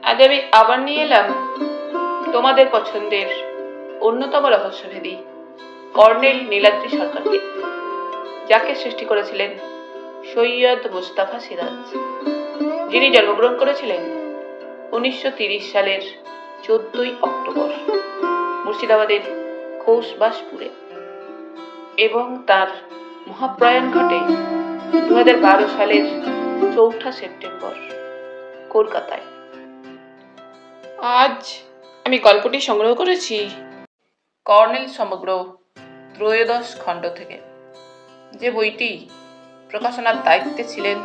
আজ আমি আবার নিয়ে এলাম তোমাদের পছন্দের অন্যতম রহস্যভেদী কর্নেল নীলাদ্রি সরকারকে, যাকে সৃষ্টি করেছিলেন সৈয়দ মুস্তাফা সিরাজ, যিনি জন্মগ্রহণ করেছিলেন 1930 সালের 14ই অক্টোবর মুর্শিদাবাদের ঘোষবাসপুরে, এবং তার মহাপ্রয়াণ ঘটে 2012 সালের 4 সেপ্টেম্বর কলকাতায়। আজ আমি গল্পটি সংগ্রহ করেছি কর্নেল সমগ্র ত্রয়োদশ খণ্ড থেকে, যে বইটি প্রকাশনার দায়িত্বে ছিলেন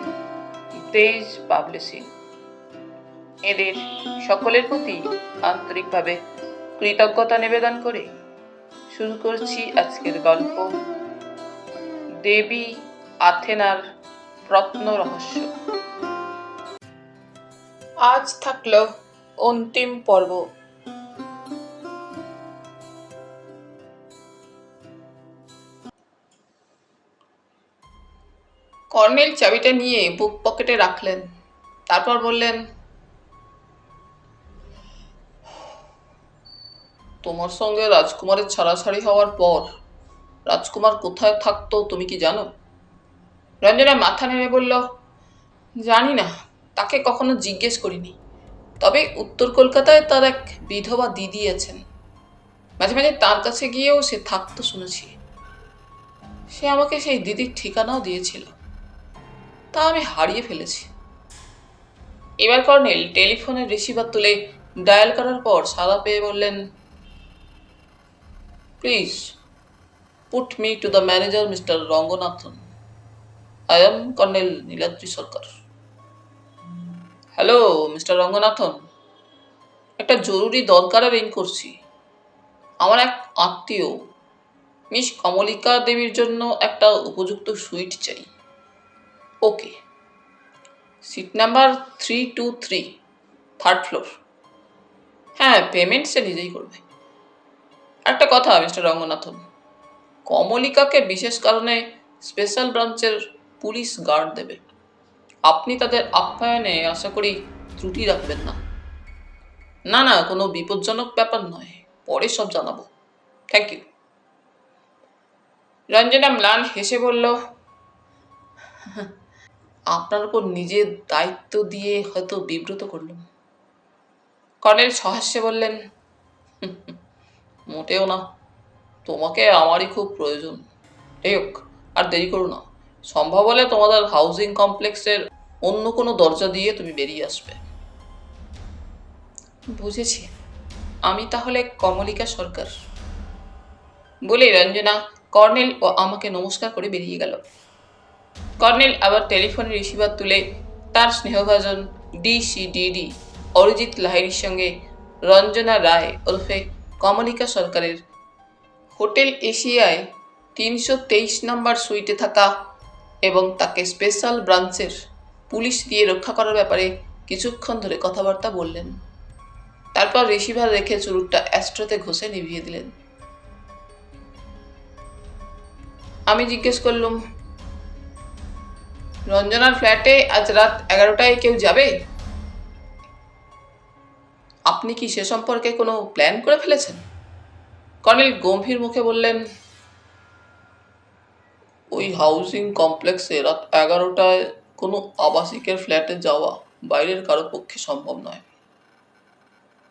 দেশ পাবলিশিং। এদের সকলের প্রতি আন্তরিকভাবে কৃতজ্ঞতা নিবেদন করে শুরু করছি আজকের গল্প, দেবী আথেনার রত্ন রহস্য। আজ থাকলো অন্তিম পর্ব। কর্নেল চাবিটা নিয়ে বুক পকেটে রাখলেন, তারপর বললেন, তোমার সঙ্গে রাজকুমারের ছাড়াছাড়ি হওয়ার পর রাজকুমার কোথায় থাকতো তুমি কি জানো? রঞ্জনা মাথা নেড়ে বলল, জানি না, তাকে কখনো জিজ্ঞেস করিনি। তবে উত্তর কলকাতায় তার এক বিধবা দিদি আছেন, মাঝে মাঝে তার কাছে গিয়েও সে থাকতো শুনেছি। সে আমাকে সেই দিদির ঠিকানাও দিয়েছিল, তা আমি হারিয়ে ফেলেছি। এবার কর্নেল টেলিফোনের রিসিভার তুলে ডায়াল করার পর সাড়া পেয়ে বললেন, please put me to the manager mister Ranganathan. I am colonel Niladri Sarkar. Hello mister Ranganathan, একটা জরুরি দরকারে রিং করছি। আমার এক আত্মীয় মিস কমলিকা দেবীর জন্য একটা উপযুক্ত সুইট চাই। ওকে, সিট নাম্বার 323, 3rd ফ্লোর। হ্যাঁ, পেমেন্ট সে নিজেই করবে। একটা কথা মিস্টার রঙ্গনাথন, কমলিকাকে বিশেষ কারণে স্পেশাল ব্রাঞ্চের পুলিশ গার্ড দেবে। আপনি তাদের আপ্যায়নে আশা করি ত্রুটি রাখবেন না। না না, কোনো বিপজ্জনক ব্যাপার নয়, পরে সব জানাবো। Thank you. রঞ্জনা ম্লান হেসে বলল, আপনার উপর নিজের দায়িত্ব দিয়ে হয়তো বিব্রত করলাম। কর্নেল সহাস্যে বললেন, মোটেও না, তোমাকে আমারই খুব প্রয়োজন। এই হোক, আর দেরি করো না। সম্ভব হলে তোমাদের হাউজিং কমপ্লেক্সের অন্য কোনো দরজা দিয়ে তুমি বেরিয়ে আসবে। বুঝেছি, আমি তাহলে কমলিকা সরকার বলে রঞ্জনা কর্নেল ও আমাকে নমস্কার করে বেরিয়ে গেল। কর্নেল আবার টেলিফোনের রিসিভার তুলে তার স্নেহভাজন ডিসিডিডি অরিজিৎ লাহিড়ির সঙ্গে রঞ্জনা রায় ওরফে কমলিকা সরকারের হোটেল এশিয়ায় 323 নম্বর সুইটে থাকা এবং তাকে স্পেশাল ব্রাঞ্চের পুলিশ দিয়ে রক্ষা করার ব্যাপারে কিছুক্ষণ ধরে কথাবার্তা বললেন। তারপর রিসিভার রেখে চুরুটটা অ্যাস্ট্রোতে ঘষে নিভিয়ে দিলেন। আমি জিজ্ঞেস করলুম, রঞ্জনার ফ্ল্যাটে আজ রাত 11টায় কেউ যাবে? আপনি কি সে সম্পর্কে কোনো প্ল্যান করে ফেলেছেন? কর্নেল গম্ভীর মুখে বললেন, ওই হাউজিং কমপ্লেক্সে রাত 11টায় কোনো আবাসিকের ফ্ল্যাটে যাওয়া বাইরের কারো পক্ষে সম্ভব নয়।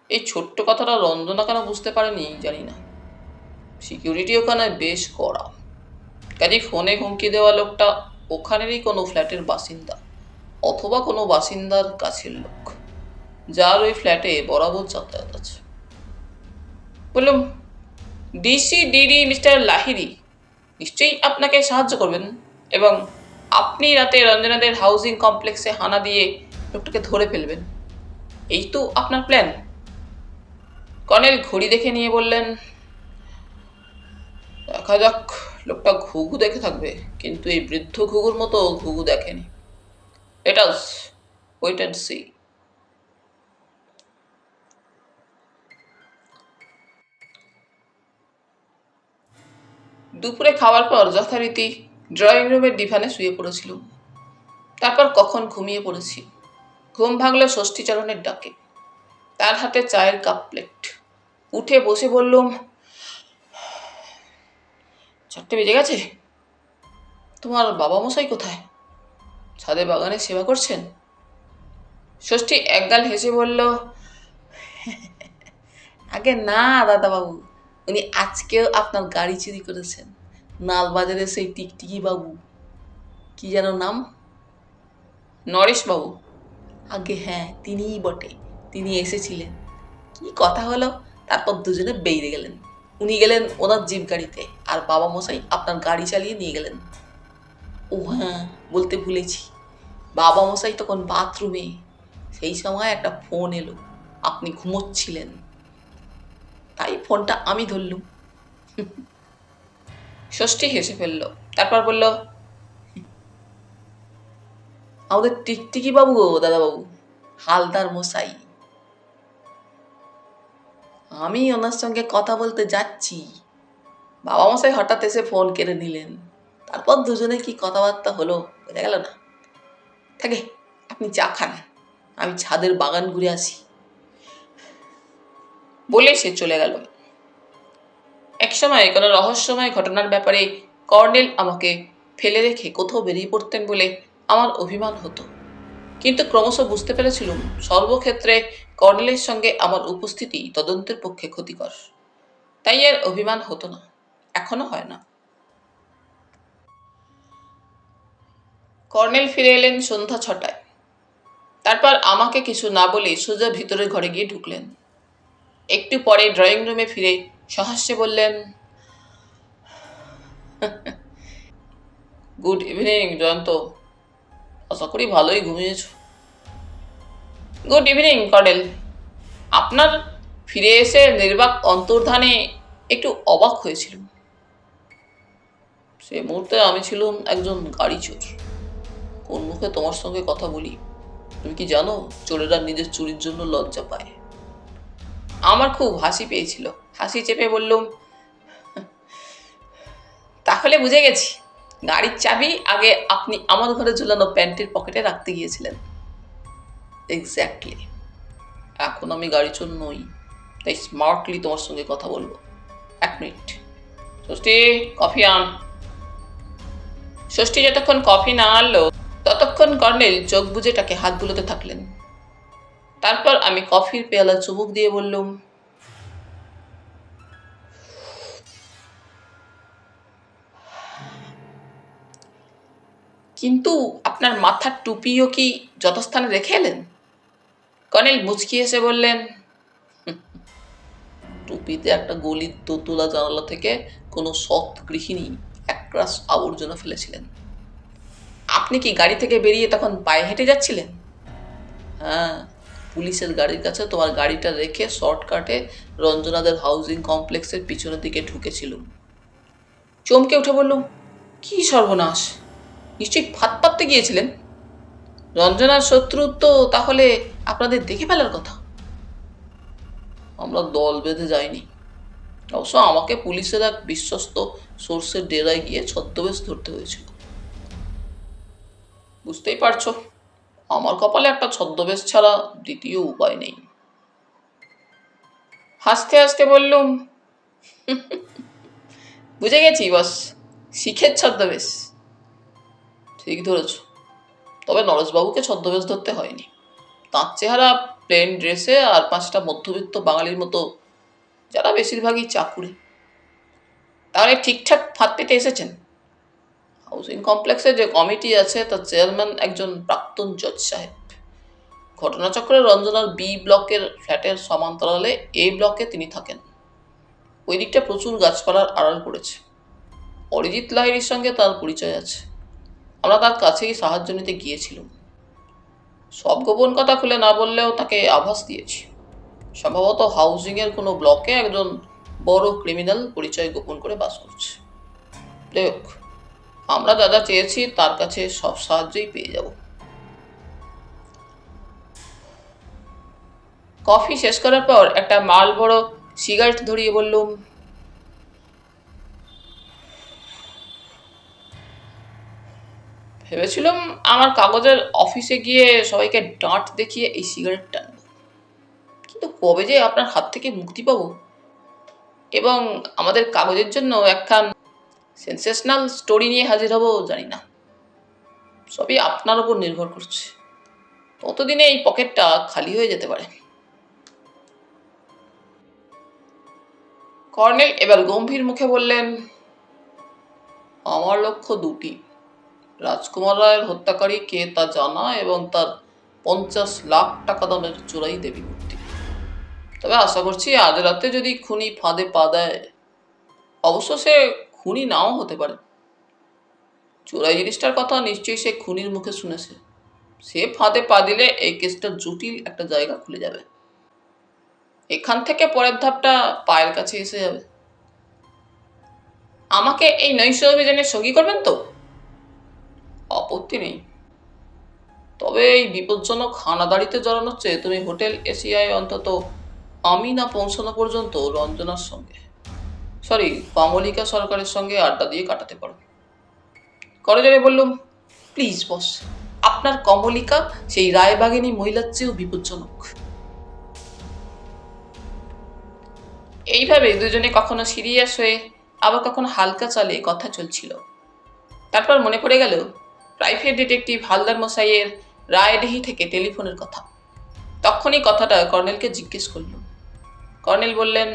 এই ছোট্ট কথাটা রঞ্জনা কেন বুঝতে পারেনি জানি না। সিকিউরিটি ওখানে বেশ কড়া, কাজেই ফোনে হুমকি দেওয়া লোকটা ওখানেরই কোনো ফ্ল্যাটের বাসিন্দা অথবা কোনো বাসিন্দার কাছের লোক, যার ওই ফ্ল্যাটে বরাবর যাতায়াত আছে। বললাম, ডিসিডিডি মিস্টার লাহিড়ি নিশ্চয়ই আপনাকে সাহায্য করবেন এবং আপনি রাতে রঞ্জনাদের হাউজিং কমপ্লেক্সে হানা দিয়ে লোকটাকে ধরে ফেলবেন। এই তো আপনার প্ল্যান? কর্নেল ঘড়ি দেখে নিয়ে বললেন, দেখা যাক, লোকটা ঘুঘু দেখে থাকবে, কিন্তু এই বৃদ্ধ ঘুঘুর মতো ঘুঘু দেখেনি। Let us wait and see. দুপুরে খাওয়ার পর যথারীতি ড্রয়িং রুমের ডিভানে শুয়ে পড়েছিল। তারপর কখন ঘুমিয়ে পড়েছি। ঘুম ভাঙল ষষ্ঠীচরণের ডাকে। তার হাতে চায়ের কাপ প্লেট। উঠে বসে বললুম, 4টে বেজে গেছে? তোমার বাবা মশাই কোথায়? ছাদে বাগানে সেবা করছেন? ষষ্ঠী একগাল হেসে বলল, আগে না দাদাবাবু, উনি আজকেও আপনার গাড়ি চুরি করেছেন। নালবাজারে সেই টিকটিকি বাবু, কি যেন নাম, নরেশ বাবু। আগে হ্যাঁ, তিনিই বটে। তিনি এসেছিলেন, কি কথা হলো, তারপর দুজনে বেরিয়ে গেলেন। উনি গেলেন ওনার জিপ গাড়িতে, আর বাবা মশাই আপনার গাড়ি চালিয়ে নিয়ে গেলেন। ও হ্যাঁ, বলতে ভুলেছি, বাবা মশাই তখন বাথরুমে। সেই সময় একটা ফোন এলো, আপনি ঘুমোচ্ছিলেন, তাই ফোনটা আমি ধরলুম। ষষ্ঠী হেসে ফেলল, তারপর বলল, আমাদের টিকটিকি বাবু গো দাদাবাবু, হালদার মশাই। আমি ওনার সঙ্গে কথা বলতে যাচ্ছি, বাবা মশাই হঠাৎ এসে ফোন কেড়ে নিলেন। তারপর দুজনে কি কথাবার্তা হলো বোঝা গেল না। থাকে, আপনি চা খান, আমি ছাদের বাগান ঘুরে আসি। বলে সে চলে গেল। একসময় কোনো রহস্যময় ঘটনার ব্যাপারে কর্নেল আমাকে ফেলে রেখে কোথাও বেরিয়ে পড়তেন বলে আমার অভিমান হতো, কিন্তু ক্রমশ বুঝতে পেরেছিলুম সর্বক্ষেত্রে কর্নেলের সঙ্গে আমার উপস্থিতি তদন্তের পক্ষে ক্ষতিকর। তাই আর অভিমান হতো না, এখনো হয় না। কর্নেল ফিরে এলেন সন্ধ্যা 6টায়। তারপর আমাকে কিছু না বলে সোজা ভিতরের ঘরে গিয়ে ঢুকলেন। একটু পরে ড্রয়িং রুমে ফিরে সহাস্যে বললেন, গুড ইভিনিং জয়ন্ত, আশা করি ভালোই ঘুমিয়েছ। Good evening colonel. আপনার ফিরে এসে নির্বাক অন্তর্ধানে একটু অবাক হয়েছিলাম। সে মুহূর্তে আমি ছিলাম একজন গাড়ি চোর। কোন মুখে তোমার সঙ্গে কথা বলি? তুমি কি জানো, চোরেরা নিজের চুরির জন্য লজ্জা পায়। আমার খুব হাসি পেয়েছিল। হাসি চেপে বললুম, তাহলে বুঝে গেছি, গাড়ির চাবি আগে আপনি আমার ঘরে ঝুলানো প্যান্টের পকেটে রাখতে গিয়েছিলেন। এক্স্যাক্টলি। এখন আমি গাড়ি চোর নই, তাই স্মার্টলি তোমার সঙ্গে কথা বলবো। 1 মিনিট। ষষ্ঠী, কফি আন। ষষ্ঠী যতক্ষণ কফি না আনলো ততক্ষণ কর্নেল চোখ বুজে তাকে হাত বুলোতে থাকলেন। তারপর আমি কফির পেয়ালা চুমুক দিয়ে বললুম, কিন্তু আপনার মাথার টুপিও কি যথাস্থানে রেখে এলেন? কর্নেল মুচকি এসে বললেন, টুপিতে একটা গলির দোতলা জানালা থেকে কোনো সৎ গৃহিণী একরাশ আবর্জনা ফেলেছিলেন। আপনি কি গাড়ি থেকে বেরিয়ে তখন পায়ে হেঁটে যাচ্ছিলেন? হ্যাঁ, পুলিশের গাড়ির কাছে তোমার গাড়িটা রেখে শর্টকাটে রঞ্জনাদের হাউজিং কমপ্লেক্সের পিছনের দিকে ঢুকেছিলুম। চমকে উঠে বললুম, কি সর্বনাশ, নিশ্চয়ই ফাঁদ পাততে গিয়েছিলেন। রঞ্জনার শত্রু তো তাহলে আপনাদের দেখে ফেলার কথা। আমরা দল বেঁধে যাইনি, অবশ্য আমাকে পুলিশের এক বিশ্বস্ত সোর্সের ডেরায় গিয়ে ছদ্মবেশ ধরতে হয়েছিল। বুঝতেই পারছো, আমার কপালে একটা ছদ্মবেশ ছাড়া দ্বিতীয় উপায় নেই। হাসতে হাসতে বললুম, বুঝে গেছি বস, শিখের ছদ্মবেশ। ঠিক ধরেছ, তবে নরেশবাবুকে ছদ্মবেশ ধরতে হয়নি। তাঁর চেহারা প্লেন ড্রেসে আর 5টা মধ্যবিত্ত বাঙালির মতো, যারা বেশিরভাগই চাকুরে। তাহলে ঠিকঠাক ফাঁদ পেতে এসেছেন। হাউজিং কমপ্লেক্সে যে কমিটি আছে তার চেয়ারম্যান একজন প্রাক্তন জজ সাহেব। ঘটনাচক্রে রঞ্জনার বি ব্লকের ফ্ল্যাটের সমান্তরালে এ ব্লকে তিনি থাকেন। ওই দিকটা প্রচুর গাছপালার আড়াল পড়েছে। অরিজিৎ লাহিড়ীর সঙ্গে তার পরিচয় আছে। আমরা তার কাছেই সাহায্য নিতে গিয়েছিলাম। সব গোপন কথা খুলে না বললেও তাকে আভাস দিয়েছি, সম্ভবত হাউজিংয়ের কোনো ব্লকে একজন বড় ক্রিমিনাল পরিচয় গোপন করে বাস করছে। যাই হোক, আমরা যা যা চেয়েছি তার কাছে সব সাহায্যই পেয়ে যাব। কফি শেষ করার পর একটা মালবড় সিগারেট ধরিয়ে বললুম, ভেবেছিলাম আমার কাগজের অফিসে গিয়ে সবাইকে ডাঁট দেখিয়ে এই সিগারেট টানব, কিন্তু কবে যে আপনার হাত থেকে মুক্তি পাবো এবং আমাদের কাগজের জন্য একখান সেন্সেশনাল স্টোরি নিয়ে হাজির হব জানি না। সবই আপনার উপর নির্ভর করছে। ততদিনে এই পকেটটা খালি হয়ে যেতে পারে। কর্নেল এবার গম্ভীর মুখে বললেন, আমার লক্ষ্য দুটি। রাজকুমার রায়ের হত্যাকারী কে তা জানা এবং তার 50 লাখ টাকা দামের চোরাই দেবী মূর্তি। তবে আশা করছি আজ রাতে যদি খুনি ফাঁদে পা দেয়, অবশ্য সে খুনি নাও হতে পারে। চোরাই জিনিসটার কথা নিশ্চয়ই সে খুনির মুখে শুনেছে। সে ফাঁদে পা দিলে এই কেসটা জটিল একটা জায়গা খুলে যাবে। এখান থেকে পরের ধাপটা পায়ের কাছে এসে যাবে। আমাকে এই নৈশ অভিযানে সঙ্গী করবেন তো? আপত্তি নেই। তবে এই বিপজ্জনক হানাদারিতে জড়ানোর চেয়ে তুমি হোটেল এশিয়ায় অন্তত আমি না পৌঁছানো পর্যন্ত রঞ্জনার সঙ্গে, কমলিকা সরকারের সঙ্গে আড্ডা দিয়ে কাটাতে পারো। করজোড়ে বললুম, প্লিজ বস, আপনার কমলিকা সেই রায়বাগিনী মহিলার চেয়েও বিপজ্জনক। এইভাবে দুজনে কখনো সিরিয়াস হয়ে আবার কখনো হালকা চালে কথা চলছিল। তারপর মনে পড়ে গেল প্রাইভেট ডিটেকটিভ হালদার মশাইয়ের রায়ডিহি থেকে টেলিফোনের কথা। তখনই কথাটা কর্নেলকে জিজ্ঞেস করলুম। কর্নেল বললেন,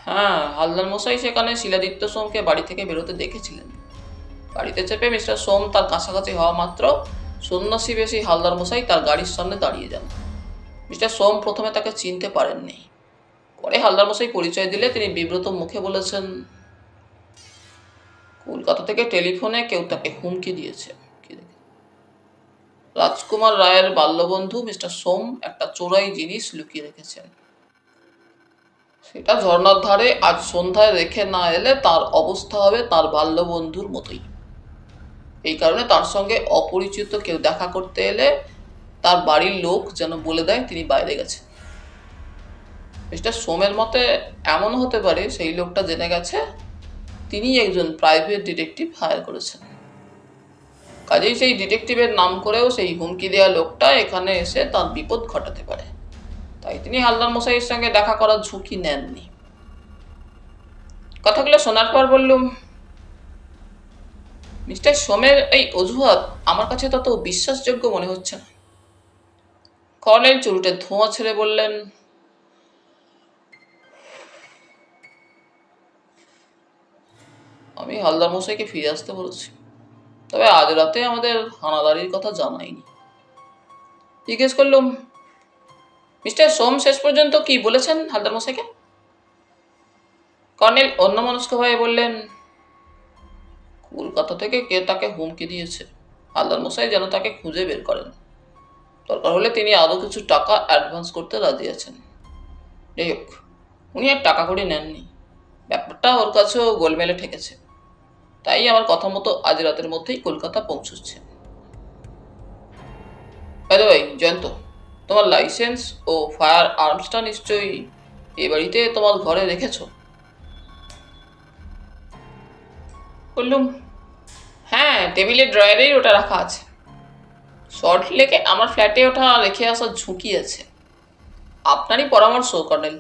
হ্যাঁ, হালদার মশাই সেখানে শিলাদিত্য সোমকে বাড়ি থেকে বেরোতে দেখেছিলেন। গাড়িতে চেপে মিস্টার সোম তার কাছাকাছি হওয়া মাত্র সন্ন্যাসী বেশি হালদার মশাই তার গাড়ির সামনে দাঁড়িয়ে যান। মিস্টার সোম প্রথমে তাকে চিনতে পারেননি। পরে হালদার মশাই পরিচয় দিলে তিনি বিব্রত মুখে বলেছেন, কলকাতা থেকে টেলিফোনে কেউ তাকে হুমকি দিয়েছে। রাজকুমার রায়ের বাল্যবন্ধু মিস্টার সোম একটা চোরাই জিনিস লুকিয়ে রেখেছেন। সেটা ঝর্ণার ধারে আজ সন্ধ্যায় রেখে না এলে তার অবস্থা হবে তার বাল্যবন্ধুর মতোই। এই কারণে তার সঙ্গে অপরিচিত কেউ দেখা করতে এলে তার বাড়ির লোক যেন বলে দেয় তিনি বাইরে গেছেন। মিস্টার সোমের মতে এমনও হতে পারে সেই লোকটা জেনে গেছে তিনি একজন প্রাইভেট ডিটেকটিভ হায়ার করেছেন। কাজেই সেই ডিটেকটিভের নাম করেও সেই হুমকি দেওয়া লোকটা এখানে এসে তার বিপদ ঘটাতে পারে। তাই তিনি হালদার মশাইয়ের সঙ্গে দেখা করার ঝুঁকি নেননি। কথাগুলো শোনার পর বললুম, মিস্টার সোমের এই অজুহাত আমার কাছে তত বিশ্বাসযোগ্য মনে হচ্ছে না। কর্নেল চুরুটে ধোঁয়া ছেড়ে বললেন, আমি হালদার মশাইকে ফিরে আসতে বলেছি। তবে আজ রাতে আমাদের হানাদারির কথা জানাইনি। জিজ্ঞেস করলুম, মিস্টার সোম শেষ পর্যন্ত কি বলেছেন হালদার মশাইকে? কর্নেল অন্যমনস্কভাবে বললেন, কলকাতা থেকে কে তাকে হুমকি দিয়েছে হালদার মশাই যেন তাকে খুঁজে বের করেন। দরকার হলে তিনি আরও কিছু টাকা অ্যাডভান্স করতে রাজি আছেন। যাই হোক, উনি আর টাকা করে নেননি। ব্যাপারটা ওর কাছেও গোলমেলে ঠেকেছে। তাই আমার কথা মতো আজ রাতের মধ্যেই কলকাতা পৌঁছচ্ছে। ভাই জয়ন্ত, তোমার লাইসেন্স ও ফায়ার আর্মসটা নিশ্চয়ই এ বাড়িতে তোমার ঘরে রেখেছ? বললুম, হ্যাঁ, টেবিলের ড্রয়ারেই ওটা রাখা আছে। সল্ট লেকে আমার ফ্ল্যাটে ওটা রেখে আসার ঝুঁকি আছে। আপনারই পরামর্শ কর্নেল।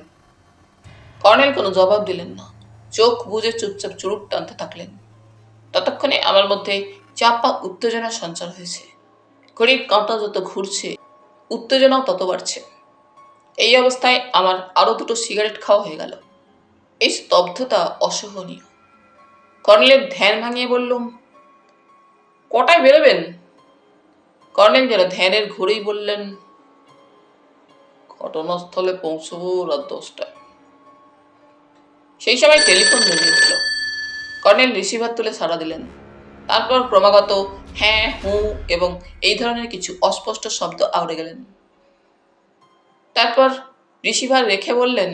কর্নেল কোনো জবাব দিলেন না। চোখ বুজে চুপচাপ চুরুট টানতে থাকলেন। ততক্ষণে আমার মধ্যে চাপা উত্তেজনার সঞ্চার হয়েছে। ঘড়ির কাঁটা যত ঘুরছে উত্তেজনাও তত বাড়ছে। এই অবস্থায় আমার আরো দুটো সিগারেট খাওয়া হয়ে গেল। এই স্তব্ধতা অসহনীয়। কর্নেলের ধ্যান ভাঙিয়ে বললুম, কটায় বেরোবেন? কর্নেল যেন ধ্যানের ঘুরেই বললেন, ঘটনাস্থলে পৌঁছবো রাত 10টায়। সেই সময় টেলিফোন বেজে উঠল। কর্নেল রিসিভার তুলে সাড়া দিলেন। তারপর ক্রমাগত হ্যাঁ, হুঁ এবং এই ধরনের কিছু অস্পষ্ট শব্দ আওড়ে গেলেন। তারপর রিসিভার রেখে বললেন,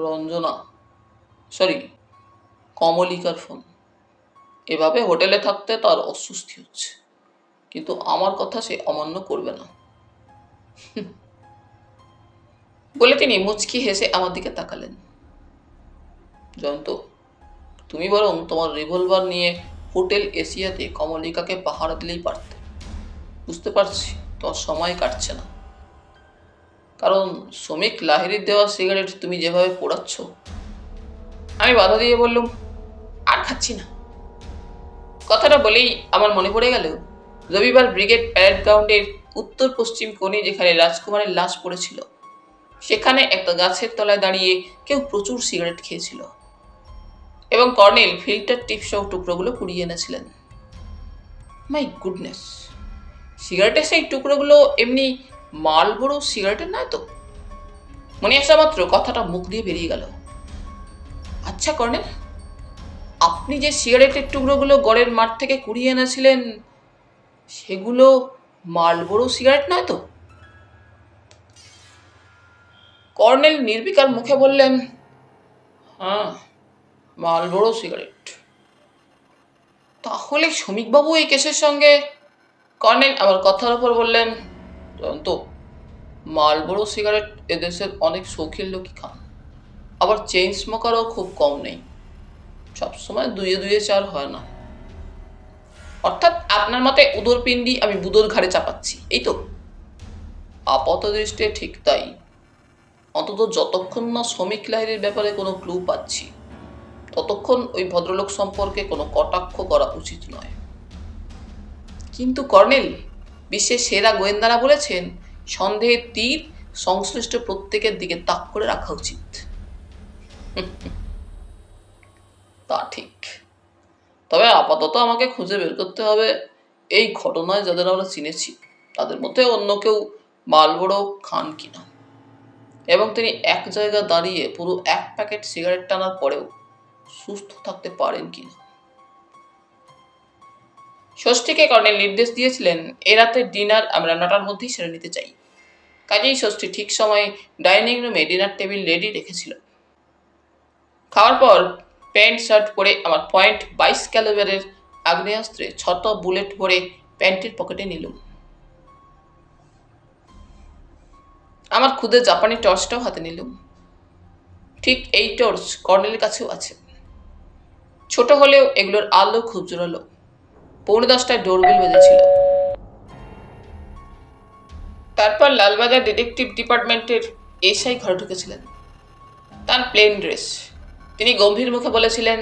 রঞ্জনা, কমলিকার ফোন। এভাবে হোটেলে থাকতে তার অস্বস্তি হচ্ছে, কিন্তু আমার কথা সে অমান্য করবে না। বলে তিনি মুচকি হেসে আমার দিকে তাকালেন। জয়ন্ত, তুমি বরং তোমার রিভলভার নিয়ে হোটেল এশিয়াতে কমলিকাকে পাহারা দিলেই পারতে। বুঝতে পারছি তোমার সময় কাটছে না, কারণ শ্রমিক লাহিড়ির দেওয়া সিগারেট তুমি যেভাবে পোড়াচ্ছ। আমি বাধা দিয়ে বললুম, আর খাচ্ছি না। কথাটা বলেই আমার মনে পড়ে গেল রবিবার ব্রিগেড প্যারেড গ্রাউন্ডের উত্তর পশ্চিম কোণে যেখানে রাজকুমারের লাশ পড়েছিল, সেখানে একটা গাছের তলায় দাঁড়িয়ে কেউ প্রচুর সিগারেট খেয়েছিল এবং কর্নেল ফিল্টার টিপ সহ টুকরোগুলো কুড়িয়ে এনেছিলেন। মাই গুডনেস, সিগারেটের সেই টুকরোগুলো এমনি মালবড়ো সিগারেটের নয় তো? মনে আসা মাত্র কথাটা মুখ দিয়ে বেরিয়ে গেল। আচ্ছা কর্নেল, আপনি যে সিগারেটের টুকরোগুলো গড়ের মাঠ থেকে কুড়িয়ে এনেছিলেন, সেগুলো মালবড়ো সিগারেট নয় তো? কর্নেল নির্বিকার মুখে বললেন, হ্যাঁ, মালবড়ো সিগারেট। তাহলে শ্রমিকবাবু এই কেসের সঙ্গে? কর্নেল আমার কথার উপর বললেন, তো মালবড়ো সিগারেট এদেশের অনেক শৌখিন লোকই খান, আবার চেইন স্মোকারও খুব কম নেই, সবসময় দুয়ে দুয়ে চার হয় না। অর্থাৎ আপনার মতে উদর পিণ্ডি আমি বুদোর ঘাড়ে চাপাচ্ছি, এই তো? আপাত দৃষ্টে ঠিক তাই, অন্তত যতক্ষণ না শ্রমিক লাহিড়ির ব্যাপারে কোনো ক্লু পাচ্ছি, ততক্ষণ ওই ভদ্রলোক সম্পর্কে কোনো কটাক্ষ করা উচিত নয়। কিন্তু কর্নেল, বিশ্বের সেরা গোয়েন্দারা বলেছেন সন্দেহের তীর সংশ্লিষ্ট প্রত্যেকের দিকে তাক করে রাখা উচিত। তা ঠিক, তবে আপাতত আমাকে খুঁজে বের করতে হবে এই ঘটনায় যাদের আমরা চিনেছি তাদের মধ্যে অন্য কেউ মালবড়ো খান কিনা, এবং তিনি এক জায়গায় দাঁড়িয়ে পুরো এক প্যাকেট সিগারেট টানার পরেও সুস্থ থাকতে পারেন কিনা। ষষ্ঠীকে কর্নেল নির্দেশ দিয়েছিলেন এ রাতের ডিনার আমরা 9টার মধ্যেই সেরে নিতে চাই। কাজেই ষষ্ঠী ঠিক সময়ে ডাইনিং রুমে ডিনার টেবিল রেডি রেখেছিল। খাওয়ার পর প্যান্ট শার্ট পরে আমার .22 ক্যালিবারের আগ্নেয়াস্ত্রে 6টা বুলেট ভরে প্যান্টের পকেটে নিলুম। আমার খুদে জাপানি টর্চটাও হাতে নিলুম। ঠিক এই টর্চ কর্নেলের কাছেও আছে। ছোট হলেও এগুলোর আলো খুব জোরালো। 9:45টায় ডোরবেল বেজেছিল। তারপর লালবাজার ডিটেকটিভ ডিপার্টমেন্টের এসআই ঘরে ঢুকেছিলেন। তার প্লেন ড্রেস। তিনি গম্ভীর মুখে বলেছিলেন,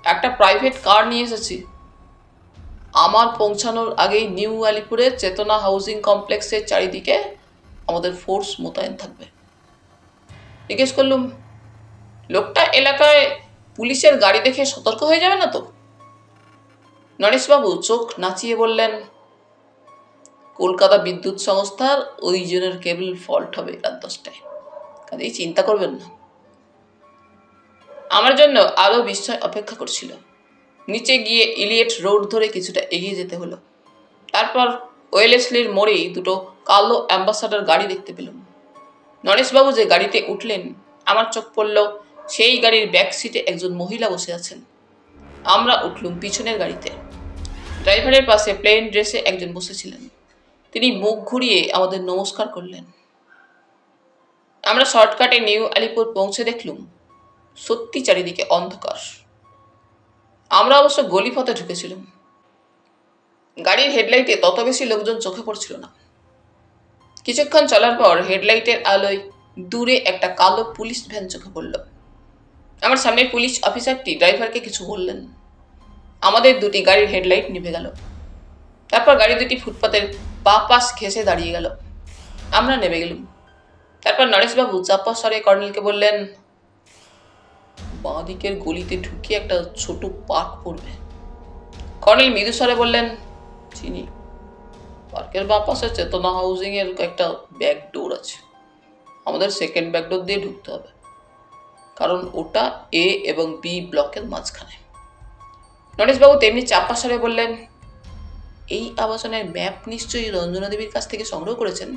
একটা প্রাইভেট কার নিয়ে এসেছি। আমার পৌঁছানোর আগেই নিউ আলিপুরে চেতনা হাউজিং কমপ্লেক্সের চারিদিকে আমাদের ফোর্স মোতায়েন থাকবে। জিজ্ঞেস করলুম, লোকটা এলাকায় পুলিশের গাড়ি দেখে সতর্ক হয়ে যাবে না তো? নরেশবাবু চোখ নাচিয়ে বললেন, কলকাতা বিদ্যুৎ সংস্থার ওই জনের কেবল ফল্ট হবে রাত 10টায়, কাজেই চিন্তা করবেন না। আমার জন্য আরো বিস্ময় অপেক্ষা করছিল। নিচে গিয়ে ইলিয়েট রোড ধরে কিছুটা এগিয়ে যেতে হলো। তারপর ওয়েলেসলির মোড়েই দুটো কালো অ্যাম্বাসাডার গাড়ি দেখতে পেলাম। নরেশবাবু যে গাড়িতে উঠলেন, আমার চোখ পড়ল সেই গাড়ির ব্যাক সিটে একজন মহিলা বসে আছেন। আমরা উঠলুম পিছনের গাড়িতে। ড্রাইভারের পাশে প্লেন ড্রেসে একজন বসেছিলেন। তিনি মুখ ঘুরিয়ে আমাদের নমস্কার করলেন। আমরা শর্টকাটে নিউ আলিপুর পৌঁছে দেখলুম সত্যি চারিদিকে অন্ধকার। আমরা অবশ্য গলিপথে ঢুকেছিলাম। গাড়ির হেডলাইটে তত বেশি লোকজন চোখে পড়ছিল না। কিছুক্ষণ চলার পর হেডলাইটের আলোয় দূরে একটা কালো পুলিশ ভ্যান চোখে পড়ল। আমার সামনের পুলিশ অফিসারটি ড্রাইভারকে কিছু বললেন। আমাদের দুটি গাড়ির হেডলাইট নিভে গেল। তারপর গাড়ি দুটি ফুটপাতের বা পাশ ঘেঁষে দাঁড়িয়ে গেল। আমরা নেমে গেলুম। তারপর নরেশবাবু চাপা স্বরে কর্নেলকে বললেন, বাঁ দিকের গলিতে ঢুকিয়ে একটা ছোট পার্ক পড়বে। কর্নেল মৃদু স্বরে বললেন, চিনি। পার্কের বাঁ পাশে চেতনা হাউজিং এর একটা ব্যাক ডোর আছে। আমাদের সেকেন্ড ব্যাক ডোর দিয়ে ঢুকতে হবে, কারণ ওটা এ এবং বি ব্লকের মাঝখানে। নরেশবাবু তেমনি চাপা স্বরে বললেন, এই আবাসনের ম্যাপ নিশ্চয়ই রঞ্জনা দেবীর কাছ থেকে সংগ্রহ করেছেন।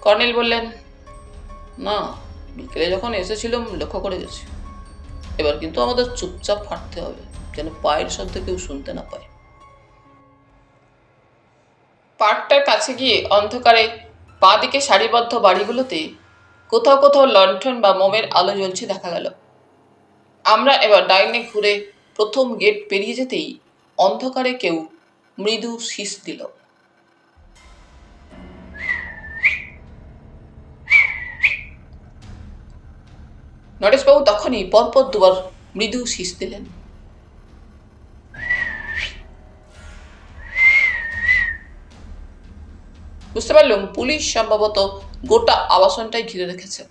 কর্নেল বললেন, না, বিকেলে যখন এসেছিলাম লক্ষ্য করে গেছি। এবার কিন্তু আমাদের চুপচাপ হাঁটতে হবে, যেন পায়ের শব্দ কেউ শুনতে না পায়। পার্কটার কাছে গিয়ে অন্ধকারে বাঁ দিকে সারিবদ্ধ বাড়িগুলোতে কোথাও কোথাও লণ্ঠন বা মোমের আলো জ্বলছে দেখা গেল। আমরা এবার ডাইনে ঘুরে প্রথম গেট পেরিয়ে যেতেই অন্ধকারে কেউ মৃদু শীষ দিল। নরেশবাবু তখনই পরপর দুবার মৃদু শীষ দিলেন। বুঝতে পারলুম পুলিশ সম্ভবত গোটা আবাসনটাই ঘিরে রেখেছে।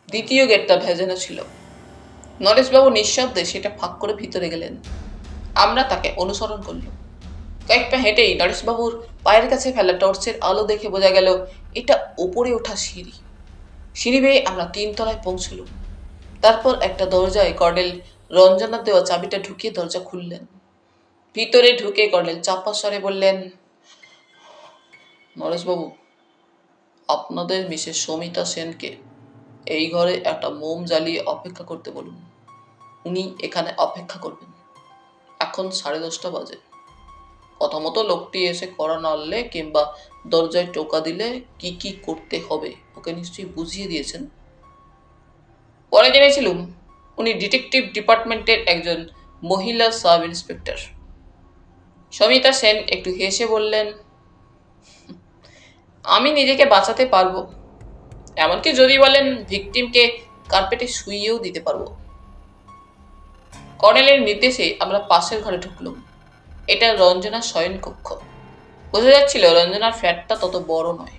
দ্বিতীয় গেটটা ভেজানো ছিল। নরেশবাবু নিঃশব্দে সেটা ফাঁক করে ভিতরে গেলেন। আমরা তাকে অনুসরণ করলাম। কয়েক পা হেঁটেই নরেশবাবুর পায়ের কাছে ফেলা টর্চের আলো দেখে বোঝা গেল এটা ওপরে ওঠা সিঁড়ি। সিঁড়ি বেয়ে আমরা 3 তলায় পৌঁছলুম। তারপর একটা দরজায় কর্নেল রঞ্জনার দেওয়া চাবিটা ঢুকিয়ে দরজা খুললেন। ভিতরে ঢুকে কর্নেল চাপা স্বরে বললেন, নরেশবাবু, আপনাদের মিসেস সমিতা সেনকে এই ঘরে একটা মোম জ্বালিয়ে অপেক্ষা করতে বলুন। উনি এখানে অপেক্ষা করবেন। এখন 10:30 বাজে। কথা মতো লোকটি এসে কড়া নাড়লে কিংবা দরজায় টোকা দিলে কি কি করতে হবে ওকে নিশ্চয়ই বুঝিয়ে দিয়েছেন। পরে জেনেছিলুম উনি ডিটেকটিভ ডিপার্টমেন্টের একজন মহিলা সাব ইন্সপেক্টর। সমিতা সেন একটু হেসে বললেন, আমি নিজেকে বাঁচাতে পারবো। এমনকি যদি বলেন ভিকটিমকে কার্পেটে শুইয়েও দিতে পারবো। কর্নেলের নির্দেশে আমরা পাশের ঘরে ঢুকলুম। এটা রঞ্জনার শয়নকক্ষ। বোঝা যাচ্ছিল রঞ্জনার ফ্ল্যাটটা তত বড় নয়।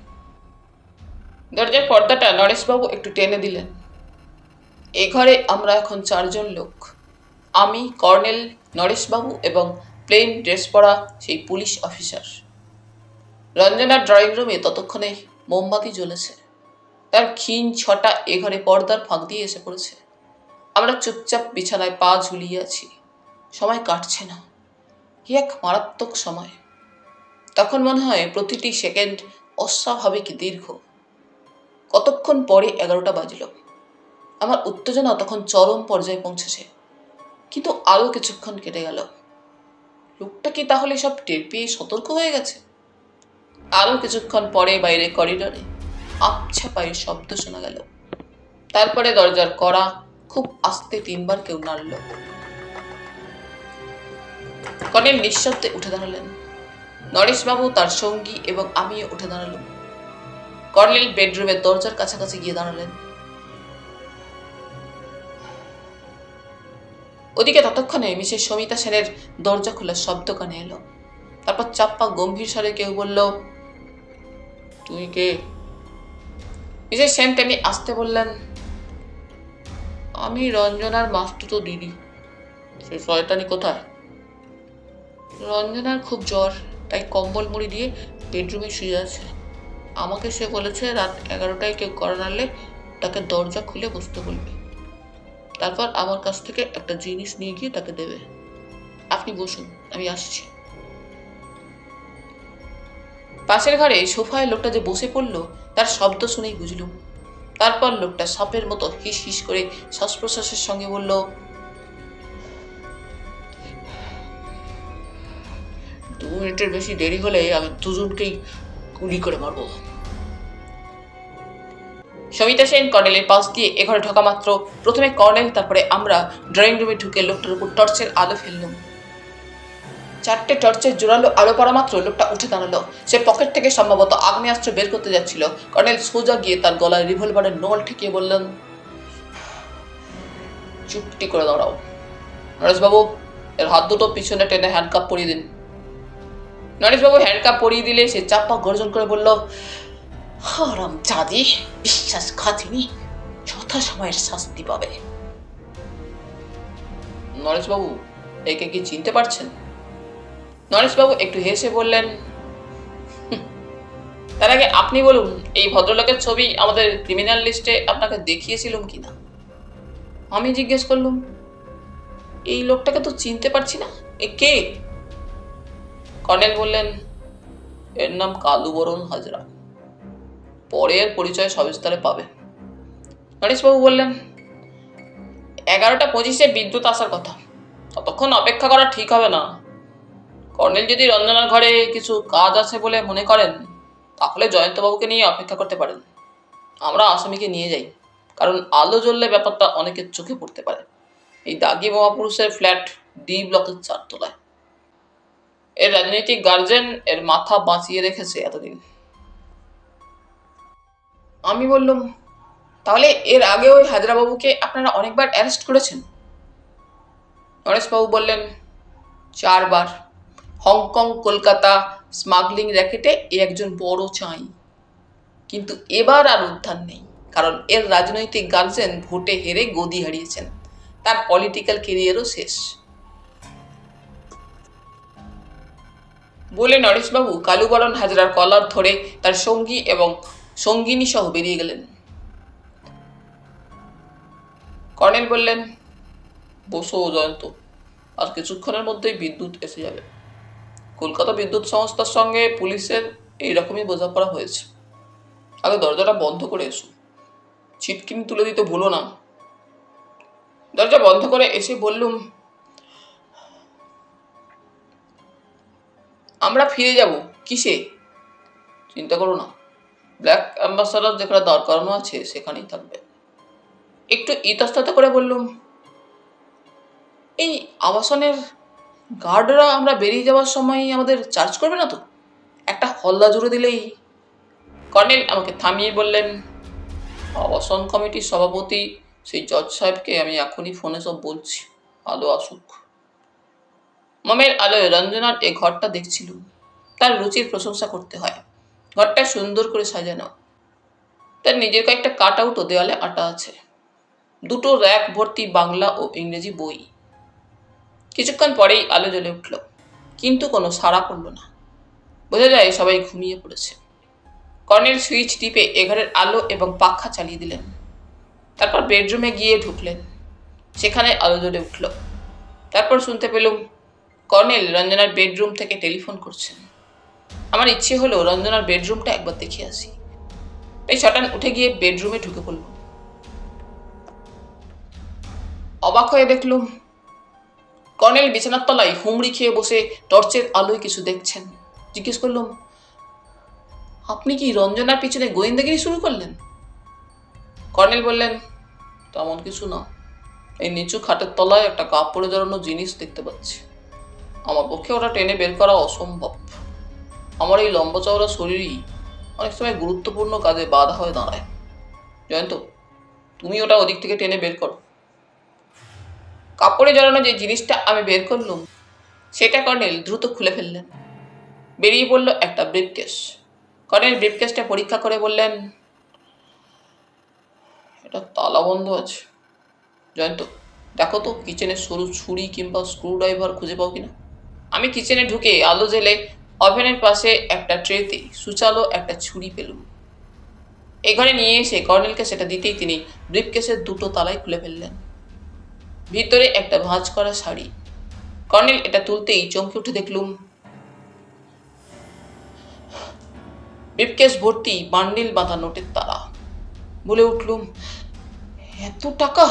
দরজার পর্দাটা নরেশবাবু একটু টেনে দিলেন। এ ঘরে আমরা এখন 4 জন লোক। আমি, কর্নেল, নরেশবাবু এবং প্লেন ড্রেস পরা সেই পুলিশ অফিসার। রঞ্জনার ড্রয়িং রুমে ততক্ষণে মোমবাতি জ্বলেছে। তার ক্ষীণ ছটা এ ঘরে পর্দার ফাঁক দিয়ে এসে পড়েছে। আমরা চুপচাপ বিছানায় পা ঝুলিয়ে আছি। সময় কাটছে না। কি এক মারাত্মক সময়। তখন মনে হয় প্রতিটি সেকেন্ড অস্বাভাবিক দীর্ঘ। কতক্ষণ পরে 11টা বাজল। আমার উত্তেজনা তখন চরম পর্যায়ে পৌঁছেছে। কিন্তু আরো কিছুক্ষণ কেটে গেল। লোকটা কি তাহলে সব টের পেয়ে সতর্ক হয়ে গেছে? আরো কিছুক্ষণ পরে বাইরে করিডোরে আবছা পায়ের শব্দ শোনা গেল। তারপরে দরজার কড়া খুব আস্তে 3 বার কেউ নাড়ল। কর্নেল নিঃশব্দে উঠে দাঁড়ালেন। নরেশবাবু, তার সঙ্গী এবং আমিও উঠে দাঁড়ালাম। কর্নেল বেডরুমের দরজার কাছাকাছি গিয়ে দাঁড়ালেন। ওদিকে ততক্ষণে মিসেস সমিতা সেনের দরজা খোলার শব্দ কানে এলো। তারপর চাপ্পা গম্ভীর স্বরে কেউ বলল, তুই কে? মিসেস সেন তেমনি আসতে বললেন, আমি রঞ্জনার মাস্তুতো দিদি। সে শয়তানি কোথায়? রঞ্জনার খুব জ্বর, তাই কম্বল মুড়ি দিয়ে বেডরুমে শুয়ে আছে। আমাকে সে বলেছে রাত 11টায় কেউ কড়া নাড়লে তাকে দরজা খুলে বসতে বলবে। তারপর আমার কাছ থেকে একটা জিনিস নিয়ে গিয়ে তাকে দেবে। আপনি বসুন, আমি আসছি। পাশের ঘরে সোফায় লোকটা যে বসে পড়ল তার শব্দ শুনেই বুঝলুম। তারপর লোকটা সাপের মতো হিস হিস করে শ্বাস প্রশ্বাসের সঙ্গে বলল, 2 মিনিটের বেশি দেরি হলে আমি দুজনকেই গুলি করে মারবো। সমিতা সেন কর্নেলের পাশ দিয়ে এ ঘরে ঢোকা মাত্র প্রথমে কর্নেল, তারপরে আমরা ড্রয়িং রুমে ঢুকে লোকটার উপর টর্চের আলো ফেললুম। 4টে টর্চের জোরালো আলো পড়া মাত্র লোকটা উঠে দাঁড়ালো। সে পকেট থেকে সম্ভবত আগ্নেয়াস্ত্র বের করতে যাচ্ছিল। কর্নেল সোজা গিয়ে তার গলায় রিভলভারের নল ঠেকিয়ে বললেন, চুপটি করে দাঁড়াও। নরেশবাবু, এর হাত দুটো পিছনে টেনে হ্যান্ডকাপ পরিয়ে দিন। নরেশবাবু হ্যান্ডকাপ পরিয়ে দিলে সে চাপা গর্জন করে বলল, হারামজাদি, বিশ্বাসঘাতিনী, যথাসময়ের শাস্তি পাবে। নরেশবাবু, একে কি চিনতে পারছেন? নরেশবাবু একটু হেসে বললেন, তার আগে আপনি বলুন, এই ভদ্রলোকের ছবি আমাদের ক্রিমিনাল লিস্টে আপনাকে দেখিয়েছিলাম কিনা? আমি জিজ্ঞেস করলুম, এই লোকটাকে তো চিনতে পারছি না, এ কে? কর্নেল বললেন, এর নাম কালুবরণ হাজরা। পরে এর পরিচয় সবিস্তারে পাবে। নরেশবাবু বললেন, 11:25 বিদ্যুৎ আসার কথা। ততক্ষণ অপেক্ষা করা ঠিক হবে না। কর্নেল যদি রঞ্জনার ঘরে কিছু কাজ আছে বলে মনে করেন, তাহলে জয়ন্তবাবুকে নিয়ে অপেক্ষা করতে পারেন। আমরা আসামিকে নিয়ে যাই, কারণ আলো জ্বললে ব্যাপারটা অনেকের চোখে পড়তে পারে। এই দাগি মহাপুরুষের ফ্ল্যাট ডি ব্লকের 4 তলায়। এর রাজনৈতিক গার্জেন এর মাথা বাঁচিয়ে রেখেছে এতদিন। আমি বললুম, তাহলে এর আগে ওই হাজরাবাবুকে আপনারা অনেকবার অ্যারেস্ট করেছেন? নরেশবাবু বললেন, 4 বার। হংকং কলকাতা স্মাগলিং র্যাকেটে এ একজন বড় চাঁই। কিন্তু এবার আর উদ্ধার নেই, কারণ এর রাজনৈতিক গার্জেন ভোটে হেরে গদি হারিয়েছেন, তার পলিটিক্যাল কেরিয়ারও শেষ। বলে নরেশবাবু কালুবরণ হাজরার কলার ধরে তার সঙ্গী এবং সঙ্গিনী সহ বেরিয়ে গেলেন। কর্নেল বললেন, বসো জয়ন্ত, আর কিছুক্ষণের মধ্যেই বিদ্যুৎ এসে যাবে। কলকাতা বিদ্যুৎ সংস্থার সঙ্গে পুলিশের এইরকমই বোঝাপড়া হয়েছে। আগে দরজাটা বন্ধ করে এসো, ছিটকিনি তুলে দিতে ভুলো না। দরজা বন্ধ করে এসে বললুম, আমরা ফিরে যাব। কিসে? চিন্তা করো না, ব্ল্যাক অ্যাম্বাসাডার যেখানে দাঁড় করানো আছে সেখানেই থাকবে। একটু ইতস্তত করে বললুম, এই আবাসনের গার্ডরা আমরা বেরিয়ে যাওয়ার সময় আমাদের চার্জ করবে না তো? একটা হল্লা জুড়ে দিলেই। কর্নেল আমাকে থামিয়ে বললেন, আবাসন কমিটির সভাপতি সেই জজ সাহেবকে আমি এখনই ফোনে সব বলছি, আলো আসুক। মমের আলোয় রঞ্জনার এ ঘরটা দেখছিল। তার রুচির প্রশংসা করতে হয়। ঘরটা সুন্দর করে সাজানো। তার নিজের কয়েকটা কাট আউটও দেওয়ালে আটা আছে। 2টো র্যাক ভর্তি বাংলা ও ইংরেজি বই। কিছুক্ষণ পরেই আলো জ্বলে উঠল, কিন্তু কোনো সাড়া পড়ল না। বোঝা যায় সবাই ঘুমিয়ে পড়েছে। কর্নেল সুইচ টিপে এঘরের আলো এবং পাখা চালিয়ে দিলেন। তারপর বেডরুমে গিয়ে ঢুকলেন। সেখানে আলো জ্বলে উঠল। তারপর শুনতে পেলুম কর্নেল রঞ্জনার বেডরুম থেকে টেলিফোন করছেন। আমার ইচ্ছে হলো রঞ্জনার বেডরুমটা একবার দেখে আসি। তাই সটান উঠে গিয়ে বেডরুমে ঢুকে পড়ল। অবাক হয়ে দেখলুম কর্নেল বিছানার তলায় হুমড়ি খেয়ে বসে টর্চের আলোয় কিছু দেখছেন। জিজ্ঞেস করলুম, আপনি কি রঞ্জনার পিছনে গোয়েন্দাগিরি শুরু করলেন? কর্নেল বললেন, তেমন কিছু না, এই নিচু খাটের তলায় একটা কাপড়ে জড়ানো জিনিস দেখতে পাচ্ছি। আমার পক্ষে ওটা টেনে বের করা অসম্ভব। আমার এই লম্বা চওড়া শরীরই অনেক সময় গুরুত্বপূর্ণ কাজে বাধা হয়ে দাঁড়ায়। জয়ন্ত, তুমি ওটা ওদিক থেকে টেনে বের করো। কাপড়ে জড়ানো যে জিনিসটা আমি বের করলুম সেটা কর্নেল দ্রুত খুলে ফেললেন। বেরিয়ে পড়ল একটা ব্রিফকেস। কর্নেল ব্রিফকেসটা পরীক্ষা করে বললেন, এটা তালা বন্ধ আছে। জয়ন্ত, দেখো তো কিচেনে সরু ছুরি কিংবা স্ক্রুড্রাইভার খুঁজে পাও কিনা। আমি কিচেনে ঢুকে আলো জেলে ওভেনের পাশে একটা ট্রেতে সুচালো একটা ছুরি পেলুম। এই ঘরে নিয়ে এসে কর্নেলকে সেটা দিতেই তিনি ব্রিফকেসের 2টো তালাই খুলে ফেললেন। ভিতরে একটা ভাঁজ করা শাড়ি। কর্নেল এটা তুলতেই চমকে উঠে দেখলুম ব্রিফকেস ভর্তি বান্ডিল বাঁধা নোটের তালা। বলে উঠলুম, এত টাকা!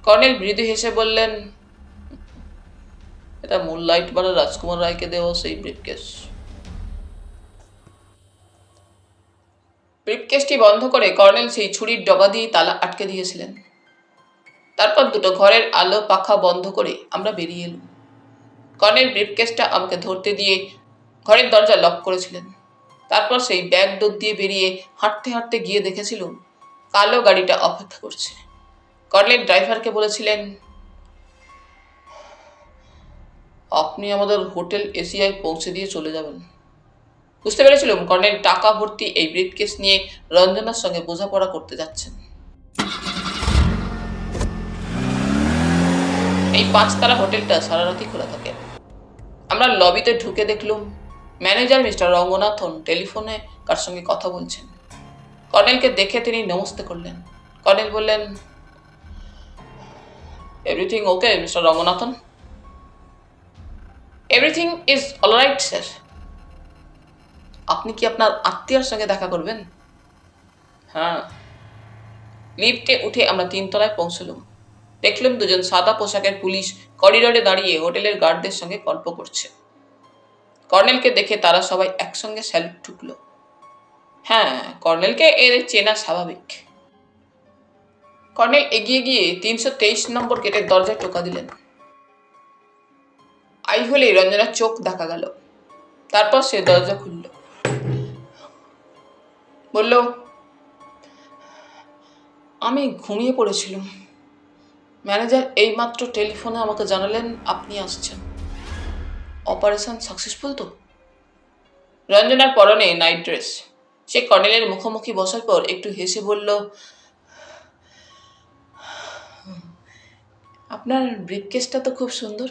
কর্নেল মৃদু হেসে বললেন, এটা মুনলাইট বারে রাজকুমার রায়কে দেওয়া সেই ব্রিফকেস। ব্রিফকেসটি বন্ধ করে কর্নেল সেই ছুরির ডগা দিয়ে তালা আটকে দিয়েছিলেন। তারপর 2টো ঘরের আলো পাখা বন্ধ করে আমরা বেরিয়ে এলুম। কর্নেল ব্রিফকেসটা আমাকে ধরতে দিয়ে ঘরের দরজা লক করেছিলেন। তারপর সেই ব্যাগ ডোর দিয়ে বেরিয়ে হাঁটতে হাঁটতে গিয়ে দেখেছিলুম কালো গাড়িটা অপেক্ষা করছে। কর্নেল ড্রাইভারকে বলেছিলেন, আপনি আমাদের হোটেল এশিয়ায় পৌঁছে দিয়ে চলে যাবেন। বুঝতে পেরেছিলাম কর্নেল টাকা ভর্তি এই ব্রিফকেস নিয়ে রঞ্জনার সঙ্গে বোঝাপড়া করতে যাচ্ছেন। এই 5 তারা হোটেলটা সারা রাতই খোলা থাকে। আমরা লবিতে ঢুকে দেখলুম ম্যানেজার মিস্টার রঙ্গনাথন টেলিফোনে কার সঙ্গে কথা বলছেন। কর্নেলকে দেখে তিনি নমস্তে করলেন। কর্নেল বললেন, everything okay mister Ranganathan? Everything is alright sir. আপনি কি আপনার আত্মীয়ার সঙ্গে দেখা করবেন? হ্যাঁ। লিফটে উঠে আমরা 3 তলায় পৌঁছলুম। দেখলুম 2জন সাদা পোশাকের পুলিশ করিডোরে দাঁড়িয়ে হোটেলের গার্ডদের সঙ্গে গল্প করছে। কর্নেলকে দেখে তারা সবাই একসঙ্গে স্যালুট ঠুকল। হ্যাঁ, কর্নেলকে এদের চেনা স্বাভাবিক। কর্নেল এগিয়ে গিয়ে 323 নম্বর গেটের দরজায় টোকা দিলেন। আই হলে রঞ্জনার চোখ দেখা গেল। তারপর সে দরজা খুলল। বলল, আমি ঘুমিয়ে পড়েছিলাম। ম্যানেজার এইমাত্র টেলিফোনে আমাকে জানালেন আপনি আসছেন। অপারেশন সাকসেসফুল তো? রঞ্জনার পরনে নাইট ড্রেস। সে কর্নেলের মুখোমুখি বসার পর একটু হেসে বলল, আপনার ব্রিফকেসটা তো খুব সুন্দর।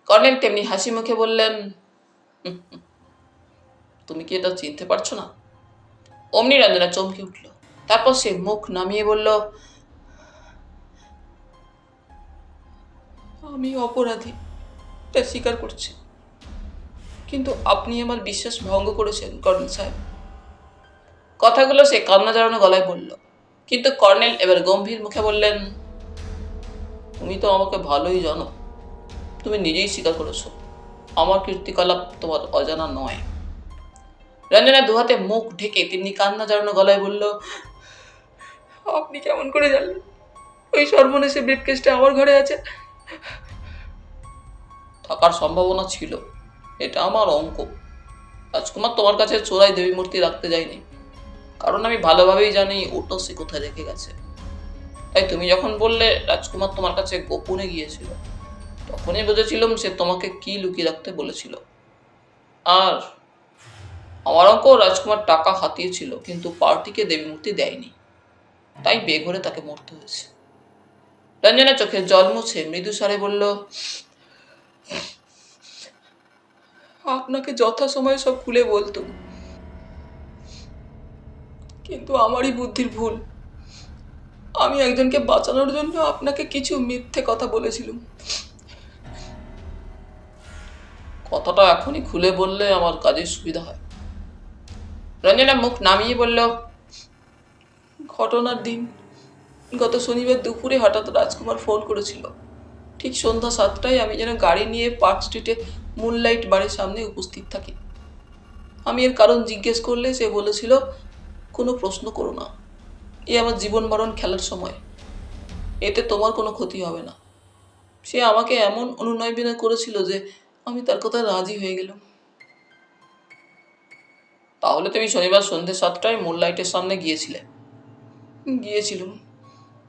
কর্নেল তেমনি হাসি মুখে বললেন, তুমি কি এটা চিনতে পারছো না? অমনি রঞ্জনা চমকে উঠল। তারপর সে মুখ নামিয়ে বলল, আমি অপরাধী, তা স্বীকার করছি, কিন্তু আপনি আমার বিশ্বাস ভঙ্গ করেছেন কর্নেল সাহেব। কথাগুলো সে কান্না জড়ানো গলায় বলল, কিন্তু কর্নেল এবার গম্ভীর মুখে বললেন, তুমি তো আমাকে ভালোই জানো, তুমি নিজেই স্বীকার করেছো আমার কীর্তিকলাপ তোমার অজানা নয়। রঞ্জনা দুহাতে মুখ ঢেকে তেমনি কান্না জড়ানো গলায় বলল, আপনি কেমন করে জানলেন ওই সর্বনেশে ব্রিফকেসটা আমার ঘরে আছে? থাকার সম্ভাবনা ছিল, এটা আমার অঙ্ক। রাজকুমার তোমার কাছে চোরাই দেবী মূর্তি রাখতে যায়নি, কারণ আমি ভালোভাবেই জানি ওটা সে কোথায় রেখে গেছে। তাই তুমি যখন বললে রাজকুমার তোমার কাছে গোপনে গিয়েছিল, তখনই বুঝেছিলাম সে তোমাকে কি লুকিয়ে রাখতে বলেছিল। আর আমার অঙ্ক, রাজকুমার টাকা হাতিয়েছিল কিন্তু পার্টিকে দেবী মূর্তি দেয়নি, তাই বেঘরে তাকে মরতে হয়েছে। রঞ্জনা চোখে জল মুছে মৃদু স্বরে বলল, আপনাকে যথাসময়ে সব খুলে বলতুম, কিন্তু আমারই বুদ্ধির ভুল। আমি একজনকে বাঁচানোর জন্য আপনাকে কিছু মিথ্যে কথা বলেছিলাম। কথাটা এখনই খুলে বললে আমার কাজের সুবিধা হয়। রঞ্জনা মুখ নামিয়ে বলল, ঘটনার দিন গত শনিবার দুপুরে হঠাৎ রাজকুমার ফোন করেছিল। ঠিক সন্ধ্যা 7টায় আমি যেন গাড়ি নিয়ে পার্ক স্ট্রিটে মুনলাইট বাড়ির সামনে উপস্থিত থাকি। আমি এর কারণ জিজ্ঞেস করলে সে বলেছিল, কোনো প্রশ্ন করো না, এ আমার জীবন মরণ খেলার সময়, এতে তোমার কোনো ক্ষতি হবে না। সে আমাকে এমন অনুনয় বিনয় করেছিল যে আমি তার কথায় রাজি হয়ে গেলাম। তাহলে তুমি শনিবার সন্ধ্যে 7টায় মুনলাইটের সামনে গিয়েছিলে? গিয়েছিলাম।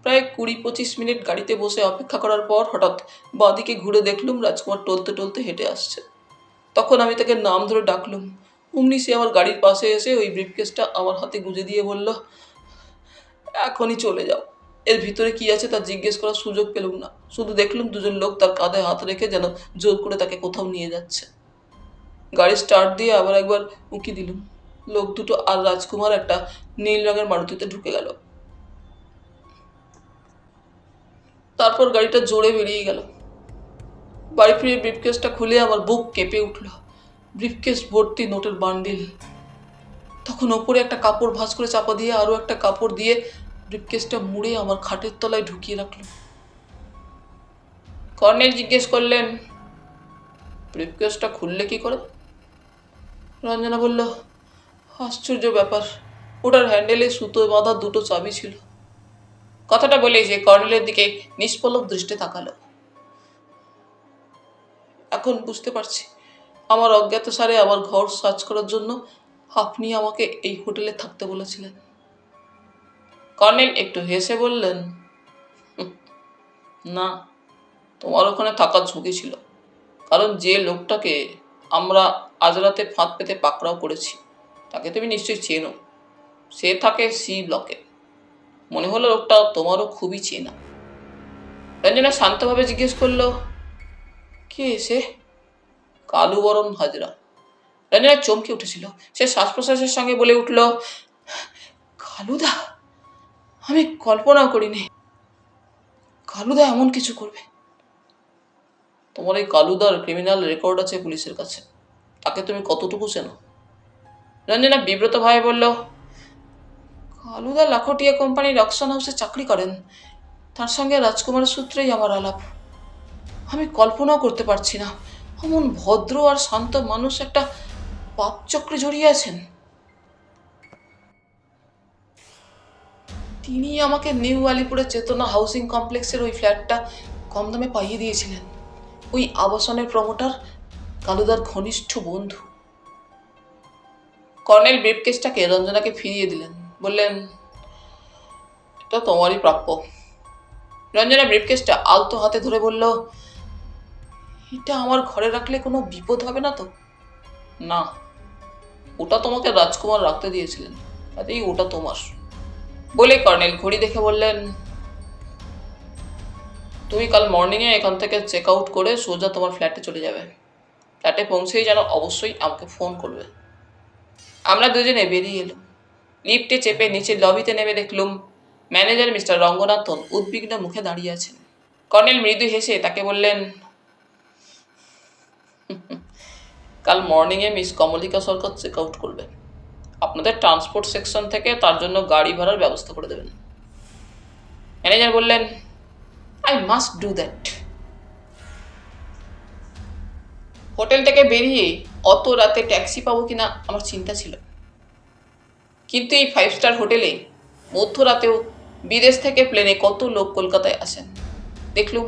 প্রায় 20-25 মিনিট গাড়িতে বসে অপেক্ষা করার পর হঠাৎ বাঁদিকে ঘুরে দেখলুম রাজকুমার টলতে টলতে হেঁটে আসছে। তখন আমি তাকে নাম ধরে ডাকলুম। অমনি সে আমার গাড়ির পাশে এসে ওই ব্রিফকেসটা আমার হাতে গুঁজে দিয়ে বলল, এখনই চলে যাও। এর ভিতরে কি আছে তা জিজ্ঞেস করার সুযোগ পেলুম না, শুধু দেখলুম দুজন লোক তার কাঁধে হাত রেখে যেন জোর করে তাকে কোথাও নিয়ে যাচ্ছে। গাড়ি স্টার্ট দিয়ে আবার একবার উঁকি দিলুম। লোক দুটো আর রাজকুমার একটা নীল রঙের মারুতিতে ঢুকে গেল। তারপর গাড়িটা জোরে বেরিয়ে গেল। বাড়ি ফিরে ব্রিফকেসটা খুলে আমার বুক কেঁপে উঠল। ব্রিফকেস ভর্তি নোটের বান্ডিল। তখন ওপরে একটা কাপড় ভাঁজ করে চাপা দিয়ে আরও একটা কাপড় দিয়ে ব্রিফকেসটা মুড়ে আমার খাটের তলায় ঢুকিয়ে রাখল। কর্নেল জিজ্ঞেস করলেন, ব্রিফকেসটা খুললে কি করে? রঞ্জনা বলল, আশ্চর্য ব্যাপার, ওটার হ্যান্ডেলে সুতো বাঁধা দুটো চাবি ছিল। কথাটা বলে সে কর্নেলের দিকে নিষ্পলক দৃষ্টি তাকালো। এখন বুঝতে পারছি, আমার অজ্ঞাতসারে আমার ঘর সার্চ করার জন্য আপনি আমাকে এই হোটেলে থাকতে বলেছিলেন। কর্নেল একটু হেসে বললেন, না, তোমার ওখানে থাকার ঝুঁকি ছিল, কারণ যে লোকটাকে আমরা আজ রাতে ফাঁদ পেতে পাকড়াও করেছি তাকে তুমি নিশ্চয়ই চেনো। সে থাকে সি ব্লকে। মনে হলো লোকটা তোমারও খুবই চেনা। রঞ্জনা শান্তভাবে জিজ্ঞেস করলো, কে সে? কালুবরণ হাজরা। রঞ্জনা চমকে উঠেছিল। সে শ্বাস প্রশ্বাসের সঙ্গে বলে উঠল, কালুদা! আমি কল্পনাও করিনি কালুদা এমন কিছু করবে। তোমার এই কালুদার ক্রিমিনাল রেকর্ড আছে পুলিশের কাছে, তাকে তুমি কতটুকু চেনো? রঞ্জনা বিব্রতভাবে বলল, কালুদা লাখোটিয়া কোম্পানির অকশন হাউসে চাকরি করেন, তার সঙ্গে রাজকুমারের সূত্রেই আমার আলাপ। আমি কল্পনাও করতে পারছি না এমন ভদ্র আর শান্ত মানুষ একটা পাপচক্রে জড়িয়ে আছেন। তিনি আমাকে নিউ আলিপুরের চেতনা হাউসিং কমপ্লেক্সের ওই ফ্ল্যাটটা কম দামে পাইয়ে দিয়েছিলেন। ওই আবাসনের প্রমোটার কালুদার ঘনিষ্ঠ বন্ধু। কর্নেল ব্রিফকেসটাকে রঞ্জনাকে ফিরিয়ে দিলেন, বললেন, তো তোমারই প্রাপ্য। রঞ্জনা ব্রিফকেসটা আলতো হাতে ধরে বলল, এটা আমার ঘরে রাখলে কোনো বিপদ হবে না তো? না, ওটা তোমাকে রাজকুমার রাখতে দিয়েছিলেন, কাজেই ওটা তোমার। বলে কর্নেল ঘড়ি দেখে বললেন, তুমি কাল মর্নিংয়ে এখান থেকে চেক আউট করে সোজা তোমার ফ্ল্যাটে চলে যাবে। ফ্ল্যাটে পৌঁছেই যেন অবশ্যই আমাকে ফোন করবে। আমরা দুজনে বেরিয়ে এলাম। লিফটে চেপে নিচে লবিতে নেমে দেখলুম ম্যানেজার মিস্টার রঙ্গনাথন উদ্বিগ্ন মুখে দাঁড়িয়ে আছেন। কর্নেল মৃদু হেসে তাকে বললেন, কাল মর্নিংয়ে মিস কমলিকা সরকার চেক আউট করবে। আপনাদের ট্রান্সপোর্ট সেকশন থেকে তার জন্য গাড়ি ভাড়ার ব্যবস্থা করে দেবেন। ম্যানেজার বললেন, I must do that. Hotel থেকে বেরিয়ে অত রাতে ট্যাক্সি পাবো কিনা আমার চিন্তা ছিল, কিন্তু এই 5 স্টার হোটেলে মধ্যরাতেও বিদেশ থেকে প্লেনে কত লোক কলকাতায় আসেন। দেখলুম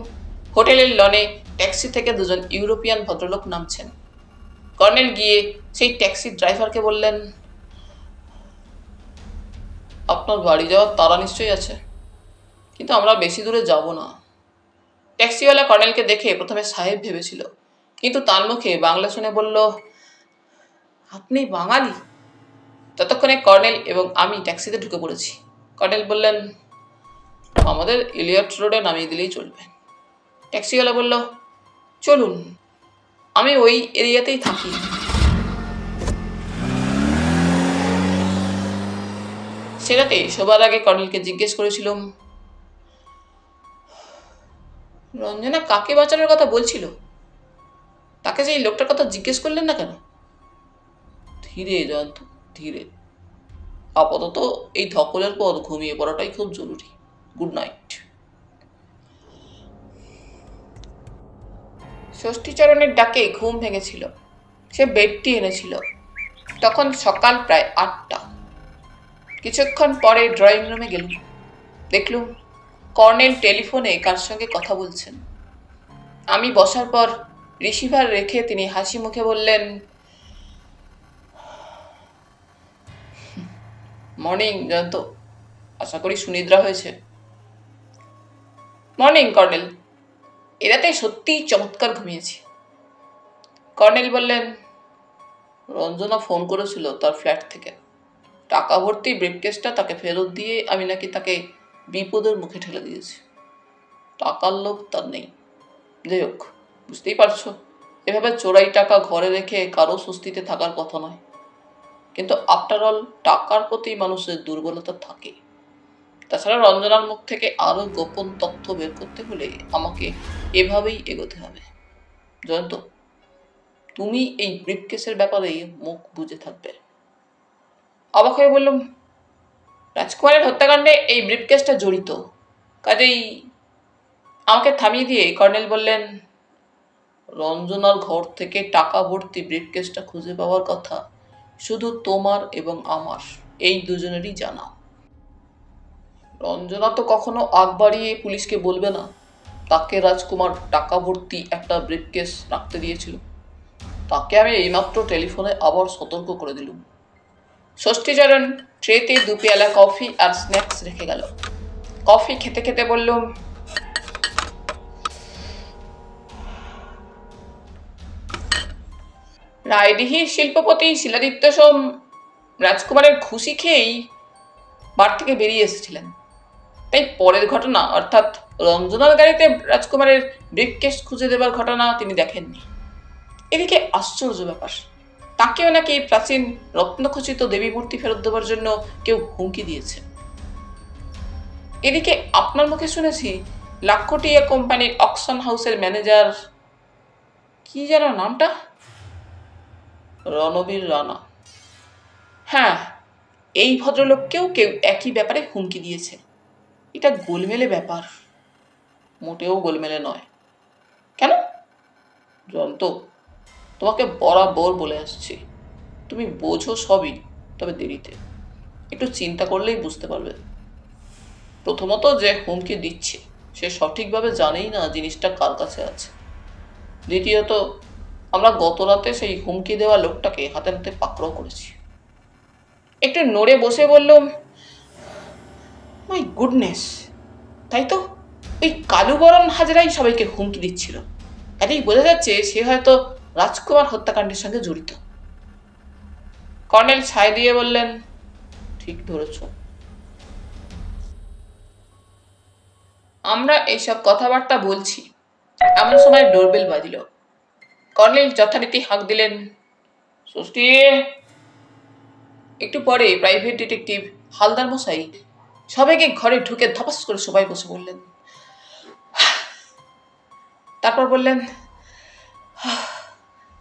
হোটেলের লনে ট্যাক্সি থেকে দুজন ইউরোপিয়ান ভদ্রলোক নামছেন। কর্নেল গিয়ে সেই ট্যাক্সির ড্রাইভারকে বললেন, আপনার বাড়ি যাওয়ার তাড়া নিশ্চয়ই আছে, কিন্তু আমরা বেশি দূরে যাব না। ট্যাক্সিওয়ালা কর্নেলকে দেখে প্রথমে সাহেব ভেবেছিল, কিন্তু তার মুখে বাংলা শুনে বলল, আপনি বাঙালি? ততক্ষণে কর্নেল এবং আমি ট্যাক্সিতে ঢুকে পড়েছি। কর্নেল বললেন, আমাদের ইলিয়ট রোডে নামিয়ে দিলেই চলবে। ট্যাক্সিওয়ালা বলল, চলুন, আমি ওই এরিয়াতেই থাকি। সেটাতে সবার আগে কর্নেলকে জিজ্ঞেস করেছিলাম, রঞ্জনা কাকে বাঁচানোর কথা বলছিল? তাকে যে এই লোকটার কথা জিজ্ঞেস করলেন না কেন? ধীরে জয়ন্ত, ধীরে। আপাতত এই ধকলের পর ঘুমিয়ে পড়াটাই খুব জরুরি। Good night. ষষ্ঠীচরণের ডাকে ঘুম ভেঙেছিল। সে বেডটি এনেছিল। তখন সকাল প্রায় 8টা। কিছুক্ষণ পরে ড্রয়িং রুমে গেলুম। দেখলুম কর্নেল টেলিফোনে কার সঙ্গে কথা বলছেন। আমি বসার পর রিসিভার রেখে তিনি হাসি মুখে বললেন, মর্নিং জয়ন্ত, আশা করি সুনিদ্রা হয়েছে। মর্নিং কর্নেল, এরাতে সত্যিই চমৎকার ঘুমিয়েছি। কর্নেল বললেন, রঞ্জনা ফোন করেছিল তার ফ্ল্যাট থেকে। টাকা ভর্তি ব্রিফকেসটা তাকে ফেরত দিয়ে আমি নাকি তাকে বিপদের মুখে ঠেলে দিয়েছি। টাকার লোভ তার নেই। যাই হোক, বুঝতেই পারছো, এভাবে চোরাই টাকা ঘরে রেখে কারো স্বস্তিতে থাকার কথা নয়। কিন্তু আফটার অল টাকার প্রতি মানুষের দুর্বলতা থাকে। তাছাড়া রঞ্জনার মুখ থেকে আরো গোপন তথ্য বের করতে হলে আমাকে এভাবেই এগোতে হবে। জয়ন্ত, তুমি এই ব্রিফকেসের ব্যাপারে মুখ বুজে থাকবে। অবাক হয়ে বললাম, রাজকুমারের হত্যাকাণ্ডে এই ব্রিফকেসটা জড়িত, কাজেই। আমাকে থামিয়ে দিয়ে কর্নেল বললেন, রঞ্জনার ঘর থেকে টাকা ভর্তি ব্রিফকেসটা খুঁজে পাওয়ার কথা শুধু তোমার এবং আমার, এই দুজনেরই জানা। রঞ্জনা তো কখনো আগ বাড়িয়ে পুলিশকে বলবে না তাকে রাজকুমার টাকা ভর্তি একটা ব্রিফকেস রাখতে দিয়েছিল। তাকে আমি এইমাত্র টেলিফোনে আবার সতর্ক করে দিলুম। ষষ্ঠীচরণ ট্রেতে 2 পেয়ালা কফি আর স্ন্যাক্স রেখে গেল। কফি খেতে খেতে বললুম, রায়দিঘির শিল্পপতি শিলাদিত্য সোম রাজকুমারের খুশি খেয়েই বার থেকে বেরিয়ে এসেছিলেন। তাই পরের ঘটনা, অর্থাৎ রঞ্জনার গাড়িতে রাজকুমারের ব্রিফকেস খুঁজে দেবার ঘটনা তিনি দেখেননি। এদিকে আশ্চর্য ব্যাপার, তাকেও নাকি প্রাচীন রত্নখচিত দেবী মূর্তি ফেরত দেওয়ার জন্য কেউ হুমকি দিয়েছে। এদিকে আপনার মুখে শুনেছি লাখোটিয়া কোম্পানির অকশন হাউসের ম্যানেজার, কি যেন নামটা, রণবীর রানা। হ্যাঁ, এই ভদ্রলোককেও কেউ একই ব্যাপারে হুমকি দিয়েছে। এটা গোলমেলে ব্যাপার। মোটেও গোলমেলে নয়। কেন? জয়ন্ত, তোমাকে বরাবর বলে আসছি, তুমি বোঝো সবই, তবে দেরিতে। একটু চিন্তা করলেই বুঝতে পারবে। প্রথমত, যে হুমকি দিচ্ছে সে সঠিকভাবে জানেই না জিনিসটা কার কাছে আছে। দ্বিতীয়ত, আমরা গত রাতে সেই হুমকি দেওয়া লোকটাকে হাতে নাতে পাকড়াও করেছি। একটু নড়ে বসে বললাম, মাই গুডনেস, তাই তো ওই কালুবরণ হাজরাই সবাইকে হুমকি দিচ্ছিল। এতেই বোঝা যাচ্ছে সে হয়তো রাজকুমার হত্যাকাণ্ডের সঙ্গে জড়িত। কর্নেল ছাই দিয়ে বললেন, ঠিক ধরেছ। আমরা এইসব কথাবার্তা বলছি, এমন সময় ডোরবেল বাজিল। কর্নেল যথারীতি হাঁক দিলেন, ষষ্ঠী। একটু পরে প্রাইভেট ডিটেকটিভ হালদার মশাই সবাইকে ঘরে ঢুকে ধপাস করে সবাই বসে বললেন। তারপর বললেন,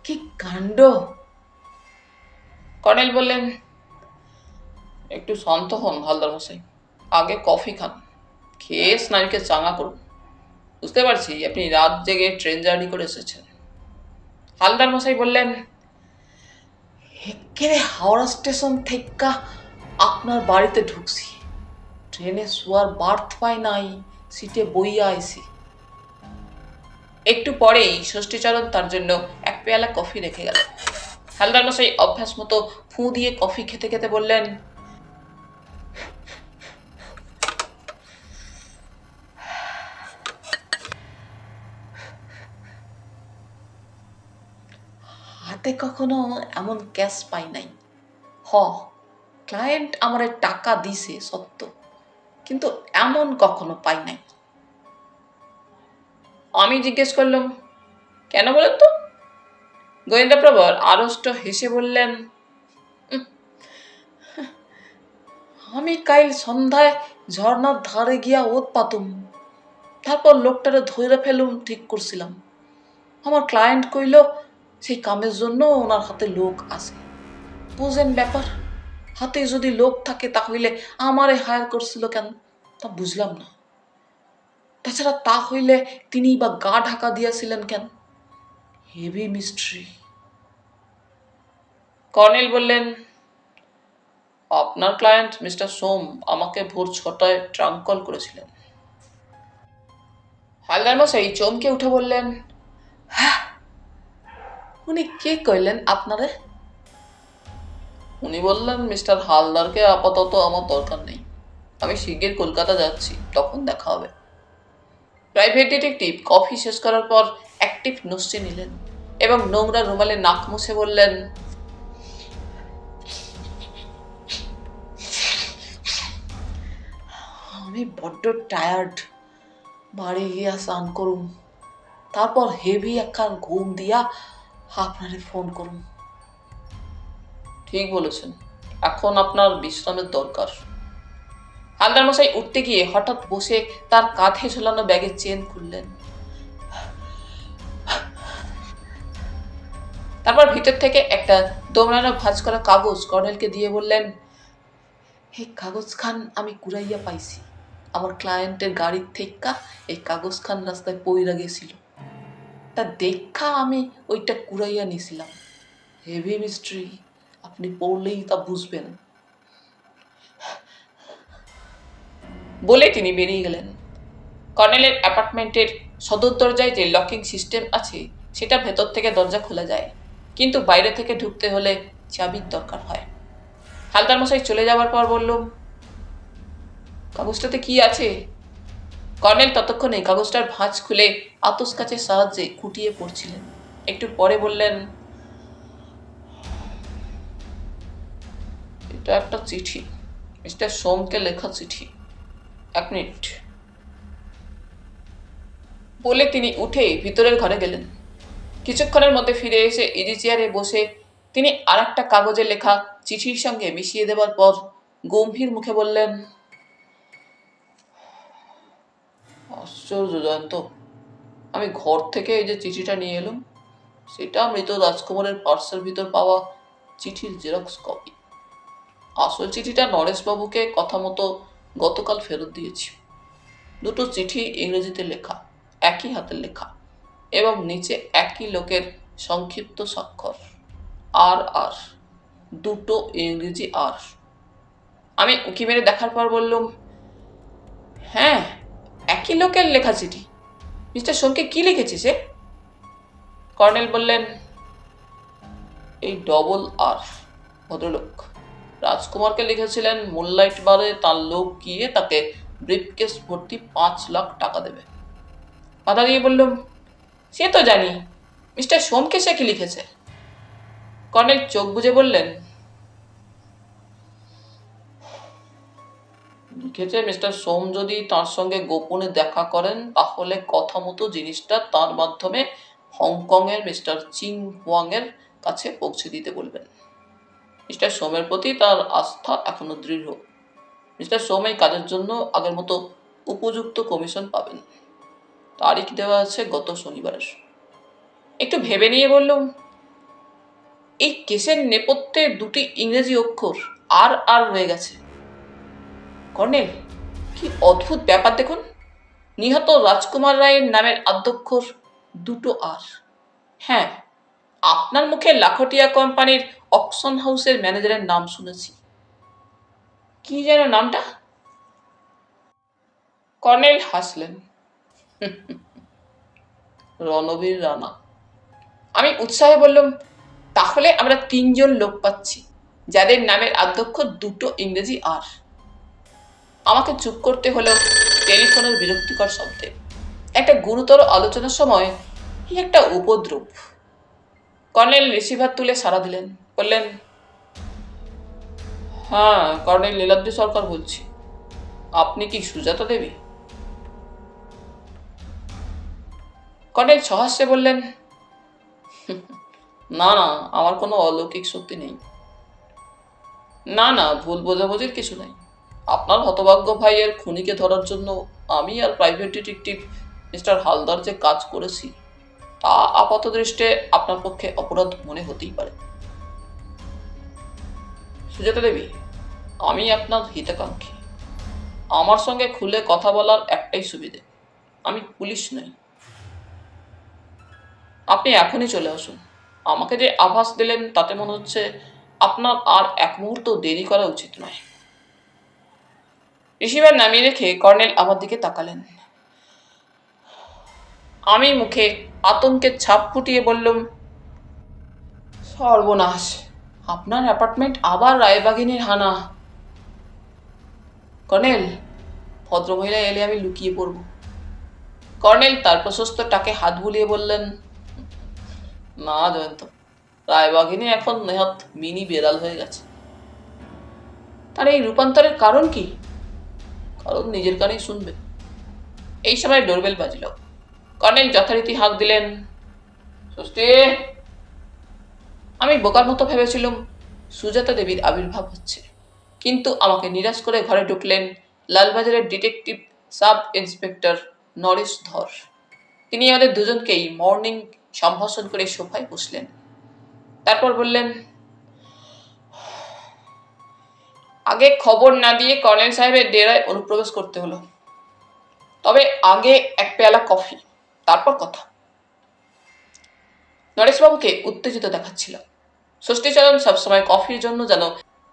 কি কাণ্ড। কর্নেল বললেন, একটু শান্ত হন হালদার মশাই, আগে কফি খান, খেয়ে স্নায়ুকে চাঙা করুন। বুঝতে পারছি আপনি রাত জেগে ট্রেন জার্নি করে এসেছেন। হালদার মশাই বললেন, একেবারে হাওড়া স্টেশন থেকে আপনার বাড়িতে ঢুকছি, ট্রেনে শোয়ার বার্থ পাই নাই, সিটে বইয়া আইসি। একটু পরেই ষষ্ঠীচরণ তার জন্য এক পেয়ালা কফি রেখে গেল। হালদার মশাই অভ্যাস মতো ফুঁ দিয়ে কফি খেতে খেতে বললেন, হাতে কখনো এমন ক্যাশ পাই নাই। ক্লায়েন্ট আমার টাকা দিছে সত্য, কিন্তু এমন কখনো পাই নাই। আমি জিজ্ঞেস করলাম, কেন বলেন তো? গোয়েন্দাপ্রবর আড়ষ্ট হেসে বললেন, আমি কাল সন্ধ্যায় ঝর্ণার ধারে গিয়া ওত পাতুম, তারপর লোকটারে ধরে ফেলুম ঠিক করছিলাম। আমার ক্লায়েন্ট কইল সেই কামের জন্য ওনার হাতে লোক আছে। বুঝেন ব্যাপার, হাতে যদি লোক থাকে তাহলে আমারে হায়ার করছিল কেন তা বুঝলাম না। তাছাড়া তা হইলে তিনি বা গা ঢাকা দিয়েছিলেন কেন? Heavy mystery. কর্নেল বললেন, আপনার ক্লায়েন্ট মিস্টার সোম আমাকে ভোর 6টায় ট্রাঙ্ক কল করেছিলেন। হালদার মশাই চমকে উঠে বললেন, হ্যাঁ, উনি কে কইলেন আপনারে? উনি বললেন, মিস্টার হালদারকে আপাতত আমার দরকার নেই, আমি শিগগির কলকাতা যাচ্ছি, তখন দেখা হবে। প্রাইভেট ডিটেকটিভ কফি শেষ করার পর অ্যাক্টিভ নস্যি নিলেন এবং নোংরা রুমালে নাক মুছে বললেন, আমি বড্ড টায়ার্ড, বাড়ি গিয়া স্নান করুম, তারপর হেভি একখান ঘুম দিয়া আপনারে ফোন করুম। ঠিক বলেছেন, এখন আপনার বিশ্রামের দরকার। হালদার মশাই উঠতে গিয়ে হঠাৎ বসে তার কাঁধে ঝোলানো ব্যাগের চেন খুললেন। তারপর ভিতর থেকে একটা দোমড়ানো ভাঁজ করা কাগজ কর্নেলকে দিয়ে বললেন, এই কাগজ খান আমি কুড়াইয়া পাইছি, আমার ক্লায়েন্টের গাড়ির থেকে এই কাগজ খান রাস্তায় পইরা গেছিল, তা দেখা আমি ওইটা কুড়াইয়া নিছিলাম। হেভি মিস্ট্রি, আপনি পড়লেই তা বুঝবেন। বলে তিনি বেরিয়ে গেলেন। কর্নেলের অ্যাপার্টমেন্টের সদর দরজায় যে লকিং সিস্টেম আছে সেটা ভেতর থেকে দরজা খোলা যায়, কিন্তু বাইরে থেকে ঢুকতে হলে চাবির দরকার হয়। হালদার মশাই চলে যাওয়ার পর বললুম, কাগজটাতে কি আছে? কর্নেল ততক্ষণে কাগজটার ভাঁজ খুলে আতস কাচের সাহায্যে খুঁটিয়ে পড়ছিলেন। একটু পরে বললেন, এটা একটা চিঠি, মিস্টার সোমকে লেখা চিঠি। 1 মিনিট। বলে তিনি উঠে ভিতরের ঘরে গেলেন। কিছুক্ষণের মধ্যে ফিরে এসে ইজি চেয়ারে বসে তিনি আর একটা কাগজে লেখা চিঠির সঙ্গে মিশিয়ে দেওয়ার পর গম্ভীর মুখে বললেন, আশ্চর্য জয়ন্ত, আমি ঘর থেকে এই যে চিঠিটা নিয়ে এলাম সেটা মৃত রাজকুমারের পার্সের ভিতর পাওয়া চিঠির জেরক্স কপি। আসল চিঠিটা নরেশবাবুকে কথা মতো গতকাল ফেরত দিয়েছি। দুটো চিঠি ইংরেজিতে লেখা, একই হাতের লেখা, এবং নিচে একই লোকের সংক্ষিপ্ত স্বাক্ষর, আর আর, দুটো ইংরেজি আর। আমি উঁকি মেরে দেখার পর বললুম, হ্যাঁ, একই লোকের লেখা চিঠি। মিস্টার সোমকে কি লিখেছে সে? কর্নেল বললেন, এই ডবল আর, ভদ্রলোক। রাজকুমারকে লিখেছিলেন মুনলাইট বারে তার লোক গিয়ে তাকে ব্রিফকেস ভর্তি 5 লাখ টাকা দেবে। বাধা দিয়ে বললাম, সে তো জানি, মিস্টার সোমকে সে কি লিখেছে? কর্নেল চোখ বুজে বললেন, লিখেছে মিস্টার সোম যদি তার সঙ্গে গোপনে দেখা করেন তাহলে কথা মতো জিনিসটা তার মাধ্যমে হংকংয়ের মিস্টার চিং হুয়াংয়ের কাছে পৌঁছে দিতে বলবেন। মিস্টার সোমের প্রতি তার আস্থা এখনো দৃঢ়। মিস্টার সোম এই কাজের জন্য আগের মতো উপযুক্ত কমিশন পাবেন। তারিখ দেওয়া আছে গত শনিবারের। একটু ভেবে নিয়ে বললুম, এই কেসের নেপথ্যে 2টি ইংরেজি অক্ষর আর আর রয়ে গেছে। কর্নেল, কি অদ্ভুত ব্যাপার দেখুন, নিহত রাজকুমার রায়ের নামের আদ্যক্ষর 2টো আর। হ্যাঁ, আপনার মুখে লাখটিয়া কোম্পানির অকশন হাউসের ম্যানেজারের নাম শুনেছি। কি যেন নামটা? কর্নেল হাসলেন, রণবীর রানা। আমি উৎসাহে বললাম, তাহলে আমরা 3জন লোক পাচ্ছি যাদের নামের আদ্যক্ষর 2টো ইংরেজি আর। আমাকে চুপ করতে হলো টেলিফোনের বিরক্তিকর শব্দে। একটা গুরুতর আলোচনার সময় কি একটা উপদ্রব। কর্নেল রিসিভার তুলে সাড়া দিলেন, বললেন, হ্যাঁ, কর্নেল নীলাদ্রি সরকার বলছি। আপনি কি সুজাতা দেবী? কর্নেল সহাস্যে বললেন, না না, আমার কোনো অলৌকিক শক্তি নেই। না না, ভুল বোঝাবুঝির কিছু নেই। আপনার হতভাগ্য ভাইয়ের খুনিকে ধরার জন্য আমি আর প্রাইভেট ডিটেকটিভ মিস্টার হালদার যে কাজ করেছি তা আপাত দৃষ্টে আপনার পক্ষে অপরাধ মনে হতেই পারে। সুজাতা দেবী, আমি আপনার হিতাকাঙ্ক্ষী। আমার সঙ্গে খুলে কথা বলার একটাই সুবিধে, আমি পুলিশ নই। আপনি এখনই চলে আসুন। আমাকে যে আভাস দিলেন তাতে মনে হচ্ছে আপনার আর এক মুহূর্ত দেরি করা উচিত নয়। রিসিভার নামিয়ে রেখে কর্নেল আমার দিকে তাকালেন। আমি মুখে আতঙ্কের ছাপ ফুটিয়ে বললুম, সর্বনাশ, আপনার অ্যাপার্টমেন্ট আবার রায়বাঘিনীর হানা। কর্নেল, ভদ্রমহিলা এলে আমি লুকিয়ে পড়ব। কর্নেল তার প্রশস্ত টাকে হাত বুলিয়ে বললেন, না জয়ন্ত, রায়বাঘিনী এখন নেহাত মিনি বেড়াল হয়ে গেছে। তার এই রূপান্তরের কারণ কি? কারণ নিজের কানেই শুনবে। এই সময় ডোরবেল বাজিল। কর্নেল যথারীতি হাঁক দিলেন, ষষ্ঠী। আমি বোকার মতো ভেবেছিলাম সুজাতা দেবীর আবির্ভাব হচ্ছে, কিন্তু আমাকে নিরাশ করে ঘরে ঢুকলেন লালবাজারের ডিটেকটিভ সাব ইন্সপেক্টর নরেশ ধর। তিনি আমাদের দুজনকেই মর্নিং সম্ভাষণ করে সোফায় বসলেন। তারপর বললেন, আগে খবর না দিয়ে কর্নেল সাহেবের ডেরায় অনুপ্রবেশ করতে হলো। তবে আগে এক পেয়ালা কফি, তারপর কথা। নরেশবাবুকে উত্তেজিত দেখাচ্ছিল। ষষ্ঠীচরণ সবসময় কফির জন্য যেন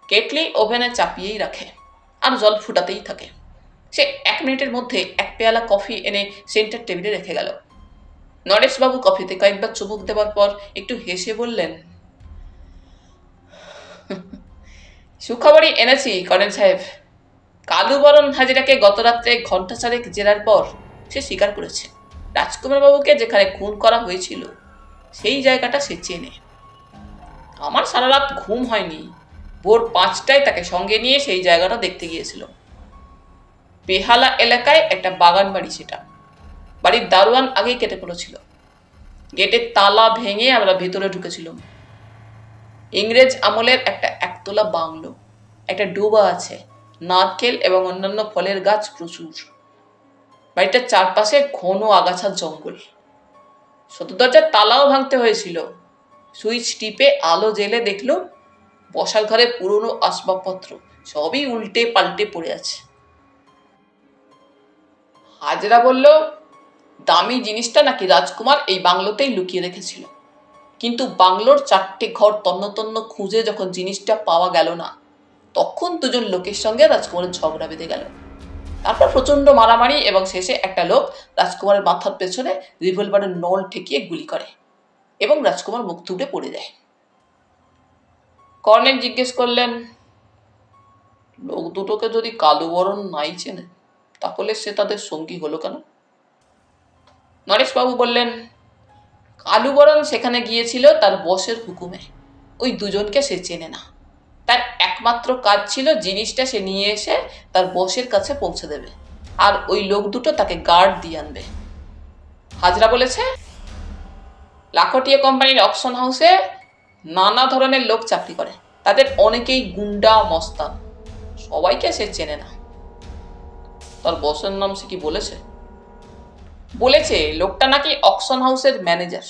কেটলি ওভেনে চাপিয়েই রাখে আর জল ফুটাতেই থাকে। সে 1 মিনিটের মধ্যে এক পেয়ালা কফি এনে সেন্টার টেবিলে রেখে গেল। নরেশবাবু কফিতে কয়েকবার চুমুক দেওয়ার পর একটু হেসে বললেন, সুখবরই এনেছি কর্নেল সাহেব। কালুবরণ হাজিরাকে গত রাত্রে ঘণ্টা 4 জেরার পর সে স্বীকার করেছে রাজকুমার বাবুকে যেখানে খুন করা হয়েছিল সেই জায়গাটা সে চেনে। আমার সারা রাত ঘুম হয়নি। ভোর 5টায় তাকে সঙ্গে নিয়ে সেই জায়গাটা দেখতে গিয়েছিল। বেহালা এলাকায় একটা বাগান বাড়ি সেটা। বাড়ির দারোয়ান আগেই কেটে পড়েছিল। গেটের তালা ভেঙে আমরা ভেতরে ঢুকেছিলাম। ইংরেজ আমলের একটা একতলা বাংলো, একটা ডোবা আছে, নারকেল এবং অন্যান্য ফলের গাছ প্রচুর। বাড়িটার চারপাশে ঘন আগাছার জঙ্গল। সদর দরজার তালাও ভাঙতে হয়েছিল। সুইচ টিপে আলো জেলে দেখল বসার ঘরে পুরনো আসবাবপত্র সবই উল্টে পাল্টে পড়ে আছে। হাজরা বলল, দামি জিনিসটা নাকি রাজকুমার এই বাংলোতেই লুকিয়ে রেখেছিল। কিন্তু বাংলোর 4টে ঘর তন্ন তন্ন খুঁজে যখন জিনিসটা পাওয়া গেল না, তখন 2জন লোকের সঙ্গে রাজকুমারের ঝগড়া বেঁধে গেল। তারপর প্রচন্ড মারামারি এবং শেষে একটা লোক রাজকুমারের মাথার পেছনে রিভলভারের নল ঠেকিয়ে গুলি করে এবং রাজকুমার মুখ থুবড়ে পড়ে যায়। কর্নেল জিজ্ঞেস করলেন, লোক দুটোকে যদি কালুবরণ নাই চেনে, তাহলে সে তাদের সঙ্গী হলো কেন? নরেশবাবু বললেন, কালুবরণ সেখানে গিয়েছিল তার বসের হুকুমে। ওই দুজনকে সে চেনে না। তার একমাত্র কাজ ছিল জিনিসটা সে নিয়ে এসে তার বসের কাছে পৌঁছে দেবে, আর ওই লোক দুটো তাকে গার্ড দিয়ে আনবে। হাজরা বলেছে, লাখটিয়া কোম্পানির অকশন হাউসে নানা ধরনের লোক চাকরি করে, তাদের অনেকেই গুন্ডা মস্তান, সবাইকে সে চেনে না। তার বসের নাম সে কি বলেছে? বলেছে লোকটা নাকি অকশন হাউসের ম্যানেজার।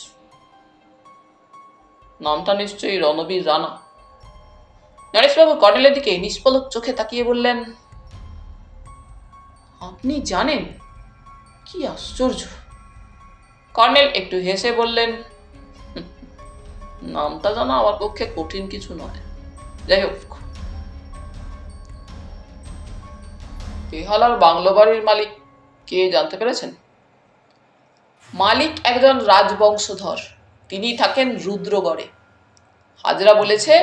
নামটা নিশ্চয়ই রণবীর রানা। নরেশবাবু কর্নেলের দিকে নিষ্পলক চোখে তাকিয়ে বললেন, আপনি জানেন? কি আশ্চর্য। কর্নেল একটু হেসে বললেন, নামটা জানা আমার পক্ষে কঠিন কিছু নয়। যাই হোক, বেহালার বাংলো বাড়ির মালিক কে জানতে পেরেছেন? মালিক একজন রাজবংশধর, তিনি থাকেন রুদ্রগড়ে। হাজরা বলেছে,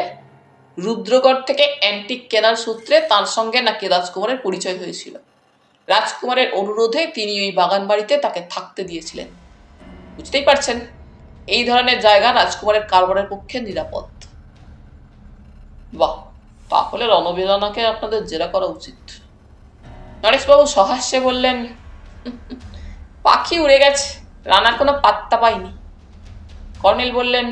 রুদ্রগড় থেকে অ্যান্টিক কেনার সূত্রে তার সঙ্গে নাকি রাজকুমারের পরিচয় হয়েছিল। রাজকুমারের অনুরোধে তিনি ওই বাগান বাড়িতে তাকে থাকতে দিয়েছিলেন। বুঝতেই পারছেন, এই ধরনের জায়গা রাজকুমারের কারবারের পক্ষে নিরাপদ। বাহ, তাহলে রণবীর রানাকে আপনাদের জেরা করা উচিত। নরেশবাবু সহাস্যে বললেন, পাখি উড়ে গেছে, রানার কোনো পাত্তা পাইনি। কর্নেল বললেন,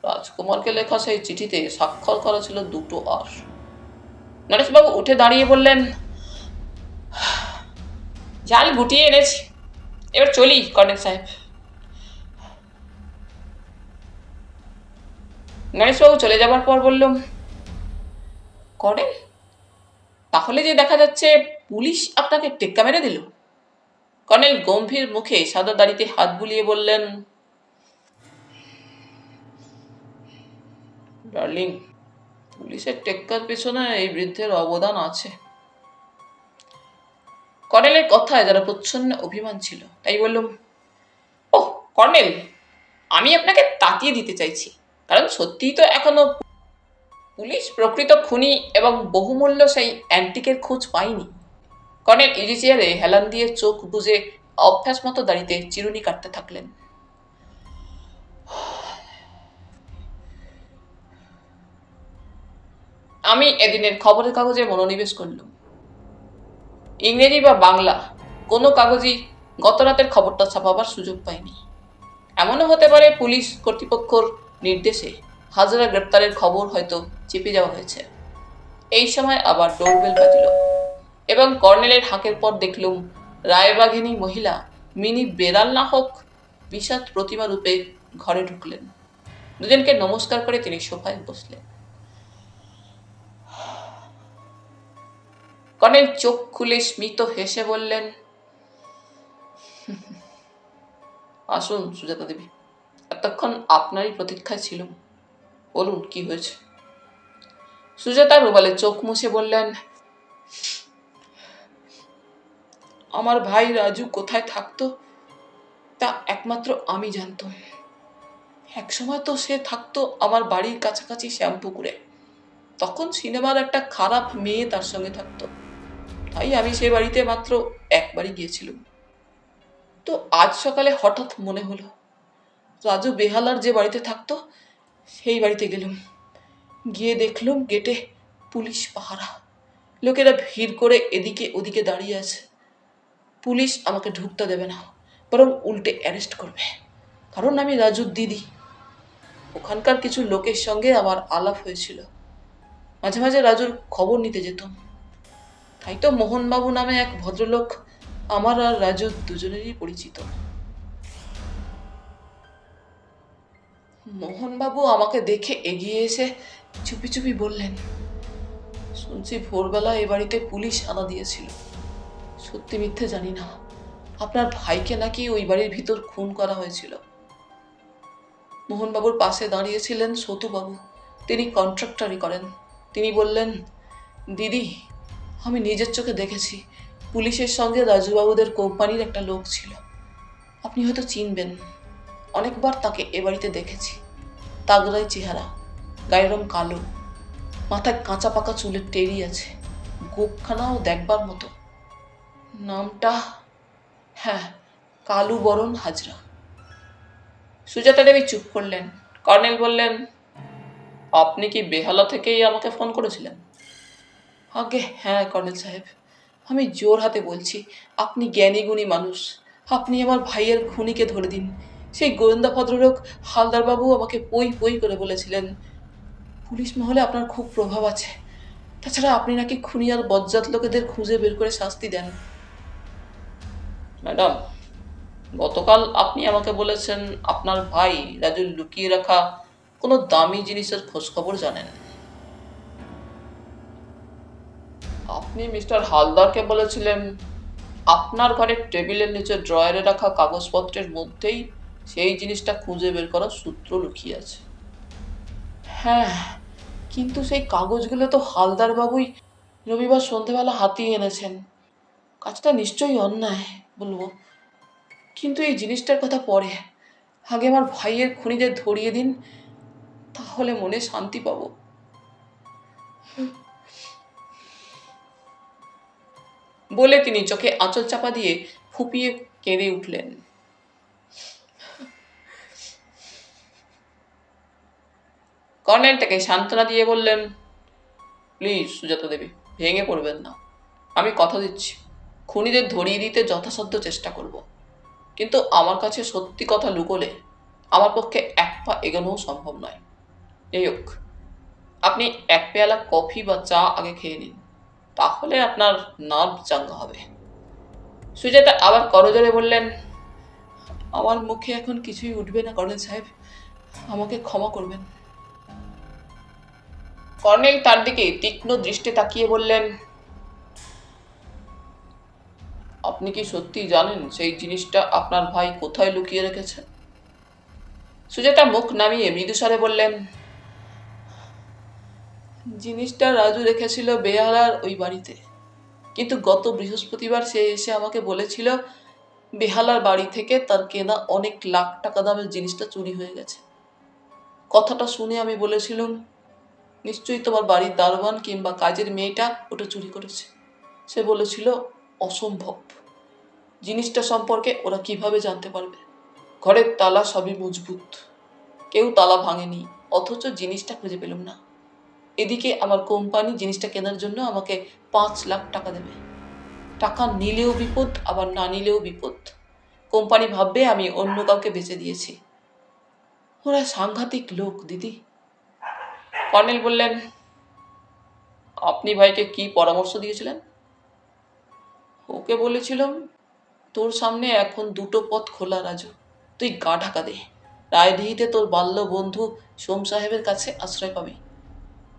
রাজকুমারকে লেখা সেই চিঠিতে স্বাক্ষর করা ছিল দুটো আর। নরেশবাবু উঠে দাঁড়িয়ে বললেন, জাল গুটিয়ে এনেছি, এবার চলি কর্নেল সাহেব। নরেশবাবু চলে যাবার পর বললাম, কর্নেল, তাহলে যে দেখা যাচ্ছে পুলিশ আপনাকে টেক্কা মেরে দিল? কর্নেল গম্ভীর মুখে সাদা দাড়িতে হাত বুলিয়ে বললেন, ডার্লিং, পুলিশের টেক্কার পেছনে এই বৃদ্ধের অবদান আছে। কর্নেলের কথায় যারা প্রচ্ছন্ন অভিমান ছিল, তাই বললাম, ওহ কর্নেল, আমি আপনাকে তাতিয়ে দিতে চাইছি, কারণ সত্যিই তো এখনো পুলিশ প্রকৃত খুনি এবং বহুমূল্য সেই অ্যান্টিকের খোঁজ পায়নি। কর্নেল ইজি চেয়ারে হেলান দিয়ে চোখ বুজে অভ্যাস মতো দাঁড়িতে চিরুনি কাটতে থাকলেন। আমি এদিনের খবরের কাগজে মনোনিবেশ করলাম। ইংরেজি বা বাংলা কোনো কাগজই গত রাতের খবরটা ছাপাবার সুযোগ পায়নি। এমনও হতে পারে পুলিশ কর্তৃপক্ষের নির্দেশে হাজরা গ্রেপ্তারের খবর হয়তো চেপে যাওয়া হয়েছে। এই সময় আবার ডোরবেল বাজল এবং কর্নেলের হাঁকের পর দেখলুম রায়বাঘিনী মহিলা মিনি বেড়াল না হোক বিষাদ প্রতিমা রূপে ঘরে ঢুকলেন। দুজনকে নমস্কার করে তিনি সোফায় বসলেন। কর্নেল চোখ খুলে স্মিত হেসে বললেন, আসুন সুজাতা দেবী, এতক্ষণ আপনারই প্রতীক্ষায় ছিলাম, বলুন কি হয়েছে। সুজাতা রুমালে চোখ মুছে বললেন, আমার ভাই রাজু কোথায় থাকতো তা একমাত্র আমি জানতাম। একসময় তো সে থাকতো আমার বাড়ির কাছাকাছি শ্যামপুকুরে। তখন সিনেমার একটা খারাপ মেয়ে তার সঙ্গে থাকতো, তাই আমি সে বাড়িতে মাত্র একবারই গিয়েছিলাম। তো আজ সকালে হঠাৎ মনে হলো রাজু বেহালার যে বাড়িতে থাকতো সেই বাড়িতে গেলাম। গিয়ে দেখলুম গেটে পুলিশ পাহারা, লোকেরা ভিড় করে এদিকে ওদিকে দাঁড়িয়ে আছে। পুলিশ আমাকে ঢুকতে দেবে না, বরং উল্টে অ্যারেস্ট করবে, কারণ আমি রাজুর দিদি। ওখানকার কিছু লোকের সঙ্গে আমার আলাপ হয়েছিল, মাঝে মাঝে রাজুর খবর নিতে যেতাম। তাই তো মোহনবাবু নামে এক ভদ্রলোক আমার আর রাজুর দুজনেরই পরিচিত। মোহনবাবু আমাকে দেখে এগিয়ে এসে চুপি চুপি বললেন, শুনছি ভোরবেলা এ বাড়িতে পুলিশ আনা দিয়েছিল। সত্যি মিথ্যে জানি না, আপনার ভাইকে নাকি ওই বাড়ির ভিতর খুন করা হয়েছিল। মোহনবাবুর পাশে দাঁড়িয়েছিলেন সতুবাবু, তিনি কন্ট্রাক্টরি করেন। তিনি বললেন, দিদি, আমি নিজের চোখে দেখেছি পুলিশের সঙ্গে রাজুবাবুদের কোম্পানির একটা লোক ছিল, আপনি হয়তো চিনবেন। অনেকবার তাকে এ বাড়িতে দেখেছি। তাগড়াই চেহারা, গায়ের রং কালো, মাথায় কাঁচা পাকা চুলের টেরি আছে, গোপখানাও দেখবার মতো। নামটা, হ্যাঁ, কালু বরণ হাজরা। সুজাতা দেবী চুপ করলেন। কর্নেল বললেন, আপনি কি বেহালা থেকেই আমাকে ফোন করেছিলেন? আগে হ্যাঁ কর্নেল সাহেব, আমি জোর হাতে বলছি, আপনি জ্ঞানী গুণী মানুষ, আপনি আমার ভাইয়ের খুনিকে ধরে দিন। সেই গোয়েন্দা ভদ্রলোক হালদারবাবু আমাকে পই পই করে বলেছিলেন, পুলিশ মহলে আপনার খুব প্রভাব আছে, তাছাড়া আপনি নাকি খুনি আর বজ্জাত লোকেদের খুঁজে বের করে শাস্তি দেন। ম্যাডাম, গতকাল আপনি আমাকে বলেছেন আপনার ভাই রাজু লুকিয়ে রাখা কোনো দামি জিনিসের খোঁজ খবর জানেন। আপনি মিস্টার হালদারকে বলেছিলেন আপনার ঘরের টেবিলের নিচে ড্রয়ারে রাখা কাগজপত্রের মধ্যেই সেই জিনিসটা খুঁজে বের করার সূত্র লুকিয়ে আছে। হ্যাঁ, কিন্তু সেই কাগজগুলো তো হালদার বাবুই রবিবার সন্ধেবেলা হাতিয়ে এনেছেন। কাজটা নিশ্চয়ই অন্যায় বলবো, কিন্তু এই জিনিসটার কথা পরে, আগে আমার ভাইয়ের খুনিদের ধরিয়ে দিন, তাহলে মনে শান্তি পাবো। বলে তিনি চোখে আঁচল চাপা দিয়ে ফুপিয়ে কেঁদে উঠলেন। কর্নেল তাকে সান্ত্বনা দিয়ে বললেন, প্লিজ সুজাতা দেবী, ভেঙে পড়বেন না। আমি কথা দিচ্ছি, খুনিদের ধরিয়ে দিতে যথাসাধ্য চেষ্টা করব, কিন্তু আমার কাছে সত্যি কথা লুকোলে আমার পক্ষে এক পা এগোনোও সম্ভব নয়। যাই হোক, আপনি এক পেয়ালা কফি বা চা আগে খেয়ে নিন, তাহলে আপনার নার্ভ চাঙ্গা হবে। সুজাতা আবার করজোরে বললেন, আমার মুখে এখন কিছুই উঠবে না কর্নেল সাহেব, আমাকে ক্ষমা করবেন। কর্নেল তার দিকে তীক্ষ্ণ দৃষ্টি তাকিয়ে বললেন, আপনি কি সত্যি জানেন সেই জিনিসটা আপনার ভাই কোথায় লুকিয়ে রেখেছে? সুজাতা মুখ নামিয়ে মৃদুস্বরে বললেন, জিনিসটা রাজু রেখেছিল বেহালার ওই বাড়িতে, কিন্তু গত বৃহস্পতিবার সে এসে আমাকে বলেছিল বেহালার বাড়ি থেকে তার কেনা অনেক লাখ টাকা দামের জিনিসটা চুরি হয়ে গেছে। কথাটা শুনে আমি বলেছিলাম, নিশ্চয়ই তোমার বাড়ির দারোয়ান কিংবা কাজের মেয়েটা ওটা চুরি করেছে। সে বলেছিল, অসম্ভব, জিনিসটা সম্পর্কে ওরা কিভাবে জানতে পারবে? ঘরের তালা সবই মজবুত, কেউ তালা ভাঙেনি, অথচ জিনিসটা খুঁজে পেলাম না। এদিকে আমার কোম্পানি জিনিসটা কেনার জন্য আমাকে 5 লাখ টাকা দেবে। টাকা নিলেও বিপদ, আবার না নিলেও বিপদ। কোম্পানি ভাববে আমি অন্য কাউকে বেচে দিয়েছি। ওরা সাংঘাতিক লোক দিদি। কর্নেল বললেন, আপনি ভাইকে কি পরামর্শ দিয়েছিলেন? ওকে বলেছিলাম, তোর সামনে এখন দুটো পথ খোলা রাজু, তুই গা ঢাকা দে, রায়দিহিতে তোর বাল্য বন্ধু সোম সাহেবের কাছে আশ্রয় পাবি।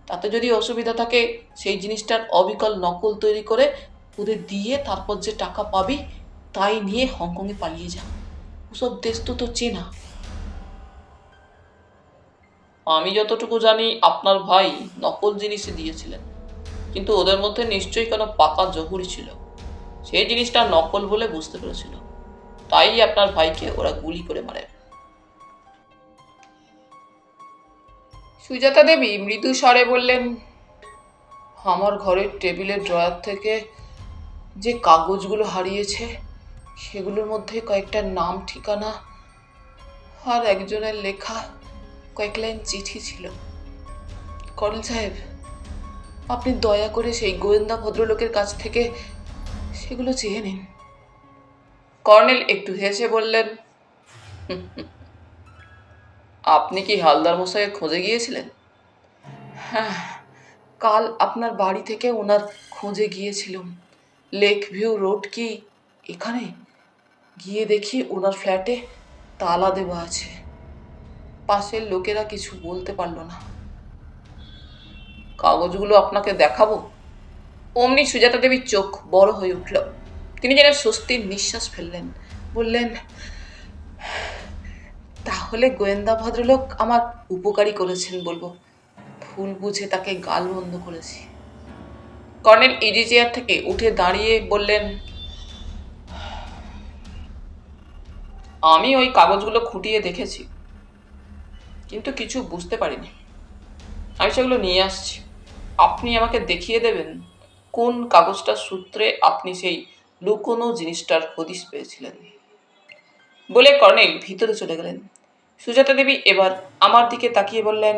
তাতে যদি অসুবিধা থাকে সেই জিনিসটার অবিকল নকল তৈরি করে ওদের দিয়ে তারপর যে টাকা পাবি তাই নিয়ে হংকংয়ে পালিয়ে যা। ওসব দেশ তো তোর চেনা। আমি যতটুকু জানি আপনার ভাই নকল জিনিসই দিয়েছিলেন, কিন্তু ওদের মধ্যে নিশ্চয়ই কোনো পাকা জহুরি ছিল। সেই জিনিসটা নকল বলে বুঝতে পেরেছিল, তাই আপনার ভাইকে ওরা গুলি করে মারে। সুজাতা দেবী মৃদু স্বরে বললেন, আমার ঘরের টেবিলের ড্রয়ার থেকে যে কাগজগুলো হারিয়েছে সেগুলোর মধ্যে কয়েকটা নাম, ঠিকানা আর একজনের লেখা কয়েক লাইন চিঠি ছিল। কর্নেল সাহেব, আপনি দয়া করে সেই গোয়েন্দা ভদ্রলোকের কাছ থেকে সেগুলো চেয়ে নিন। কর্নেল একটু হেসে বললেন, আপনি কি হালদার মশাইয়ের খোঁজে গিয়েছিলেন? হ্যাঁ, কাল আপনার বাড়ি থেকে ওনার খোঁজে গিয়েছিলাম। লেক ভিউ রোড কি এখানে? গিয়ে দেখি ওনার ফ্ল্যাটে তালা দেওয়া আছে। পাশের লোকেরা কিছু বলতে পারল না। কাগজগুলো আপনাকে দেখাবো? অমনি সুজাতা দেবীর চোখ বড় হয়ে উঠল। তিনি যেন স্বস্তির নিঃশ্বাস ফেললেন। বললেন, তাহলে গোয়েন্দা ভদ্রলোক আমার উপকারী করেছেন বলবো, ভুল বুঝে তাকে গালমন্দ করেছি। কর্নেল ইজি চেয়ার থেকে উঠে দাঁড়িয়ে বললেন, আমি ওই কাগজগুলো খুঁটিয়ে দেখেছি, কিন্তু কিছু বুঝতে পারিনি। আমি সেগুলো নিয়ে আসছি। আপনি আমাকে দেখিয়ে দেবেন কোন কাগজটার সূত্রে আপনি সেই লুকোনো জিনিসটার হদিশ পেয়েছিলেন। বলে কর্নেল ভিতরে চলে গেলেন। সুজাতা দেবী এবার আমার দিকে তাকিয়ে বললেন,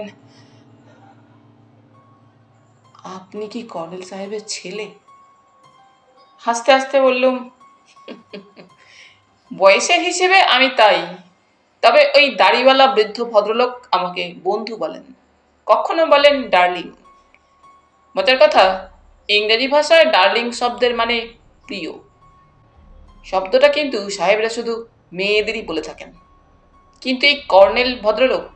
আপনি কি কর্নেল সাহেবের ছেলে? হাসতে হাসতে বললুম, বয়সের হিসেবে আমি তাই, তবে ওই দাড়িওয়ালা বৃদ্ধ ভদ্রলোক আমাকে বন্ধু বলেন, কখনো বলেন ডার্লিং। মজার কথা, ইংরেজি ভাষায় ডার্লিং শব্দের মানে প্রিয়। শব্দটা কিন্তু সাহেবরা শুধু মেয়েদেরই বলে থাকেন, কিন্তু এই কর্নেল ভদ্রলোক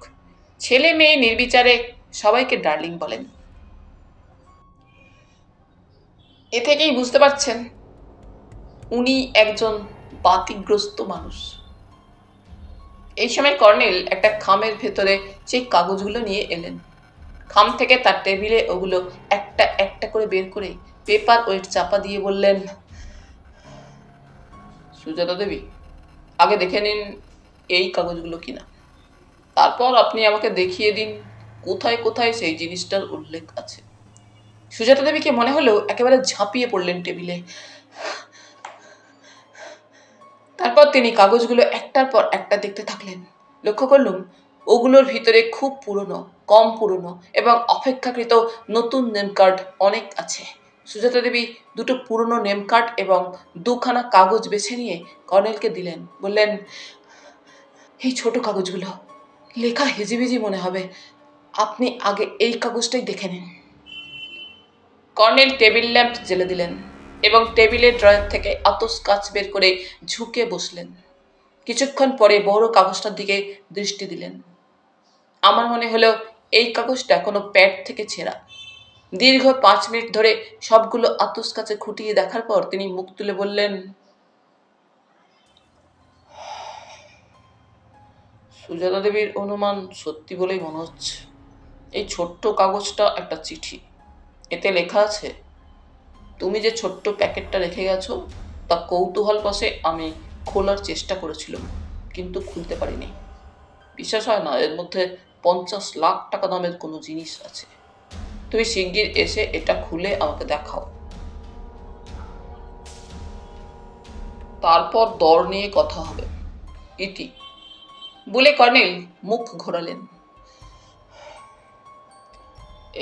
ছেলে মেয়ে নির্বিচারে সবাইকে ডার্লিং বলেন। এ থেকেই বুঝতে পারছেন উনি একজন বাতিগ্রস্ত মানুষ। এই সময় কর্নেল একটা খামের ভেতরে সেই কাগজগুলো নিয়ে এলেন। খাম থেকে তার টেবিলে ওগুলো একটা একটা করে বের করে পেপার ওয়েট চাপা দিয়ে বললেন, সুজাতা দেবী, আগে দেখে নিন এই কাগজগুলো কিনা, তারপর আপনি আমাকে দেখিয়ে দিন কোথায় কোথায় সেই জিনিসটার উল্লেখ আছে। সুজাতা দেবীকে মনে হলো একেবারে ঝাঁপিয়ে পড়লেন টেবিলে। তারপর তিনি কাগজগুলো একটার পর একটা দেখতে থাকলেন। লক্ষ্য করলুম ওগুলোর ভিতরে খুব পুরনো, কম পুরনো এবং অপেক্ষাকৃত নতুন নেম কার্ড অনেক আছে। সুজাতা দেবী দুটো পুরনো নেম কার্ড এবং দুখানা কাগজ বেছে নিয়ে কর্নেলকে দিলেন। বললেন, এই ছোট কাগজগুলো, লেখা হিজিবিজি মনে হবে, আপনি আগে এই কাগজটাই দেখে নিন। কর্নেল টেবিল ল্যাম্প জ্বেলে দিলেন এবং টেবিলের ড্রয়ার থেকে আতস কাচ বের করে ঝুঁকে বসলেন। কিছুক্ষণ পরে বড় কাগজটার দিকে দৃষ্টি দিলেন। আমার মনে হলো এই কাগজটা কোনো প্যাড থেকে ছেঁড়া। দীর্ঘ 5 মিনিট ধরে সবগুলো আতস কাচে খুঁটিয়ে দেখার পর তিনি মুখ তুলে বললেন, সুজাতা দেবীর অনুমান সত্যি বলেই মনে হচ্ছে। এই ছোট্ট কাগজটা একটা চিঠি। এতে লেখা আছে, তুমি যে ছোট্ট প্যাকেটটা রেখে গেছো তা কৌতূহলবশে আমি খোলার চেষ্টা করেছিলাম, কিন্তু খুলতে পারিনি। বিশ্বাস হয় না এর মধ্যে 50 লাখ টাকা দামের কোনো জিনিস আছে। তুমি শিগগির এসে এটা খুলে আমাকে দেখাও, তারপর দর নিয়ে কথা হবে। ইতি। বলে কর্নেল মুখ ঘোরালেন।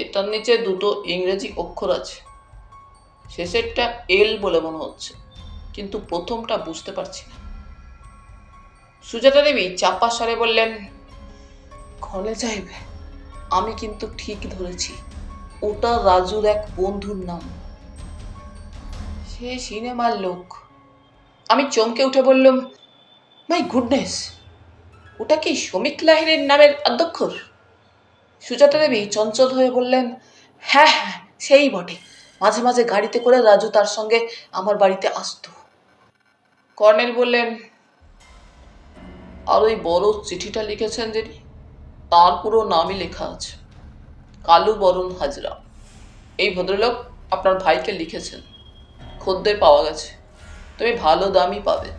এটার নিচে দুটো ইংরেজি অক্ষর আছে, শেষেরটা এল বলে মনে হচ্ছে, কিন্তু প্রথমটা বুঝতে পারছি না। সুজাতা দেবী চাপা স্বরে বললেন, কর্নেল সাহেব, আমি কিন্তু ঠিক ধরেছি, ওটা রাজুর এক বন্ধুর নাম। সে সিনেমার লোক। আমি চমকে উঠে বললাম, মাই গুডনেস, ওটা কি শমিক লাহিড়ীর নামের আদ্যক্ষর? সুজাতা দেবী চঞ্চল হয়ে বললেন, হ্যাঁ হ্যাঁ, সেই বটে। মাঝে মাঝে গাড়িতে করে রাজু তার সঙ্গে আমার বাড়িতে আসতো। কর্নেল বললেন, আর ওই বড় চিঠিটা লিখেছেন যিনি, তার পুরো নামই লেখা আছে, কালু বরণ হাজরা। এই ভদ্রলোক আপনার ভাইকে লিখেছেন। খদ্দের পাওয়া গেছে, তুমি ভালো দামই পাবে।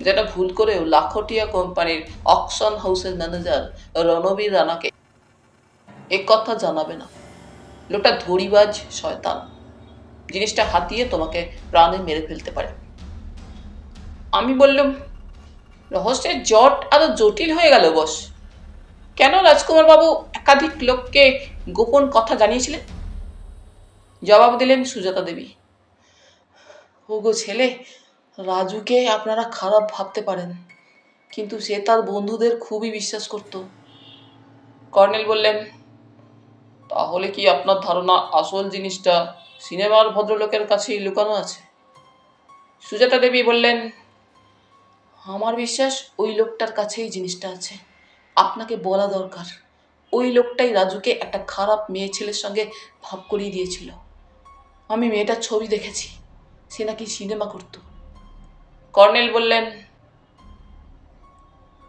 যেটা ভুল করেও লাখটিয়া কোম্পানির অকশন হাউসের ম্যানেজার রণবীর রানাকে কথা জানাবে না। লোকটা ধড়িবাজ শয়তান, জিনিসটা হাতিয়ে তোমাকে প্রাণে মেরে ফেলতে পারে। আমি বললাম, রহস্যের জট আরো জটিল হয়ে গেল বস। কেন রাজকুমার বাবু একাধিক লোককে গোপন কথা জানিয়েছিলেন? জবাব দিলেন সুজাতা দেবী, ওগো ছেলে, রাজুকে আপনারা খারাপ ভাবতে পারেন, কিন্তু সে তার বন্ধুদের খুবই বিশ্বাস করত। কর্নেল বললেন, তাহলে কি আপনার ধারণা আসল জিনিসটা সিনেমার ভদ্রলোকের কাছেই লুকানো আছে? সুজাতা দেবী বললেন, আমার বিশ্বাস ওই লোকটার কাছেই জিনিসটা আছে। আপনাকে বলা দরকার, ওই লোকটাই রাজুকে একটা খারাপ মেয়ে ছেলের সঙ্গে ভাব করিয়ে দিয়েছিল। আমি মেয়েটার ছবি দেখেছি, সে নাকি সিনেমা করত। কর্নেল বললেন,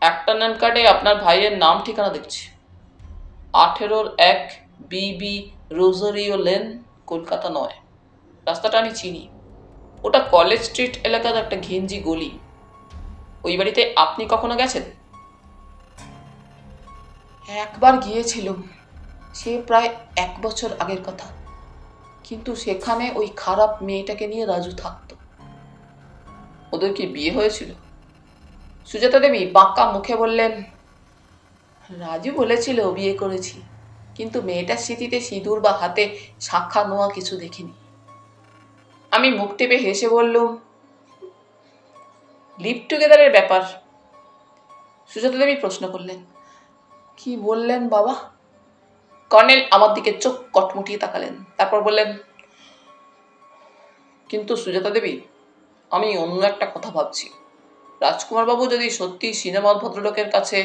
একটা নেম কার্ডে আপনার ভাইয়ের নাম ঠিকানা দেখছি, 18-1 BB রোজারিও লেন, কলকাতা 9। রাস্তাটা আমি চিনি, ওটা কলেজ স্ট্রিট এলাকার একটা ঘিঞ্জি গলি। ওই বাড়িতে আপনি কখনো গেছেন? একবার গিয়েছিলাম, সে প্রায় 1 বছর আগের কথা। কিন্তু সেখানে ওই খারাপ মেয়েটাকে নিয়ে রাজু থাকতো। ওদের কি বিয়ে হয়েছিল? সুজাতা দেবী বাঁকা মুখে বললেন, রাজু বলেছিল বিয়ে করেছি, কিন্তু মেয়েটার স্মৃতিতে সিঁদুর বা হাতে শাঁখা নোয়া কিছু দেখিনি। আমি মুখ টেপে হেসে বললুম, লিভ টুগেদারের ব্যাপার। সুজাতা দেবী প্রশ্ন করলেন, কি বললেন বাবা? কর্নেল আমার দিকে চোখ কটমুটিয়ে তাকালেন, তারপর বললেন, কিন্তু সুজাতা দেবী, আমি অন্য একটা কথা ভাবছি। রাজকুমার বাবু যদি সত্যি সিনেমার ভদ্রলোকের কাছে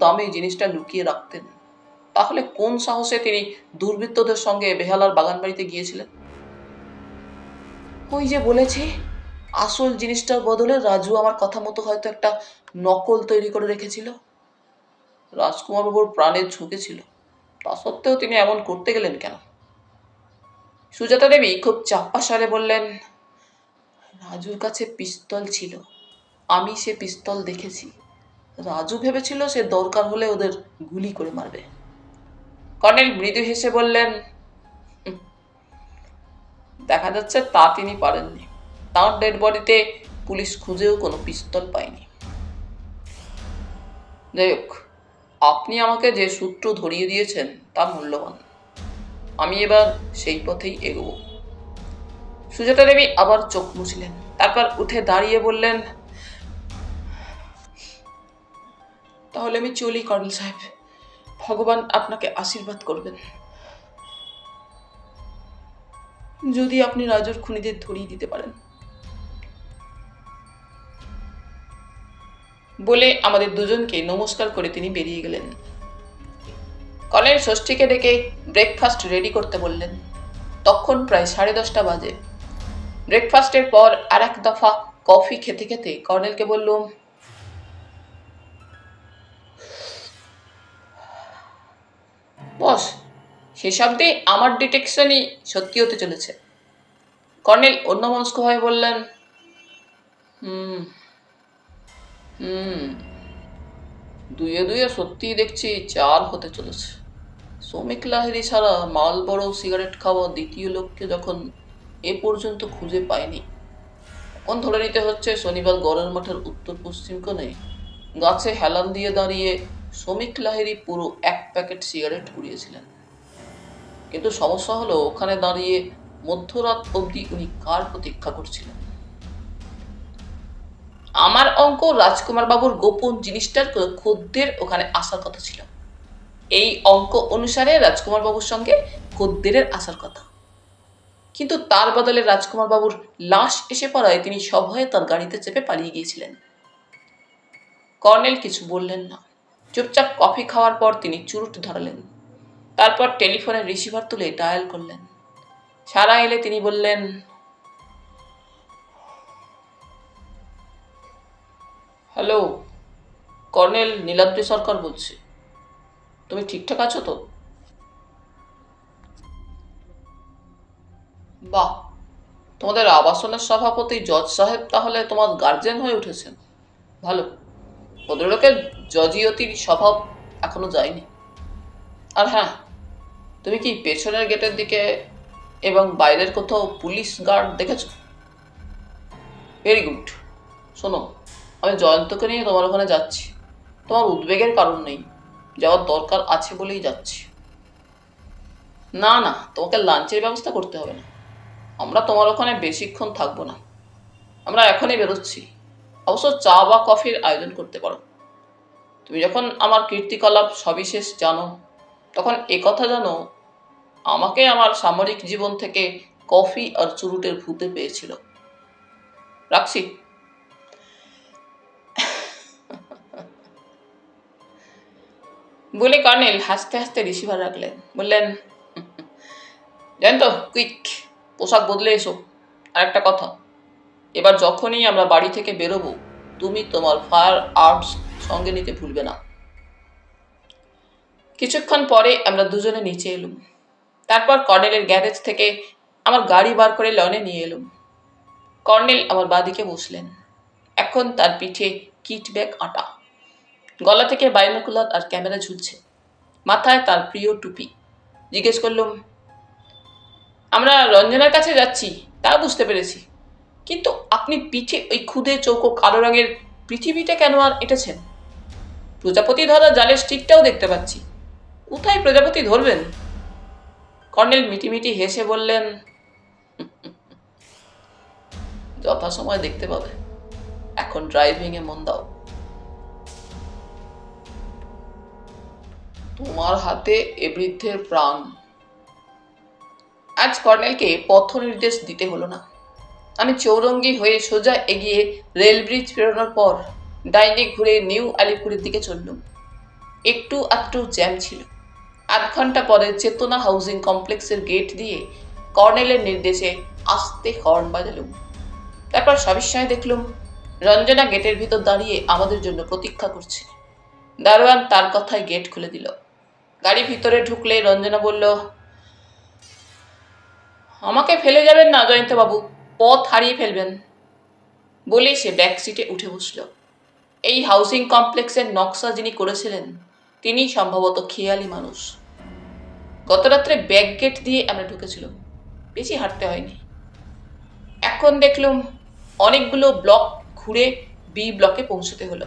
দামি জিনিসটা লুকিয়ে রাখতেন, তাহলে কোন সাহসে তিনি দুর্বৃত্তদের সঙ্গে বেহালার বাগান বাড়িতে গিয়েছিলেন? ওই যে বলেছে, আসল জিনিসটার বদলে রাজু আমার কথা মতো হয়তো একটা নকল তৈরি করে রেখেছিল। রাজকুমার বাবুর প্রাণের ঝুঁকি ছিল, তা সত্ত্বেও তিনি এমন করতে গেলেন কেন? সুজাতা দেবী খুব চাপা স্বরে বললেন, রাজুর কাছে পিস্তল ছিল, আমি সে পিস্তল দেখেছি। রাজু ভেবেছিল সে দরকার হলে ওদের গুলি করে মারবে। কর্নেল মৃদু হেসে বললেন, দেখা যাচ্ছে তা তিনি পারেননি। তাঁর ডেড বডিতে পুলিশ খুঁজেও কোনো পিস্তল পায়নি। যাই হোক, আপনি আমাকে যে সূত্র ধরিয়ে দিয়েছেন তা মূল্যবান। আমি এবার সেই পথেই এগোব। সুজাতা দেবী আবার চোখ মুছলেন, তারপর উঠে দাঁড়িয়ে বললেন, তাহলে আমি চলি কর্নেল সাহেব। ভগবান আপনাকে আশীর্বাদ করবেন। যদি আপনি রাজুর খুনিদের ধরিয়ে দিতে পারেন। বলে আমাদের দুজনকে নমস্কার করে তিনি বেরিয়ে গেলেন। কর্নেল ষষ্ঠীকে ডেকে ব্রেকফাস্ট রেডি করতে বললেন। তখন প্রায় 10:30 বাজে। ব্রেকফাস্টের পর আর এক দফা কফি খেতে খেতে কর্নেলকে বললুম, বস, হিসাবটি আমার ডিটেকশনই সত্যি হতে চলেছে। কর্নেল অন্যমনস্ক হয়ে বললেন, হুম হুম দুয়ে দুয়ে সত্যিই দেখছি 4 হতে চলেছে। শ্রমিক লাহিড়ী ছাড়া মালবড়ো সিগারেট খাওয়া দ্বিতীয় লোককে যখন এ পর্যন্ত খুঁজে পায়নি, তখন ধরে নিতে হচ্ছে শনিবার গড়ের মাঠের উত্তর পশ্চিম কোণে গাছে হেলান দিয়ে দাঁড়িয়ে শ্রমিক লাহিড়ী পুরো 1 প্যাকেট সিগারেট কুড়িয়েছিলেন। কিন্তু সমস্যা হলো, ওখানে দাঁড়িয়ে মধ্যরাত অবধি উনি কার প্রতীক্ষা করছিলেন? আমার অঙ্ক, রাজকুমার বাবুর গোপন জিনিসটার খদ্দের ওখানে আসার কথা ছিল। এই অঙ্ক অনুসারে রাজকুমার বাবুর সঙ্গে খদ্দেরের আসার কথা, কিন্তু তার বদলে রাজকুমার বাবুর লাশ এসে পড়ায় তিনি সভয়ে তার গাড়িতে চেপে পালিয়ে গিয়েছিলেন। কর্নেল কিছু বললেন না। চুপচাপ কফি খাওয়ার পর তিনি চুরুট ধরালেন, তারপর টেলিফোনের রিসিভার তুলে ডায়াল করলেন। সারা এলে তিনি বললেন, হ্যালো, কর্নেল নীলাদ্রি সরকার বলছি। তুমি ঠিকঠাক আছো তো? বাহ, তোমাদের আবাসনের সভাপতি জজ সাহেব তাহলে তোমার গার্জেন হয়ে উঠেছেন। ভালো। ভদ্রলোকের জজিয়তির স্বভাব এখনো যায়নি। আর হ্যাঁ, তুমি কি পেছনের গেটের দিকে এবং বাইরের কোথাও পুলিশ গার্ড দেখেছো? Very good. শোনো, আমি জয়ন্তকে নিয়ে তোমার ওখানে যাচ্ছি। তোমার উদ্বেগের কারণ নেই, যাওয়ার দরকার আছে বলেই যাচ্ছি। না না, তোমাকে লাঞ্চের ব্যবস্থা করতে হবে না। আমরা তোমার ওখানে বেশিক্ষণ থাকবো না। আমরা এখনই বেরোচ্ছি। অবশ্য চা বা কফির আয়োজন করতে পারো। তুমি যখন আমার কীর্তিকলাপ সবিশেষ জানো, তখন একথা জানো, আমাকে আমার সামরিক জীবন থেকে কফি আর চুরুটের ভূতে পেয়েছিল। রাখছি। বলে কর্নেল হাসতে হাসতে রিসিভার রাখলেন। বললেন, জানেন তো, কুইক, পোশাক বদলে এসো। আর একটা কথা, এবার যখনই আমরা বাড়ি থেকে বেরোবো, তুমি তোমার ফায়ার আর্মস সঙ্গে নিতে ভুলবে না। কিছুক্ষণ পরে আমরা দুজনে নিচে এলুম। তারপর কর্নেলের গ্যারেজ থেকে আমার গাড়ি বার করে লনে নিয়ে এলুম। কর্নেল আমার বাঁদিকে বসলেন। এখন তার পিঠে কিট ব্যাগ আটা, গলা থেকে বাইনোকুলার আর ক্যামেরা ঝুলছে, মাথায় তার প্রিয় টুপি। জিজ্ঞেস করলুম, আমরা রঞ্জনার কাছে যাচ্ছি তা বুঝতে পেরেছি, কিন্তু আপনি পিঠে ওই খুদে চৌকো কালো রঙের পৃথিবীটা কেন আর এঁটেছেন? প্রজাপতি ধরা জালের স্টিকটাও দেখতে পাচ্ছি, কোথায় প্রজাপতি ধরবেন? কর্নেল মিটিমিটি হেসে বললেন, যথাসময় দেখতে পাবে, এখন ড্রাইভিং এ মন দাও। তোমার হাতে এ বৃদ্ধের প্রাণ। আজ কর্নেলকে পথ নির্দেশ দিতে হলো না। আমি চৌরঙ্গি হয়ে সোজা এগিয়ে রেল ব্রিজ পেরোনোর পর ডাইনে ঘুরে নিউ আলিপুরের দিকে চললুম। একটু আধটু জ্যাম ছিল। আধ ঘন্টা পরে চেতনা হাউজিং কমপ্লেক্সের গেট দিয়ে কর্নেলের নির্দেশে আস্তে হর্ন বাজালুম। তারপর সবিস্ময়ে দেখলুম রঞ্জনা গেটের ভিতর দাঁড়িয়ে আমাদের জন্য প্রতীক্ষা করছে। দারোয়ান তার কথায় গেট খুলে দিল। গাড়ি ভিতরে ঢুকলে রঞ্জনা বলল, আমাকে ফেলে যাবেন না জয়ন্তবাবু, পথ হারিয়ে ফেলবেন। বলেই সে ব্যাক সিটে উঠে বসল। এই হাউসিং কমপ্লেক্সের নকশা যিনি করেছিলেন তিনি সম্ভবত খেয়ালি মানুষ। গতরাত্রে ব্যাক গেট দিয়ে আমরা ঢুকেছিলাম, বেশি হাঁটতে হয়নি। এখন দেখলুম অনেকগুলো ব্লক ঘুরে বি ব্লকে পৌঁছতে হলো।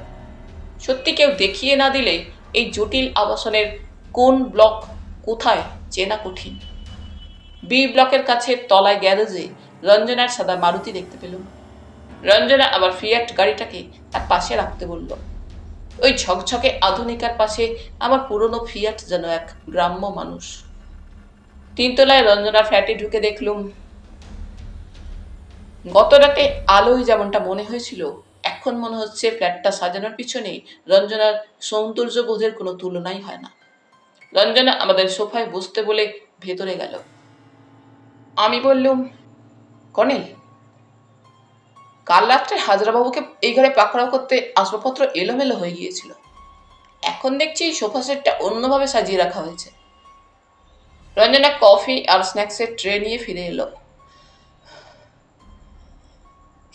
সত্যি কেউ দেখিয়ে না দিলে এই জটিল আবাসনের কোন ব্লক কোথায় চেনা কঠিন। বি ব্লকের কাছে তলায় গ্যারেজে রঞ্জনার সাদা মারুতি দেখতে পেলুম। রঞ্জনা আবার ফিয়াট গাড়িটাকে তার পাশে রাখতে বলল। ওই ঝকঝকে আধুনিকার পাশে আমার পুরনো ফিয়াট যেন এক গ্রাম্য মানুষ। তিনতলায় রঞ্জনার ফ্ল্যাটে ঢুকে দেখলুম গত রাতে আলোয় যেমনটা মনে হয়েছিল, এখন মনে হচ্ছে ফ্ল্যাটটা সাজানোর পিছনে রঞ্জনার সৌন্দর্য বোধের কোনো তুলনাই হয় না। রঞ্জনা আমাদের সোফায় বসতে বলে ভেতরে গেল। আমি বললুম, কর্নেল, কাল রাত্রে হাজরাবাবুকে এই ঘরে পাকড়াও করতে আসবাবপত্র এলোমেলো হয়ে গিয়েছিল। এখন দেখছি সোফা সেটটা অন্যভাবে সাজিয়ে রাখা হয়েছে। রঞ্জনা কফি আর স্ন্যাক্সের ট্রে নিয়ে ফিরে এলো।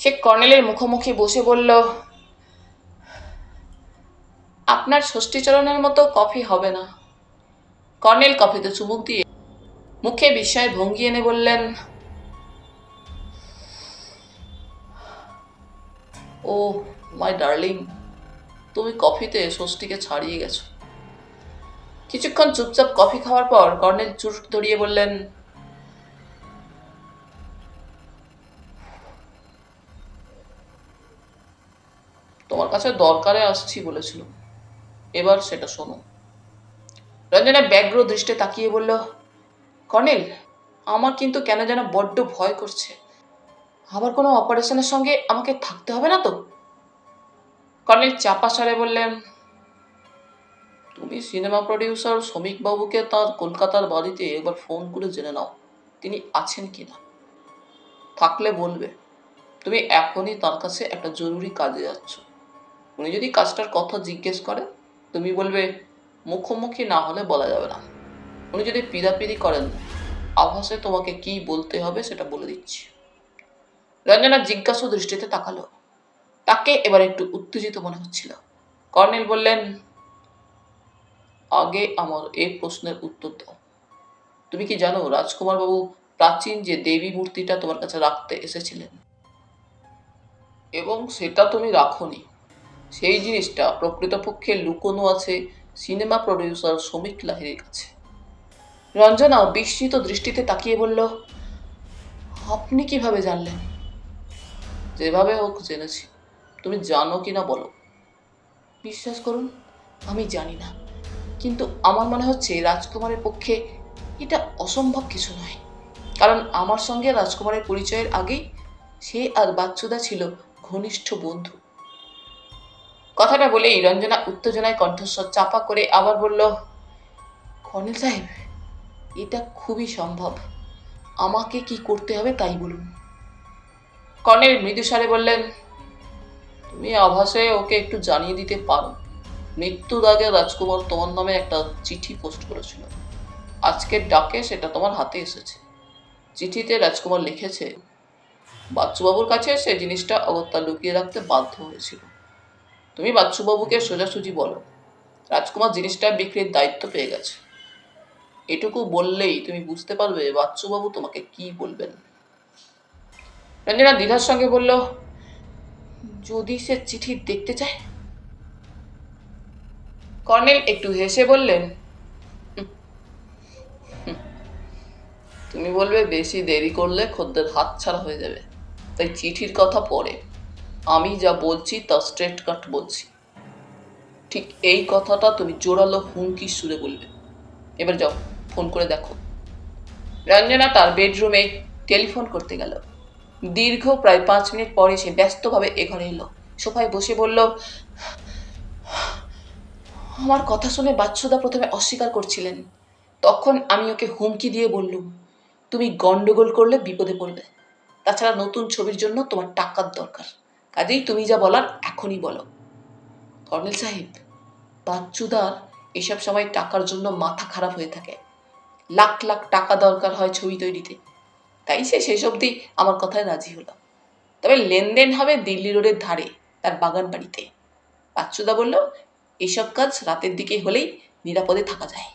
সে কর্নেলের মুখোমুখি বসে বলল, আপনার ষষ্ঠীচরণের মতো কফি হবে না। কর্নেল কফিতে চুমুক দিয়ে মুখে বিস্ময়ের ভঙ্গি এনে বললেন, ও মাই ডার্লিং, তুমি কফিতে ষষ্ঠীকে ছাড়িয়ে গেছো। কিছুক্ষণ চুপচাপ কফি খাওয়ার পর কর্নেল চুরুট ধরিয়ে বললেন, তোমার কাছে দরকারে আসছি বলেছিল, এবার সেটা শোনো। রঞ্জনা ব্যগ্র দৃষ্টে তাকিয়ে বলল, কর্নেল, আমার কিন্তু কেন যেন বড্ড ভয় করছে। আবার কোনো অপারেশনের সঙ্গে আমাকে থাকতে হবে না তো? কর্নেল চাপা স্বরে বললেন, তুমি সিনেমা প্রডিউসার শ্রমিক বাবুকে তার কলকাতার বাড়িতে একবার ফোন করে জেনে নাও তিনি আছেন কিনা। থাকলে বলবে তুমি এখনই তার কাছে একটা জরুরি কাজে যাচ্ছ। উনি যদি কাজটার কথা জিজ্ঞেস করে তুমি বলবে মুখোমুখি না হলে বলা যাবে না। উনি যদি পিদাপিদি করেন আভাসে তোমাকে কি বলতে হবে সেটা বলে দিচ্ছি। রঞ্জনা জিজ্ঞাসু দৃষ্টিতে তাকালো। তাকে এবার একটু উত্তেজিত মনে হচ্ছিল। কর্নেল বললেন, আগে আমার এই প্রশ্নের উত্তর দাও। তুমি কি জানো রাজকুমার বাবু প্রাচীন যে দেবী মূর্তিটা তোমার কাছে রাখতে এসেছিলেন এবং সেটা তুমি রাখোনি, সেই জিনিসটা প্রকৃতপক্ষে লুকোনো আছে সিনেমা প্রডিউসার শ্রমিক লাহিড়ীর কাছে। রঞ্জনা বিস্মিত দৃষ্টিতে তাকিয়ে বলল, আপনি কিভাবে জানলেন? যেভাবে হোক জেনেছি, তুমি জানো কিনা বলো। বিশ্বাস করুন, আমি জানি না, কিন্তু আমার মনে হচ্ছে রাজকুমারের পক্ষে এটা অসম্ভব কিছু নয়। কারণ আমার সঙ্গে রাজকুমারের পরিচয়ের আগেই সে আর বাচ্চুদা ছিল ঘনিষ্ঠ বন্ধু। কথাটা বলেই রঞ্জনা উত্তেজনায় কণ্ঠস্বর চাপা করে আবার বলল, কর্নেল সাহেব, এটা খুবই সম্ভব। আমাকে কি করতে হবে তাই বলুন। কর্নেল মৃদুস্বরে বললেন, তুমি আভাসে ওকে একটু জানিয়ে দিতে পারো মৃত্যুর আগে রাজকুমার তোমার নামে একটা চিঠি পোস্ট করেছিল। আজকের ডাকে সেটা তোমার হাতে এসেছে। চিঠিতে রাজকুমার লিখেছে বাচ্চুবাবুর কাছে সে জিনিসটা অগত্যা লুকিয়ে রাখতে বাধ্য হয়েছিল। তুমি বাচ্চুবাবুকে সোজাসুজি বলো রাজকুমার জিনিসটা বিক্রির দায়িত্ব পেয়ে গেছে। এটুকু বললেই তুমি বুঝতে পারবে বাচ্চুবাবু তোমাকে কি বলবেন। রঞ্জনা দ্বিধার সঙ্গে বলল, যদি সে চিঠি দেখতে চায়? কর্নেল একটু হেসে বললেন, তুমি বলবে বেশি দেরি করলে খদ্দের হাতছাড়া হয়ে যাবে, তাই চিঠির কথা পরে, আমি যা বলছি তা স্ট্রেট কাট বলছি। ঠিক এই কথাটা তুমি জোরালো হুমকির সুরে বলবে। এবার যাও, ফোন করে দেখো। রঞ্জনা তার বেডরুমে টেলিফোন করতে গেল। দীর্ঘ প্রায় 5 মিনিট পরে সে ব্যস্তভাবে এ ঘরে এলো। সোফায় বসে বলল, আমার কথা শুনে বাচ্চুদা প্রথমে অস্বীকার করছিলেন। তখন আমি ওকে হুমকি দিয়ে বললুম, তুমি গন্ডগোল করলে বিপদে পড়বে। তাছাড়া নতুন ছবির জন্য তোমার টাকার দরকার, কাজেই তুমি যা বলার এখনই বলো। কর্নেল সাহেব, বাচ্চুদার এসব সময় টাকার জন্য মাথা খারাপ হয়ে থাকে। লাখ লাখ টাকা দরকার হয় ছবি তৈরিতে, তাই সে শেষ অবধি আমার কথায় রাজি হলো। তবে লেনদেন হবে দিল্লি রোডের ধারে, তার বাগান বাড়িতে। বাচ্চুদা বলল, এসব কাজ রাতের দিকে হলেই নিরাপদে থাকা যায়।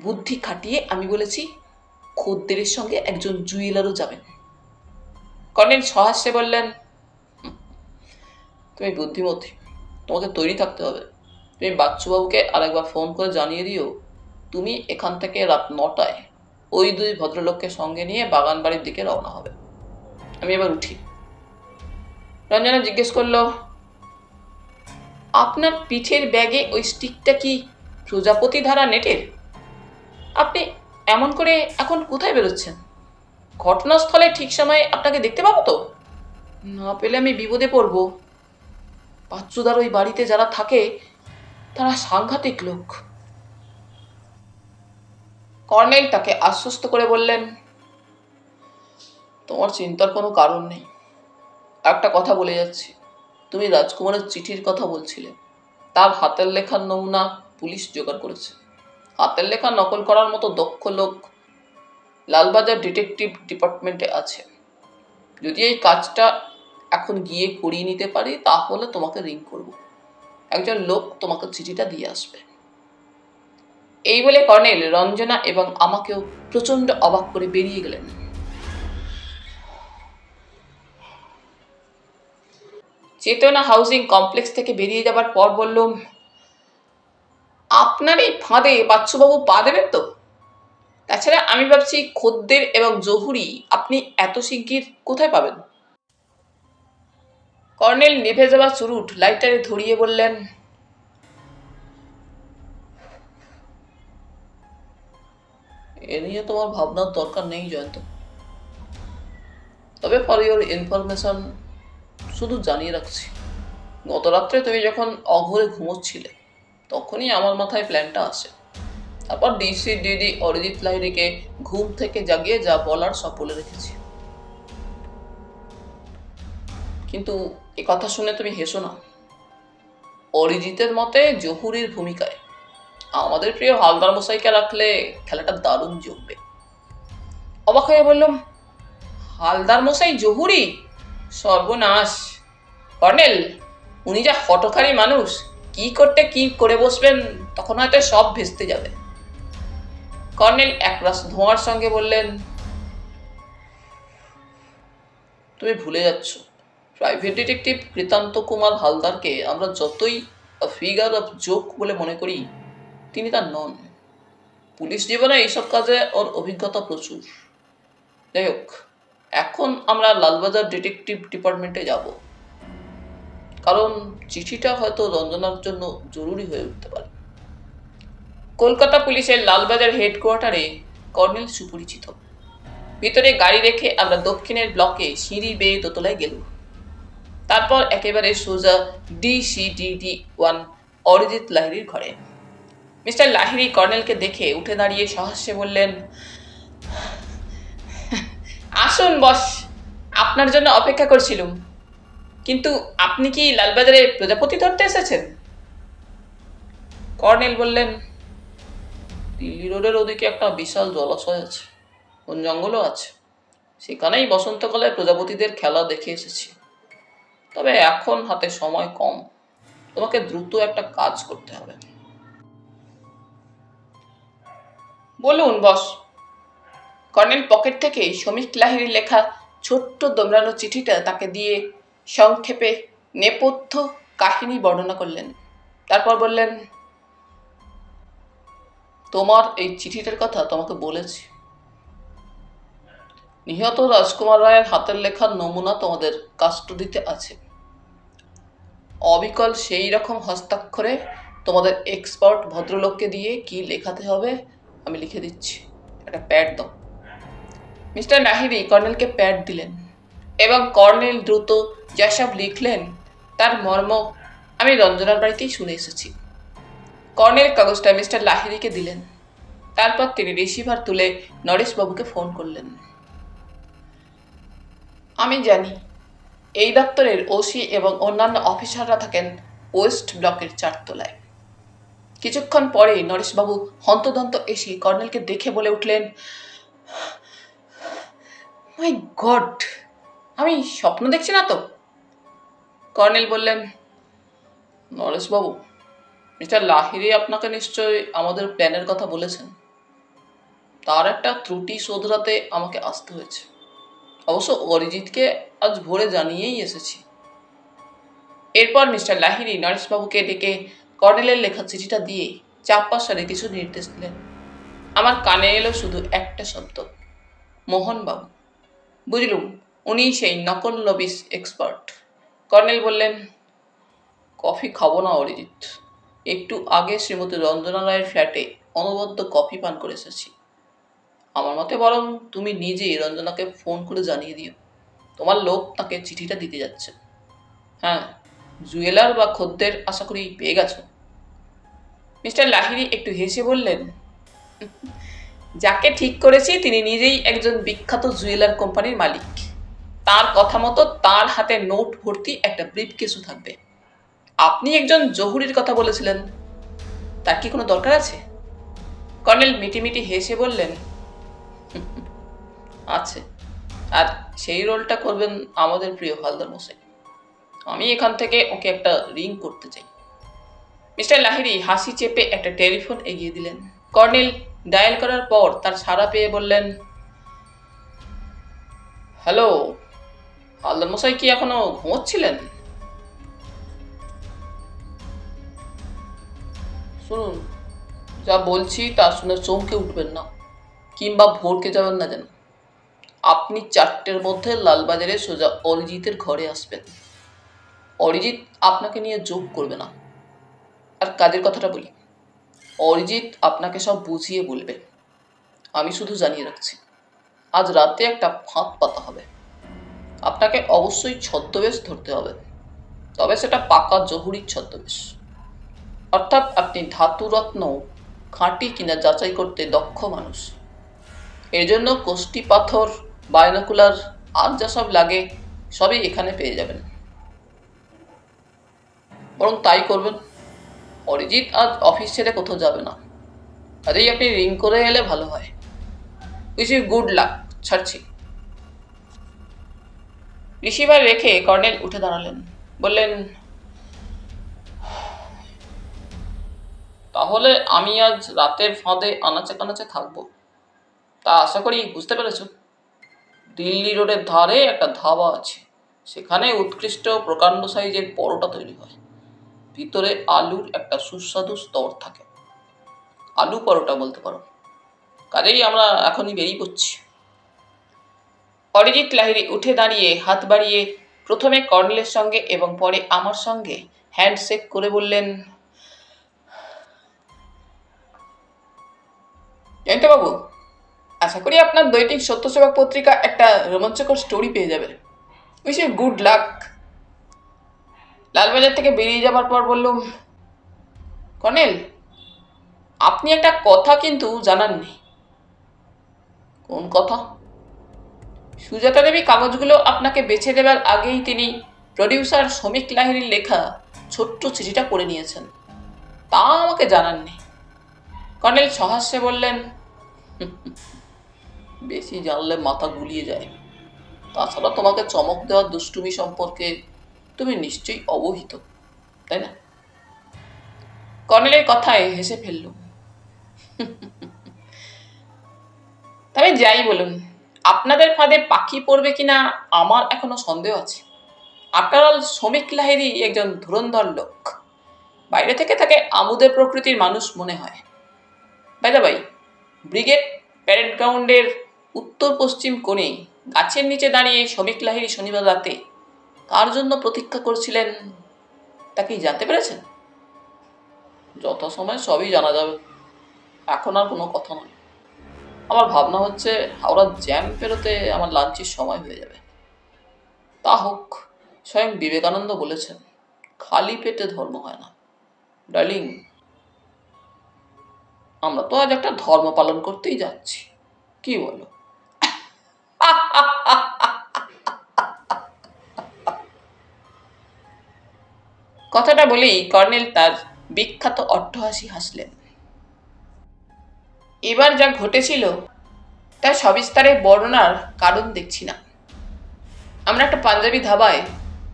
বুদ্ধি খাটিয়ে আমি বলেছি, খদ্দেরের সঙ্গে একজন জুয়েলারও যাবেন। কর্নেল সহাস্যে বললেন, তুমি বুদ্ধিমতী, তোমাকে তৈরি থাকতে হবে। তুমি বাচ্চুবাবুকে আরেকবার ফোন করে জানিয়ে দিও, তুমি এখান থেকে রাত 9টায় ওই 2 ভদ্রলোককে সঙ্গে নিয়ে বাগান বাড়ির দিকে রওনা হবে। আমি এবার উঠি। রঞ্জনা জিজ্ঞেস করল, আপনার পিঠের ব্যাগে ওই স্টিকটা কি প্রজাপতি ধারা নেটের? আপনি এমন করে এখন কোথায় বেরোচ্ছেন? ঘটনাস্থলে ঠিক সময়ে আপনাকে দেখতে পাবো তো? না পেলে আমি বিপদে পড়ব। বাচ্চুদার ওই বাড়িতে যারা থাকে তারা সাংঘাতিক লোক। কর্নেল তাকে আশ্বস্ত করে বললেন, তোমার চিন্তার কোনো কারণ নেই। একটা কথা বলে যাচ্ছি, তুমি রাজকুমারের চিঠির কথা বলছিলে, তার হাতের লেখার নমুনা পুলিশ জোগাড় করেছে। হাতের লেখা নকল করার মতো দক্ষ লোক লালবাজার ডিটেকটিভ ডিপার্টমেন্টে আছে। যদি এই কাজটা এখন গিয়ে করিয়ে নিতে পারি, তাহলে তোমাকে রিং করব। একজন লোক তোমাকে চিঠিটা দিয়ে আসবে। এই বলে কর্নেল রঞ্জনা এবং আমাকেও প্রচন্ড অবাক করে বেরিয়ে গেলেন। চেতনা হাউজিং কমপ্লেক্স থেকে বেরিয়ে যাবার পর বললুম, আপনার এই ফাঁদে বাচ্চুবাবু পা দেবেন তো? তাছাড়া আমি ভাবছি খদ্দের এবং জহুরি আপনি এত শিগগির কোথায় পাবেন? কর্নেল নিভে যাওয়া চুরুট লাইটারে ধরিয়ে বললেন, এ নিয়ে তোমার ভাবনার দরকার নেই জয়ন্ত। তবে ফর ইউর ইনফরমেশন শুধু জানিয়ে রাখছি, গত রাত্রে তুমি যখন অঘরে ঘুমোচ্ছিলে তখনই আমার মাথায় প্ল্যানটা আসে। তারপর ডিসি ডিডি অরিজিৎ লাহিড়িকে ঘুম থেকে জাগিয়ে যা বলার সব বলে রেখেছি। কিন্তু এ কথা শুনে তুমি হেসো না। অরিজিতের মতে জহুরির ভূমিকায় আমাদের প্রিয় হালদার মশাইকে রাখলে খেলাটা দারুণ জমবে। অবাক হয়ে বললাম, হালদার মশাই জহুরি? সর্বনাশ! কর্নেল, উনি যা হঠকারী মানুষ, কি করতে কি করে বসবেন তখন হয়তো সব ভেস্তে যাবে। কর্নেল একরাশ ধোঁয়ার সঙ্গে বললেন, তুমি ভুলে যাচ্ছ, প্রাইভেট ডিটেকটিভ কৃতান্ত কুমার হালদারকে আমরা যতই ফিগার অফ জোক বলে মনে করি, তিনি তা নন। পুলিশ জীবনে এইসব কাজে ওর অভিজ্ঞতা প্রচুর। যাই হোক, এখন আমরা লালবাজার ডিটেকটিভ ডিপার্টমেন্টে যাব, কারণ চিঠিটা হয়তো রঞ্জনার জন্য জরুরি হয়ে উঠতে পারে। কলকাতা পুলিশের লালবাজার হেডকোয়ার্টারে কর্নেল সুপরিচিত। ভিতরে গাড়ি রেখে আমরা দক্ষিণের ব্লকে সিঁড়ি বেয়ে দোতলায় গেলুম। তারপর একেবারে সোজা DCDD-1 অরিজিৎ লাহিড়ির ঘরে। মিস্টার লাহিড়ি কর্নেলকে দেখে উঠে দাঁড়িয়ে সহাস্যে বললেন, আসুন বস, আপনার জন্য অপেক্ষা করছিলুম। কিন্তু আপনি কি লালবাজারে প্রজাপতি ধরতে এসেছেন? কর্নেল বললেন, দিল্লি রোডের ওদিকে একটা বিশাল জলাশয় আছে, বন জঙ্গলও আছে, সেখানেই বসন্তকালে প্রজাপতিদের খেলা দেখে এসেছি। তবে এখন হাতে সময় কম, তোমাকে দ্রুত একটা কাজ করতে হবে। বলুন বস। কর্নেল পকেট থেকে শ্রমিক লাহিড়ির লেখা ছোট্ট দোমড়ানো চিঠিটা তাকে দিয়ে সংক্ষেপে নেপথ্য কাহিনী বর্ণনা করলেন। তারপর বললেন, তোমার এই চিঠিটার কথা তোমাকে বলেছি। নিহত রাজকুমার রায়ের হাতের লেখার নমুনা তোমাদের কাস্টডিতে আছে। অবিকল সেই রকম হস্তাক্ষরে তোমাদের এক্সপার্ট ভদ্রলোককে দিয়ে কি লেখাতে হবে আমি লিখে দিচ্ছি। একটা প্যাড দাও। মিস্টার লাহিড়ী কর্নেলকে প্যাড দিলেন এবং কর্নেল দ্রুত যেসব লিখলেন তার মর্ম আমি রঞ্জনার বাড়িতেই শুনে এসেছি। কর্নেল কাগজটা মিস্টার লাহিড়ীকে দিলেন। তারপর তিনি রিসিভার তুলে নরেশবাবুকে ফোন করলেন। আমি জানি এই দপ্তরের ওসি এবং অন্যান্য অফিসাররা থাকেন ওয়েস্ট ব্লকের 4 তলায়। কিছুক্ষণ পরে নরেশবাবু হন্তদন্ত এসে কর্নেলকে দেখে বলে উঠলেন, মাই গড, আমি স্বপ্ন দেখছি না তো? কর্নেল বললেন, নরেশবাবু, মিস্টার লাহিড়ী আপনাকে নিশ্চয়ই আমাদের প্ল্যানের কথা বলেছেন। তার একটা ত্রুটি শোধরাতে আমাকে আসতে হয়েছে। অবশ্য অরিজিৎকে আজ ভোরে জানিয়েই এসেছি। এরপর মিস্টার লাহিড়ী নরেশবাবুকে ডেকে কর্নেলের লেখা চিঠিটা দিয়ে চাপ্পা স্বরে কিছু নির্দেশ দিলেন। আমার কানে এলো শুধু একটা শব্দ, মোহনবাবু। বুঝলুম উনি সেই নকল নবিস এক্সপার্ট। কর্নেল বললেন, কফি খাবো না অরিজিৎ। একটু আগে শ্রীমতী রঞ্জনা রায়ের ফ্ল্যাটে অনবদ্য কফি পান করে এসেছি। আমার মতে বরং তুমি নিজেই রঞ্জনাকে ফোন করে জানিয়ে দিও তোমার লোক তাকে চিঠিটা দিতে যাচ্ছে। হ্যাঁ, জুয়েলার বা খদ্দের আশা করি পেয়ে গেছো। মিস্টার লাহিড়ী একটু হেসে বললেন, যাকে ঠিক করেছি তিনি নিজেই একজন বিখ্যাত জুয়েলার কোম্পানির মালিক। তার কথা মতো তার হাতে নোট ভর্তি একটা ব্রিফকেসও থাকবে। আপনি একজন জহুরির কথা বলেছিলেন, তার কি কোনো দরকার আছে? কর্নেল মিটিমিটি হেসে বললেন, আছে, আর সেই রোলটা করবেন আমাদের প্রিয় হালদার মশাই। আমি এখান থেকে ওকে একটা রিং করতে চাই। মিস্টার লাহিড়ী হাসি চেপে একটা টেলিফোন এগিয়ে দিলেন। কর্নেল ডায়াল করার পর তার সাড়া পেয়ে বললেন, হ্যালো, হালদার মশাই কি এখনো ঘুমোচ্ছিলেন? শুনুন, যা বলছি তা শুনে চমকে উঠবেন না, কিংবা ভরকে যাবেন না যেন। আপনি 4টের মধ্যে লালবাজারে সোজা অরিজিতের ঘরে আসবেন। অরিজিৎ আপনাকে নিয়ে যোগ করবে না। আর কাজের কথাটা বলি, অরিজিৎ আপনাকে সব বুঝিয়ে বলবে। আমি শুধু জানিয়ে রাখছি, আজ রাতে একটা ফাঁদ পাতা হবে। আপনাকে অবশ্যই ছদ্মবেশ ধরতে হবে, তবে সেটা পাকা জহুরির ছদ্মবেশ। অর্থাৎ আপনি ধাতুরত্ন খাঁটি কিনা যাচাই করতে দক্ষ মানুষ। এর জন্য কোষ্টি পাথর, বায়োনোকুলার আর যা সব লাগে সবই এখানে পেয়ে যাবেন। বরং তাই করবেন, অরিজিৎ আজ অফিস ছেড়ে কোথাও যাবে না। কাজেই আপনি রিং করে এলে ভালো হয়। Wish you good luck. ছাড়ছি। রিসিভার রেখে কর্নেল উঠে দাঁড়ালেন। বললেন, তাহলে আমি আজ রাতের ফাঁদে আনাচে কানাচে থাকবো। তা আশা করি বুঝতে পেরেছ। দিল্লি রোডের ধারে একটা ধাবা আছে, সেখানে উৎকৃষ্ট প্রকাণ্ড সাইজের পরোটা তৈরি হয়। ভিতরে আলুর একটা সুস্বাদু স্তর থাকে। আলু পরোটা বলতে পারো। কাজেই আমরা এখনই বেরিয়ে পড়ছি। অরিজিৎ লাহিড়ী উঠে দাঁড়িয়ে হাত বাড়িয়ে প্রথমে কর্নেলের সঙ্গে এবং পরে আমার সঙ্গে হ্যান্ডশেক করে বললেন, জয়ন্তবাবু, আশা করি আপনার দৈনিক সত্যসেবক পত্রিকা একটা রোমাঞ্চকর স্টোরি পেয়ে যাবে। Wish you good luck. Lalbazar থেকে বেরিয়ে যাবার পর বললুম, কর্নেল, আপনি একটা কথা কিন্তু জানাননি। কোন কথা? সুজাতা দেবী কাগজগুলো আপনাকে বেছে দেবার আগেই তিনি প্রডিউসার শ্রমিক লাহিড়ীর লেখা ছোট্ট চিঠিটা পড়ে নিয়েছেন, তা আমাকে জানাননি। কর্নেল সহাস্যে বললেন, বেশি জানলে মাথা গুলিয়ে যায়। তাছাড়া তোমাকে চমক দেওয়ার দুষ্টুমি সম্পর্কে তুমি নিশ্চয়ই অবহিত, তাই না? কর্নেলের কথায় হেসে ফেলল। তবে যাই বলুন, আপনাদের ফাঁদে পাখি পড়বে কিনা আমার এখনো সন্দেহ আছে। আফটার অল শ্রমিক লাহিড়ী একজন ধুরন্ধর লোক। বাইরে থেকে তাকে আমোদের প্রকৃতির মানুষ মনে হয়। By the by, brigade parade গ্রাউন্ডের উত্তর পশ্চিম কোণে গাছের নিচে দাঁড়িয়ে শ্রমিক লাহিড়ী শনিবার রাতে কার জন্য প্রতীক্ষা করছিলেন তা কি জানতে পেরেছেন? যথাসময়ে সবই জানা যাবে, এখন আর কোনো কথা নয়। আমার ভাবনা হচ্ছে হাওড়ার জ্যাম পেরোতে আমার লাঞ্চের সময় হয়ে যাবে। তা হোক, স্বয়ং বিবেকানন্দ বলেছেন, খালি পেটে ধর্ম হয় না। ডার্লিং, আমরা তো আজ একটা ধর্ম পালন করতেই যাচ্ছি, কি বলো? কথাটা বলেই কর্নেল তার বিখ্যাত অট্টহাসি হাসলেন। এবার যা ঘটেছিল তা সবিস্তারে বর্ণনার কারণ দেখছি না। আমরা একটা পাঞ্জাবি ধাবায়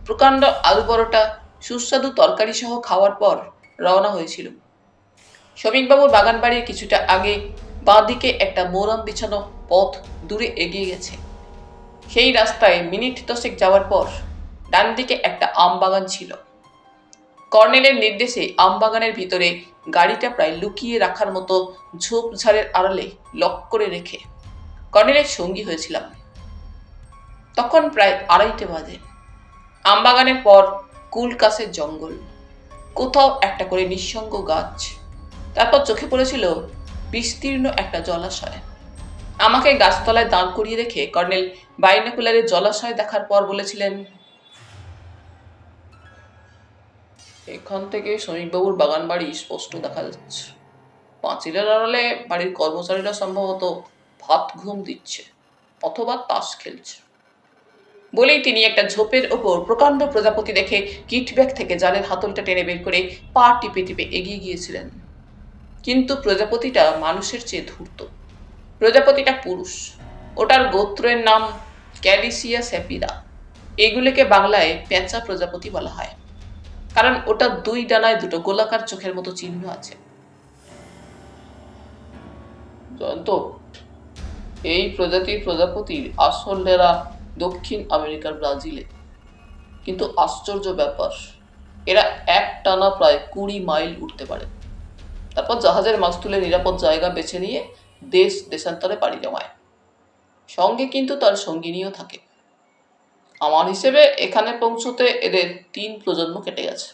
প্রকাণ্ড আলু পরোটা সুস্বাদু তরকারি সহ খাওয়ার পর রওনা হয়েছিল। শ্রমিকবাবুর বাগান বাড়ির কিছুটা আগে বাঁ দিকে একটা মোরাম বিছানো পথ দূরে এগিয়ে গেছে। সেই রাস্তায় মিনিট 10 যাওয়ার পর ডান দিকে একটা আম বাগান ছিল। কর্নেলের নির্দেশে আম বাগানের ভিতরে গাড়িটা প্রায় লুকিয়ে রাখার মতো ঝোপঝাড়ের আড়ালে লক করে রেখে কর্নেলের সঙ্গী হয়েছিলাম। তখন প্রায় 2:30 বাজে। আমবাগানের পর কুলকাসের জঙ্গল, কোথাও একটা করে নিঃসঙ্গ গাছ, তারপর চোখে পড়েছিল বিস্তীর্ণ একটা জলাশয়। আমাকে গাছতলায় দাঁড় করিয়ে রেখে কর্নেল বাইনোকুলারে জলাশয় দেখার পর বলেছিলেন, এখান থেকে শ্রমিকবাবুর বাগান বাড়ি স্পষ্ট দেখা যাচ্ছে। পাঁচিলের আড়ালে বাড়ির কর্মচারীরা সম্ভবত ভাত ঘুম দিচ্ছে অথবা তাস খেলছে। বলেই তিনি একটা ঝোপের ওপর প্রকাণ্ড প্রজাপতি দেখে কিটব্যাগ থেকে জালের হাতলটা টেনে বের করে পা টিপে টিপে এগিয়ে গিয়েছিলেন। কিন্তু প্রজাপতিটা মানুষের চেয়ে ধূর্ত। প্রজাপতিটা পুরুষ। ওটার গোত্রের নাম ক্যালিসিয়া স্যাপিরা। এগুলিকে বাংলায় পেঁচা প্রজাপতি বলা হয়, কারণ ওটা 2 ডানায় 2টো গোলাকার চোখের মতো চিহ্ন আছে। জয়ন্ত, এই প্রজাতির প্রজাপতির আসল ডেরা দক্ষিণ আমেরিকার ব্রাজিলে। কিন্তু আশ্চর্য ব্যাপার, এরা এক টানা প্রায় 20 মাইল উঠতে পারে, তারপর জাহাজের মাছ তুলে নিরাপদ জায়গা বেছে নিয়ে দেশ দেশান্তরে পাড়ি জমায়। সঙ্গে কিন্তু তার সঙ্গিনীও থাকে। আমার হিসেবে এখানে পৌঁছতে এদের 3 প্রজন্ম কেটে গেছে।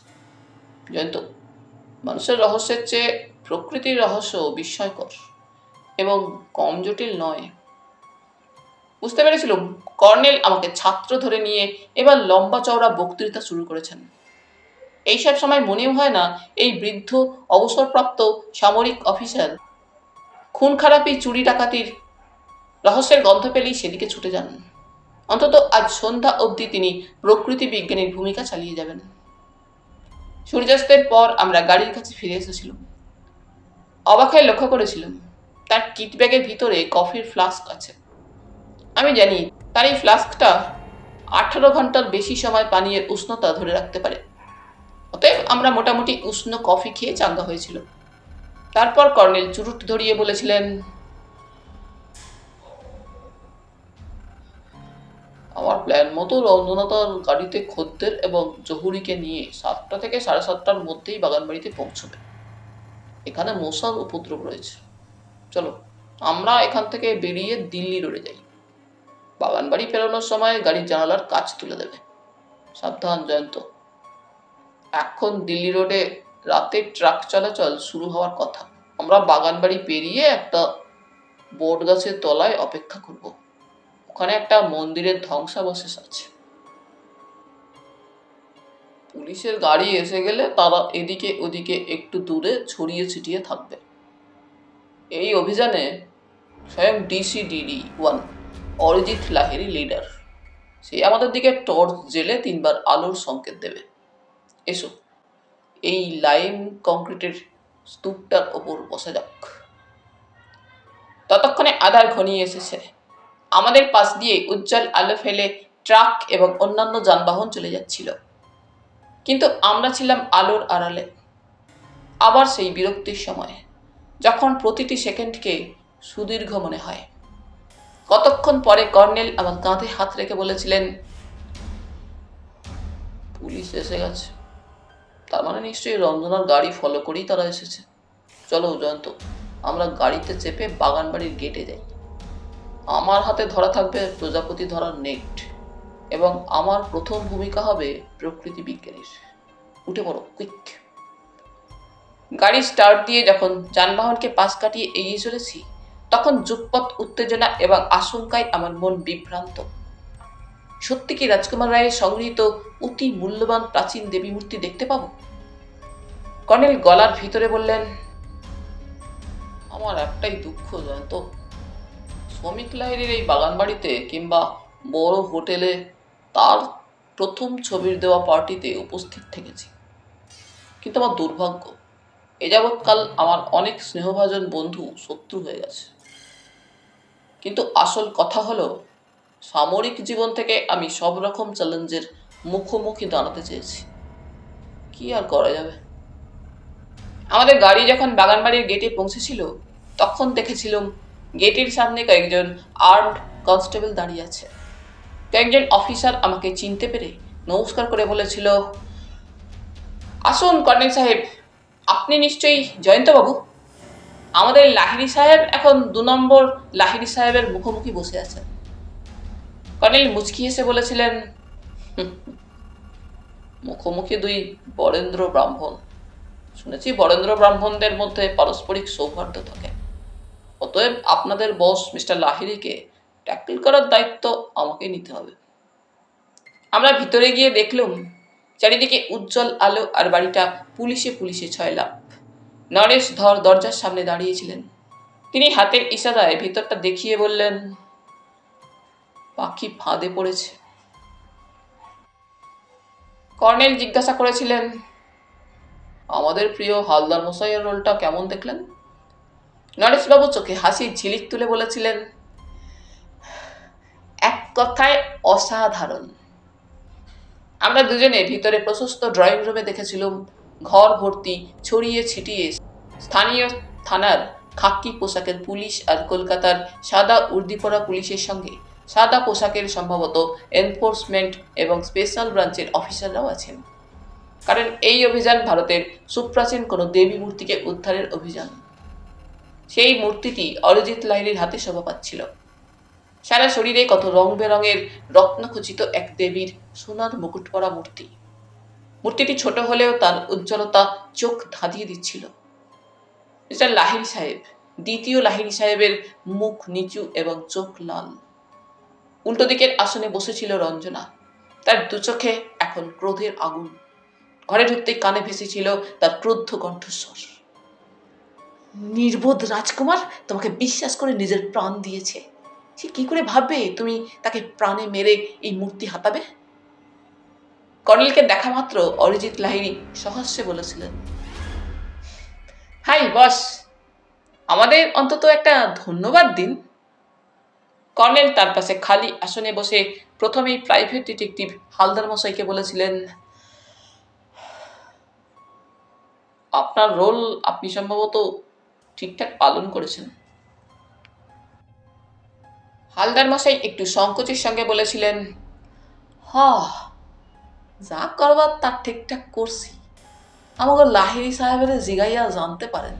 জয়ন্ত, মানুষের রহস্যের চেয়ে প্রকৃতির রহস্য বিস্ময়কর এবং কম জটিল নয়। বুঝতে পেরেছিলাম কর্নেল আমাকে ছাত্র ধরে নিয়ে এবার লম্বা চওড়া বক্তৃতা শুরু করেছেন। এইসব সময় মনেও হয় না এই বৃদ্ধ অবসরপ্রাপ্ত সামরিক অফিসার খুন খারাপি চুরি ডাকাতির রহস্যের গন্ধ পেলেই সেদিকে ছুটে যান। অন্তত আজ সন্ধ্যা অবধি তিনি প্রকৃতি বিজ্ঞানীর ভূমিকা চালিয়ে যাবেন। সূর্যাস্তের পর আমরা গাড়ির কাছে ফিরে এসেছিলাম। অবাক হয়ে লক্ষ্য করেছিলাম তার কিট ব্যাগের ভিতরে কফির ফ্লাস্ক আছে। আমি জানি তার এই ফ্লাস্কটা 18 ঘন্টার বেশি সময় পানীয়ের উষ্ণতা ধরে রাখতে পারে। অতএব আমরা মোটামুটি উষ্ণ কফি খেয়ে চাঙ্গা হয়েছিল। তারপর কর্নেল চুরুট ধরিয়ে বলেছিলেন, আমার প্ল্যান মতো রঞ্জনাতার গাড়িতে খদ্দের এবং জহুরিকে নিয়ে 7টা থেকে 7:30টার মধ্যেই বাগানবাড়িতে পৌঁছবে। এখানে মশার উপদ্রব রয়েছে। চলো আমরা এখান থেকে বেরিয়ে দিল্লি রোডে যাই। বাগানবাড়ি ফেরানোর সময় গাড়ির জানালার কাচ তুলে দেবে। সাবধান জয়ন্ত। এখন দিল্লি রোডে রাতে ট্রাক চলাচল শুরু হওয়ার কথা। আমরা বাগানবাড়ি পেরিয়ে একটা বট গাছের তলায় অপেক্ষা করব। ওখানে একটা মন্দিরের ধ্বংসাবশেষ আছে। পুলিশের গাড়ি এসে গেলে তারা এদিকে ওদিকে একটু দূরে ছড়িয়ে ছিটিয়ে থাকবে। এই অভিযানে স্বয়ং DC-DD-1 অরিজিৎ লাহিড়ী লিডার। সে আমাদের দিকে টর্চ জেলে 3 বার আলোর সংকেত দেবে। এসো, এই লাইম কংক্রিটের স্তূপটার ওপর বসা যাক। ততক্ষণে আধার ঘনিয়ে এসেছে। আমাদের পাশ দিয়ে উজ্জ্বল আলো ফেলে ট্রাক এবং অন্যান্য যানবাহন চলে যাচ্ছিল, কিন্তু আমরা ছিলাম আলোর আড়ালে। আবার সেই বিরক্তির সময়, যখন প্রতিটি সেকেন্ডকে সুদীর্ঘ মনে হয়। কতক্ষণ পরে কর্নেল আমার কাঁধে হাত রেখে বলেছিলেন, পুলিশ এসে গেছে। তার মানে নিশ্চয়ই রঞ্জনার গাড়ি ফলো করেই তারা এসেছে। চলো জয়ন্ত, আমরা গাড়িতে চেপে বাগান বাড়ির গেটে যাই। আমার হাতে ধরা থাকবে প্রজাপতি ধরার নেট, এবং আমার প্রথম ভূমিকা হবে প্রকৃতি বিজ্ঞানীর। উঠে পড়ো, কুইক। গাড়ি স্টার্ট দিয়ে যখন যানবাহনকে পাশ কাটিয়ে এগিয়ে চলেছি, তখন যুগপৎ উত্তেজনা এবং আশঙ্কায় আমার মন বিভ্রান্ত। সত্যি কি রাজকুমার রায়ের সংগৃহীত অতি মূল্যবান প্রাচীন দেবী মূর্তি দেখতে পাবো? কর্নেল গলার ভিতরে বললেন, আমার একটাই দুঃখ জয়ন্ত, শ্রমিক লাহিড়ীর এই বাগান বাড়িতে কিংবা বড় হোটেলে তার প্রথম ছবির দেওয়া পার্টিতে উপস্থিত থেকেছি, কিন্তু আমার দুর্ভাগ্য, এ যাবৎকাল আমার অনেক স্নেহভাজন বন্ধু শত্রু হয়ে গেছে। কিন্তু আসল কথা হলো, সামরিক জীবন থেকে আমি সব রকম চ্যালেঞ্জের মুখোমুখি দাঁড়াতে চেয়েছি। কি আর করা যাবে? আমাদের গাড়ি যখন বাগানবাড়ির গেটে পৌঁছেছিল, তখন দেখেছিলাম গেটের সামনে কয়েকজন আর্মড কনস্টেবল দাঁড়িয়ে আছে। কয়েকজন অফিসার আমাকে চিনতে পেরে নমস্কার করে বলেছিল, আসুন কর্নেল সাহেব, আপনি নিশ্চয়ই জয়ন্তবাবু। আমাদের লাহিড়ী সাহেব এখন 2 নম্বর লাহিড়ী সাহেবের মুখোমুখি বসে আছেন। কর্নেল মুচকি এসে বলেছিলেন, মুখোমুখি 2 বরেন্দ্র ব্রাহ্মণ। শুনেছি বরেন্দ্র ব্রাহ্মণদের মধ্যে পারস্পরিক সৌহার্দ্য থাকে। অতএব আপনাদের বস মিস্টার লাহিড়ীকে ট্যাকল করার দায়িত্ব আমাকে নিতে হবে। আমরা ভিতরে গিয়ে দেখলাম চারিদিকে উজ্জ্বল আলো আর বাড়িটা পুলিশে পুলিশে ছয়লাপ। নরেশ ধর দরজার সামনে দাঁড়িয়েছিলেন। তিনি হাতের ইশারায় ভিতরটা দেখিয়ে বললেন, পাখি ফাঁদে পড়েছে। কর্নেল জিজ্ঞাসা করেছিলেন, আমাদের প্রিয় হালদার মশাইয়ের রোলটা কেমন দেখলেন? নরেশবাবু চোখে হাসির ঝিলিক তুলে বলেছিলেন, এক কথায় অসাধারণ। আমরা দুজনে ভিতরে প্রশস্ত ড্রয়িং রুমে দেখেছিলাম ঘর ভর্তি ছড়িয়ে ছিটিয়ে স্থানীয় থানার খাকি পোশাকের পুলিশ আর কলকাতার সাদা উর্দি পরা পুলিশের সঙ্গে সাদা পোশাকের সম্ভবত এনফোর্সমেন্ট এবং স্পেশাল ব্রাঞ্চের অফিসাররাও আছেন। কারণ এই অভিযান ভারতের সুপ্রাচীন কোনো দেবী মূর্তিকে উদ্ধারের অভিযান। সেই মূর্তিটি অরিজিৎ লাহিড়ীর হাতে শোভা পাচ্ছিল। সারা শরীরে কত রং বেরঙের রত্নখচিত এক দেবীর সোনার মুকুট পরা মূর্তি। মূর্তিটি ছোট হলেও তার উজ্জ্বলতা চোখ ধাঁধিয়ে দিচ্ছিল। মিস্টার লাহিড়ী সাহেব, দ্বিতীয় লাহিড়ী সাহেবের মুখ নিচু এবং চোখ লাল। উল্টো দিকের আসনে বসেছিল রঞ্জনা। তার দু চোখে এখন ক্রোধের আগুন। ঘরে ঢুকতেই কানে ভেসেছিল তার ক্রুদ্ধ কণ্ঠস্বর, নির্বোধ রাজকুমার তোমাকে বিশ্বাস করে নিজের প্রাণ দিয়েছে। সে কি করে ভাববে তুমি তাকে প্রাণে মেরে এই মূর্তি হাতাবে? কর্নেলকে দেখা মাত্র অরিজিৎ লাহিড়ী সহাস্যে বলেছিলেন, হাই বস, আমাদের অন্তত একটা ধন্যবাদ দিন। কর্নেল তার পাশে খালি আসনে বসে প্রথমেই প্রাইভেট ডিটেকটিভ হালদার মশাইকে বলেছিলেন, আপনার রোল আপনি সম্ভবত ঠিকঠাক পালন করেছেন। হালদার মশাই একটু সংকোচের সঙ্গে বলেছিলেন, যা করবার তা ঠিকঠাক করছি। আমাকে লাহিড়ী সাহেবের জিগাইয়া জানতে পারেন।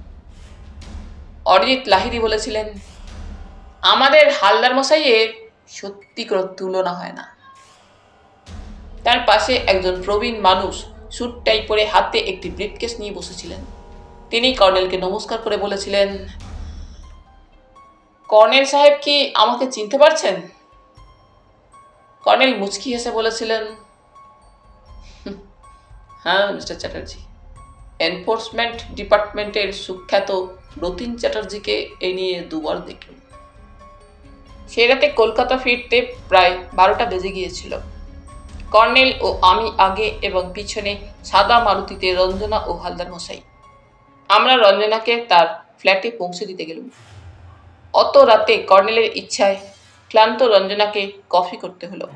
অরিজিৎ লাহিড়ী বলেছিলেন, আমাদের হালদার মশাইয়ের সত্যি করে তুলনা হয় না। তার পাশে একজন প্রবীণ মানুষ স্যুট টাই পরে হাতে একটি ব্রিফকেস নিয়ে বসেছিলেন। তিনি কর্নেলকে নমস্কার করে বলেছিলেন, কর্নেল সাহেব কি আমাকে চিনতে পারছেন? কর্নেল মুচকি হেসে বলেছিলেন, হ্যাঁ মিস্টার চ্যাটার্জি, এনফোর্সমেন্ট ডিপার্টমেন্টের সুখ্যাত রতিন চ্যাটার্জিকে এই নিয়ে 2বার দেখলাম। সে রাতে কলকাতা ফিরতে প্রায় 12টা বেজে গিয়েছিল। কর্নেল ও আমি আগে এবং পিছনে সাদা মারুতিতে রঞ্জনা ও হালদার মশাই। আমরা রঞ্জনাকে তার ফ্ল্যাটে পৌঁছে দিতে গেলাম। অত রাতে কর্নেলের ইচ্ছায় ক্লান্ত রঞ্জনাকে কফি করতে হলো।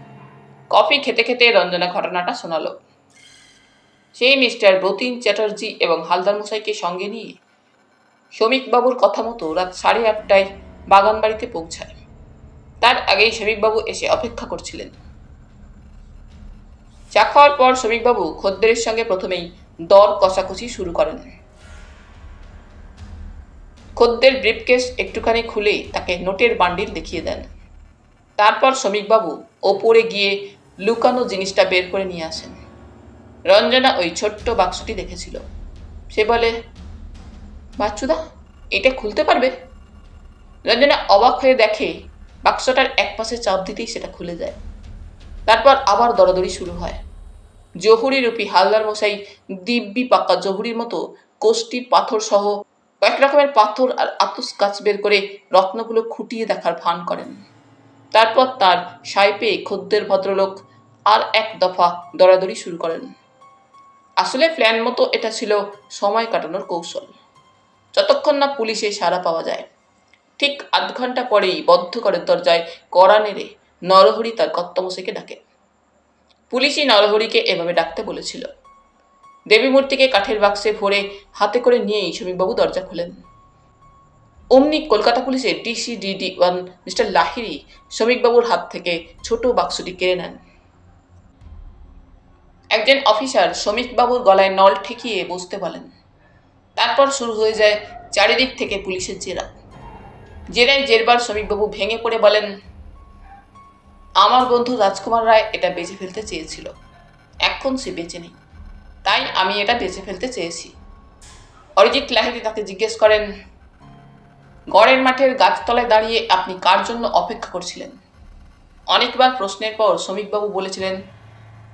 কফি খেতে খেতে রঞ্জনা ঘটনাটা শোনালো। সেই মিস্টার রতিন চ্যাটার্জি এবং হালদার মশাইকে সঙ্গে নিয়ে শ্রমিকবাবুর কথা মতো রাত 8:30টায় বাগান বাড়িতে পৌঁছায়। তার আগেই শ্রমিকবাবু এসে অপেক্ষা করছিলেন। চা খাওয়ার পর শ্রমিকবাবু খদ্দেরের সঙ্গে প্রথমেই দর কষাকষি শুরু করেন। খদ্দের ব্রিফকেস একটুখানি খুলে তাকে নোটের বান্ডিল দেখিয়ে দেন। তারপর শ্রমিকবাবু ওপরে গিয়ে লুকানো জিনিসটা বের করে নিয়ে আসেন। রঞ্জনা ওই ছোট্ট বাক্সটি দেখেছিল। সে বলে, বাচ্চুদা, এটা খুলতে পারবে? রঞ্জনা অবাক হয়ে দেখে বাক্সটার একপাশে চাপ দিতেই সেটা খুলে যায়। তারপর আবার দরাদরি শুরু হয়। জহুরি রূপী হালদার মশাই দিব্যি পাক্কা জহুরির মতো কোষ্টির পাথর সহ কয়েক রকমের পাথর আর আতস কাচ বের করে রত্নগুলো খুঁটিয়ে দেখার ভান করেন। তারপর তার সায় পেয়ে খদ্দের ভদ্রলোক আর এক দফা দরাদরি শুরু করেন। আসলে প্ল্যান মতো এটা ছিল সময় কাটানোর কৌশল। যতক্ষণ না পুলিশে সাড়া পাওয়া যায়। ঠিক আধ ঘন্টা পরেই বদ্ধ করে দরজায় কড়া নেড়ে নরহরি তার কর্তামশাইকে ডাকে। পুলিশই নরহরিকে এভাবে ডাকতে বলেছিল। দেবী মূর্তিকে কাঠের বাক্সে ভরে হাতে করে নিয়েই শ্রমিকবাবু দরজা খুলেন। অমনি কলকাতা পুলিশের DCDD-1 মিস্টার লাহিড়ী শ্রমিকবাবুর হাত থেকে ছোট বাক্সটি কেড়ে নেন। একজন অফিসার শ্রমিকবাবুর গলায় নল ঠেকিয়ে বসতে বলেন। তারপর শুরু হয়ে যায় চারিদিক থেকে পুলিশের জেরা। জেরায় জেরবার শ্রমিকবাবু ভেঙে পড়ে বলেন, আমার বন্ধু রাজকুমার রায় এটা বেঁচে ফেলতে চেয়েছিল। এখন সে বেঁচে নেই, তাই আমি এটা বেঁচে ফেলতে চেয়েছি। অরিজিৎ লাহিড়ী তাকে জিজ্ঞেস করেন, গড়ের মাঠের গাছতলায় দাঁড়িয়ে আপনি কার জন্য অপেক্ষা করছিলেন? অনেকবার প্রশ্নের পর শ্রমিকবাবু বলেছিলেন,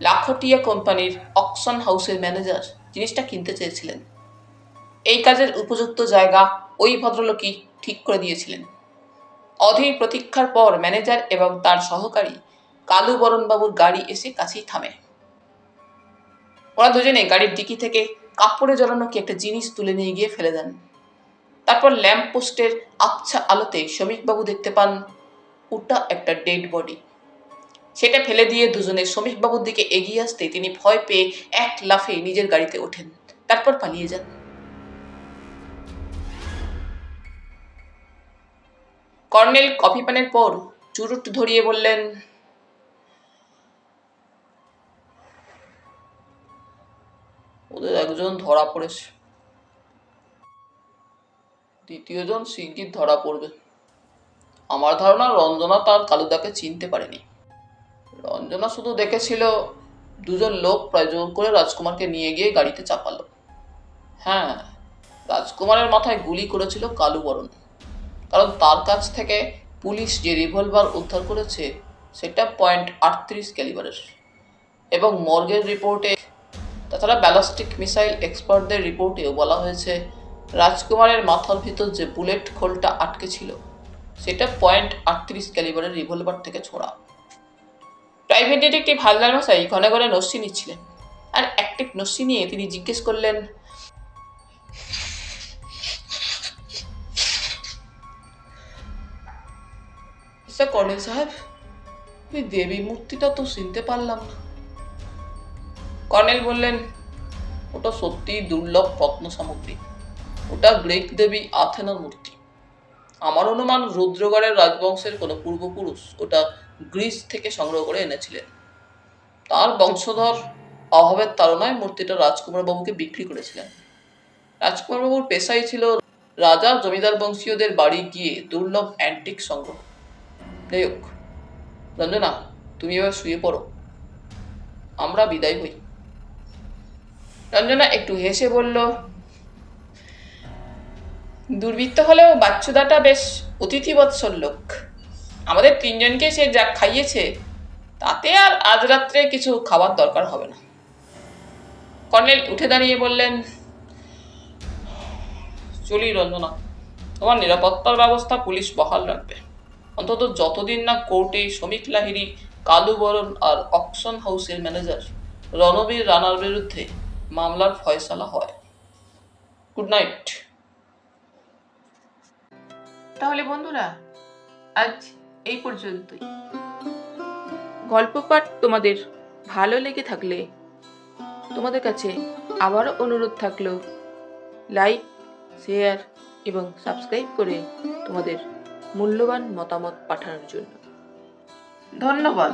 লাখটিয়া কোম্পানির অকশন হাউসের ম্যানেজার জিনিসটা কিনতে চেয়েছিলেন। এই কাজের উপযুক্ত জায়গা ওই ভদ্রলোকই ঠিক করে দিয়েছিলেন। অধীর প্রতীক্ষার পর ম্যানেজার এবং তার সহকারী কালুবরণবাবুর গাড়ি এসে কাছেই থামে। ওরা দুজনে গাড়ির ডিকি থেকে কাপড়ে জড়ানো কি একটা জিনিস তুলে নিয়ে গিয়ে ফেলে দেন। তারপর ল্যাম্প পোস্টের আবছা আলোতে শ্রমিকবাবু দেখতে পান ওটা একটা ডেড বডি। সেটা ফেলে দিয়ে দুজনে শ্রমিকবাবুর দিকে এগিয়ে আসতে তিনি ভয় পেয়ে এক লাফে নিজের গাড়িতে ওঠেন, তারপর পালিয়ে যান। কর্নেল কফি পানের পর চুরুট ধরিয়ে বললেন, ওদের একজন ধরা পড়েছে, দ্বিতীয়জন শিগগির ধরা পড়বে। আমার ধারণা রঞ্জনা তার কালুদাকে চিনতে পারেনি। রঞ্জনা শুধু দেখেছিল দুজন লোক প্রায় জোর করে রাজকুমারকে নিয়ে গিয়ে গাড়িতে চাপালো। হ্যাঁ, রাজকুমারের মাথায় গুলি করেছিল কালুবরণ, কারণ তার কাছ থেকে পুলিশ যে রিভলভার উদ্ধার করেছে সেটা .38 ক্যালিবারের, এবং মর্গের রিপোর্টে, তাছাড়া ব্যালিস্টিক মিসাইল এক্সপার্টদের রিপোর্টেও বলা হয়েছে রাজকুমারের মাথার ভিতর যে বুলেট খোলটা আটকে ছিল সেটা .38 ক্যালিবারের রিভলভার থেকে ছোড়া। প্রাইভেট ডিটেকটিভ হালদার মশাই ঘনে ঘনে নস্যি নিচ্ছিলেন, আর অ্যাক্টিভ নস্যি নিয়ে তিনি জিজ্ঞেস করলেন, স্যার কর্নেল সাহেব, ওই দেবী মূর্তিটা তো চিনতে পারলাম না। কর্নেল বললেন, ওটা সত্যিই দুর্লভ রত্ন সামগ্রী। ওটা গ্রিক দেবী আথেনার মূর্তি। আমার অনুমান রুদ্রগড়ের রাজবংশের কোনো পূর্বপুরুষ ওটা গ্রিস থেকে সংগ্রহ করে এনেছিলেন। তার বংশধর অভাবের তাড়নায় মূর্তিটা রাজকুমার বাবুকে বিক্রি করেছিলেন। রাজকুমার বাবুর পেশাই ছিল রাজা জমিদার বংশীয়দের বাড়ি গিয়ে দুর্লভ অ্যান্টিক সংগ্রহ। যাই হোক, রঞ্জনা, তুমি এবার শুয়ে পড়ো, আমরা বিদায় হই। রঞ্জনা একটু হেসে বলল, দুর্বৃত্ত হলেও বাচ্চুদাটা বেশ অতিথিবৎসল লোক। আমাদের তিনজনকে সে যা খাইয়েছে তাতে আর আজ রাত্রে কিছু খাবার দরকার হবে না। কর্নেল উঠে দাঁড়িয়ে বললেন, চলি রঞ্জনা, তোমার নিরাপত্তার ব্যবস্থা পুলিশ বহাল রাখবে, অন্তত যতদিন না কোর্টে শ্রমিক লাহিড়ী, কালুবরণ আর অকশন হাউসের ম্যানেজার রণবীর রানার বিরুদ্ধে মামলার ফয়সালা হয়। Good night. তাহলে বন্ধুরা, আজ এই পর্যন্তই। গল্প পাঠ তোমাদের ভালো লেগে থাকলে তোমাদের কাছে আবারও অনুরোধ থাকলো, লাইক, শেয়ার এবং সাবস্ক্রাইব করে তোমাদের মূল্যবান মতামত পাঠানোর জন্য। ধন্যবাদ।